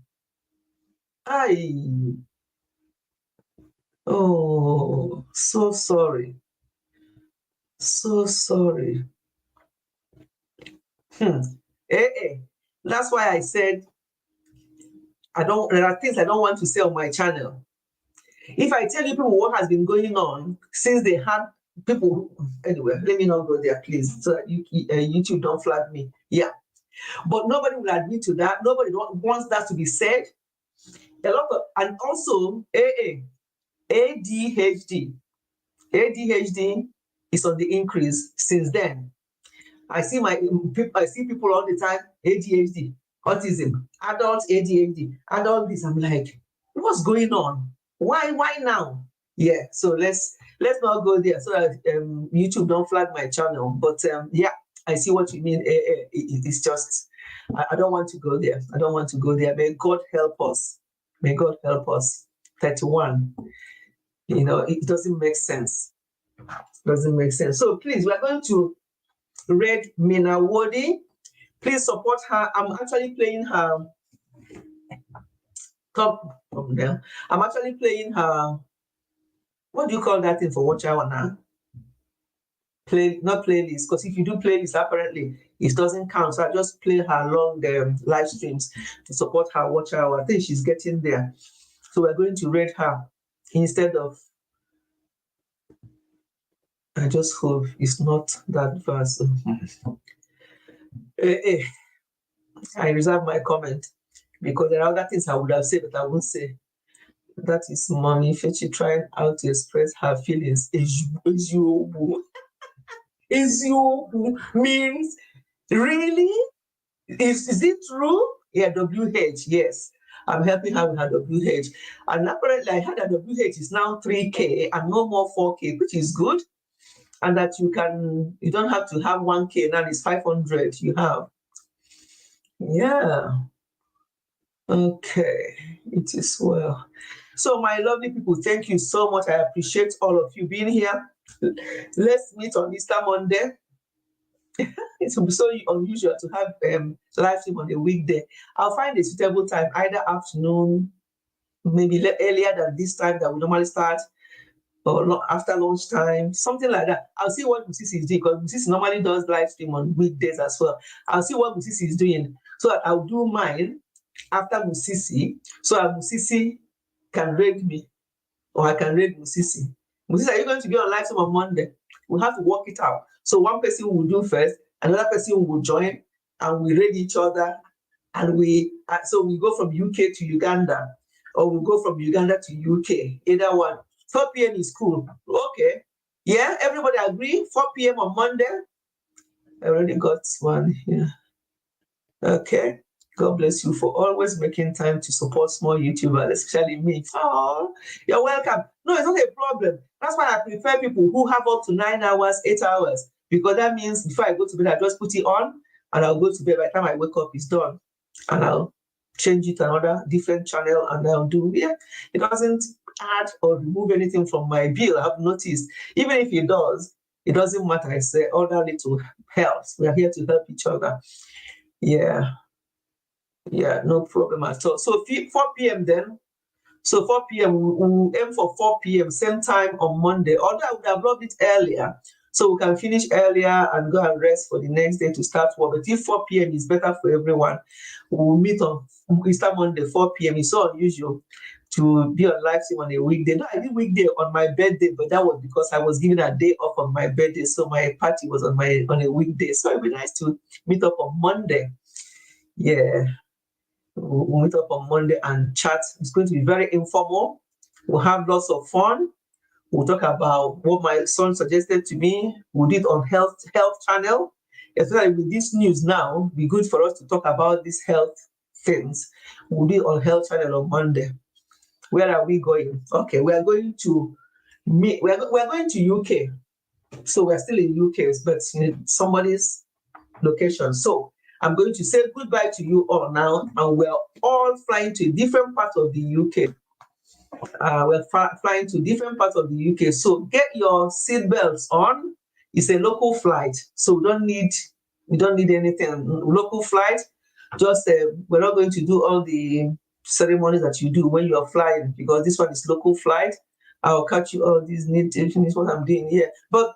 Oh, so sorry. So sorry. That's why I said there are things I don't want to say on my channel. If I tell you people what has been going on since they had people, anyway, let me not go there, please, so that YouTube don't flag me. Yeah, but nobody will admit to that. Nobody wants that to be said. And also ADHD is on the increase since then. I see people all the time, ADHD, autism, adult ADHD, adult this. I'm like, what's going on? Why now? Yeah, so let's not go there so that YouTube don't flag my channel. But yeah, I see what you mean. It's just I don't want to go there. I don't want to go there. May God help us. May God help us. 31. It doesn't make sense. Doesn't make sense. So please, we are going to read Mina Wodi. Please support her. I'm actually playing her top from there. I'm actually playing her. What do you call that thing for watch hour now? Not playlist, because if you do playlist, apparently it doesn't count. So I just play her long live streams to support her watch hour. I think she's getting there. So we're going to read her instead of. I just hope it's not that verse. I reserve my comment because there are other things I would have said, but I won't say. That is Mommy Fechi trying out to express her feelings. Eziobu means really? Is it true? Yeah, WH, yes. I'm helping her with her WH. And apparently I heard that WH is now 3K and no more 4K, which is good. And that you don't have to have 1K, now it's 500 you have. Yeah. Okay, it is well. So my lovely people, thank you so much. I appreciate all of you being here. Let's meet on Easter Monday. It will be so unusual to have live stream on a weekday. I'll find a suitable time, either afternoon, maybe earlier than this time that we normally start, or after lunchtime, something like that. I'll see what Musisi is doing, because Musisi normally does live stream on weekdays as well. I'll see what Musisi is doing, so that I'll do mine after Musisi, so that Musisi can raid me, or I can raid Musisi. Musisi, are you going to be on live stream on Monday? We'll have to work it out. So one person will do first, another person will join, and we raid each other, and so we go from UK to Uganda, or we go from Uganda to UK, either one. 4 p.m. is cool. Okay. Yeah, everybody agree? 4 p.m. on Monday? I already got one here. Okay. God bless you for always making time to support small YouTubers, especially me. Oh, you're welcome. No, it's not a problem. That's why I prefer people who have up to 9 hours, 8 hours, because that means before I go to bed, I just put it on and I'll go to bed. By the time I wake up, it's done. And I'll change it to another different channel and I'll do. Yeah, it doesn't add or remove anything from my bill. I've noticed. Even if it does, it doesn't matter. I say all that little helps. We are here to help each other. Yeah. Yeah, no problem at all. So 4 p.m. then. So 4 p.m. we'll aim for 4 p.m. same time on Monday. Although I would have loved it earlier, so we can finish earlier and go and rest for the next day to start work. But if 4 p.m. is better for everyone, we'll meet on Easter Monday 4 p.m. It's so unusual to be on live stream on a weekday. No, I did weekday on my birthday, but that was because I was given a day off on my birthday, so my party was on a weekday. So it'd be nice to meet up on Monday. Yeah. We'll meet up on Monday and chat. It's going to be very informal. We'll have lots of fun. We'll talk about what my son suggested to me. We'll do it on health channel. Especially with this news now, it'll be good for us to talk about these health things. We'll do it on health channel on Monday. Where are we going? Okay, we are going to meet. We're going to UK. So we're still in UK, but in somebody's location. So I'm going to say goodbye to you all now, and we're all flying to different parts of the UK. We're flying to different parts of the UK. So get your seatbelts on. It's a local flight, so we don't need anything. Local flight. Just we're not going to do all the ceremonies that you do when you are flying, because this one is local flight. I'll catch you all these need to finish what I'm doing here. But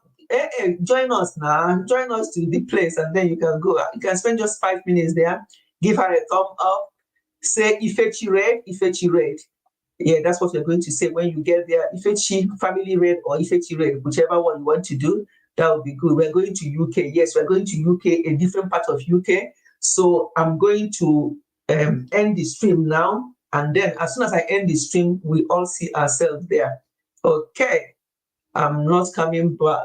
join us now. Join us to the place, and then you can go. You can spend just 5 minutes there. Give her a thumb up. Say Ifechi Red. Yeah, that's what we're going to say when you get there. Ifechi Family Red or Ifechi Red, whichever one you want to do, that would be good. We're going to UK. Yes, we're going to UK, a different part of UK. So I'm going to end the stream now. And then as soon as I end the stream, we all see ourselves there. Okay. I'm not coming back.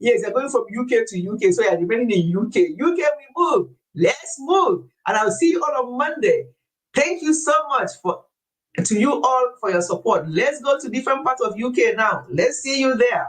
Yes, you're going from UK to UK, so you're remaining in UK. UK, we move. Let's move. And I'll see you all on Monday. Thank you so much to you all for your support. Let's go to different parts of UK now. Let's see you there.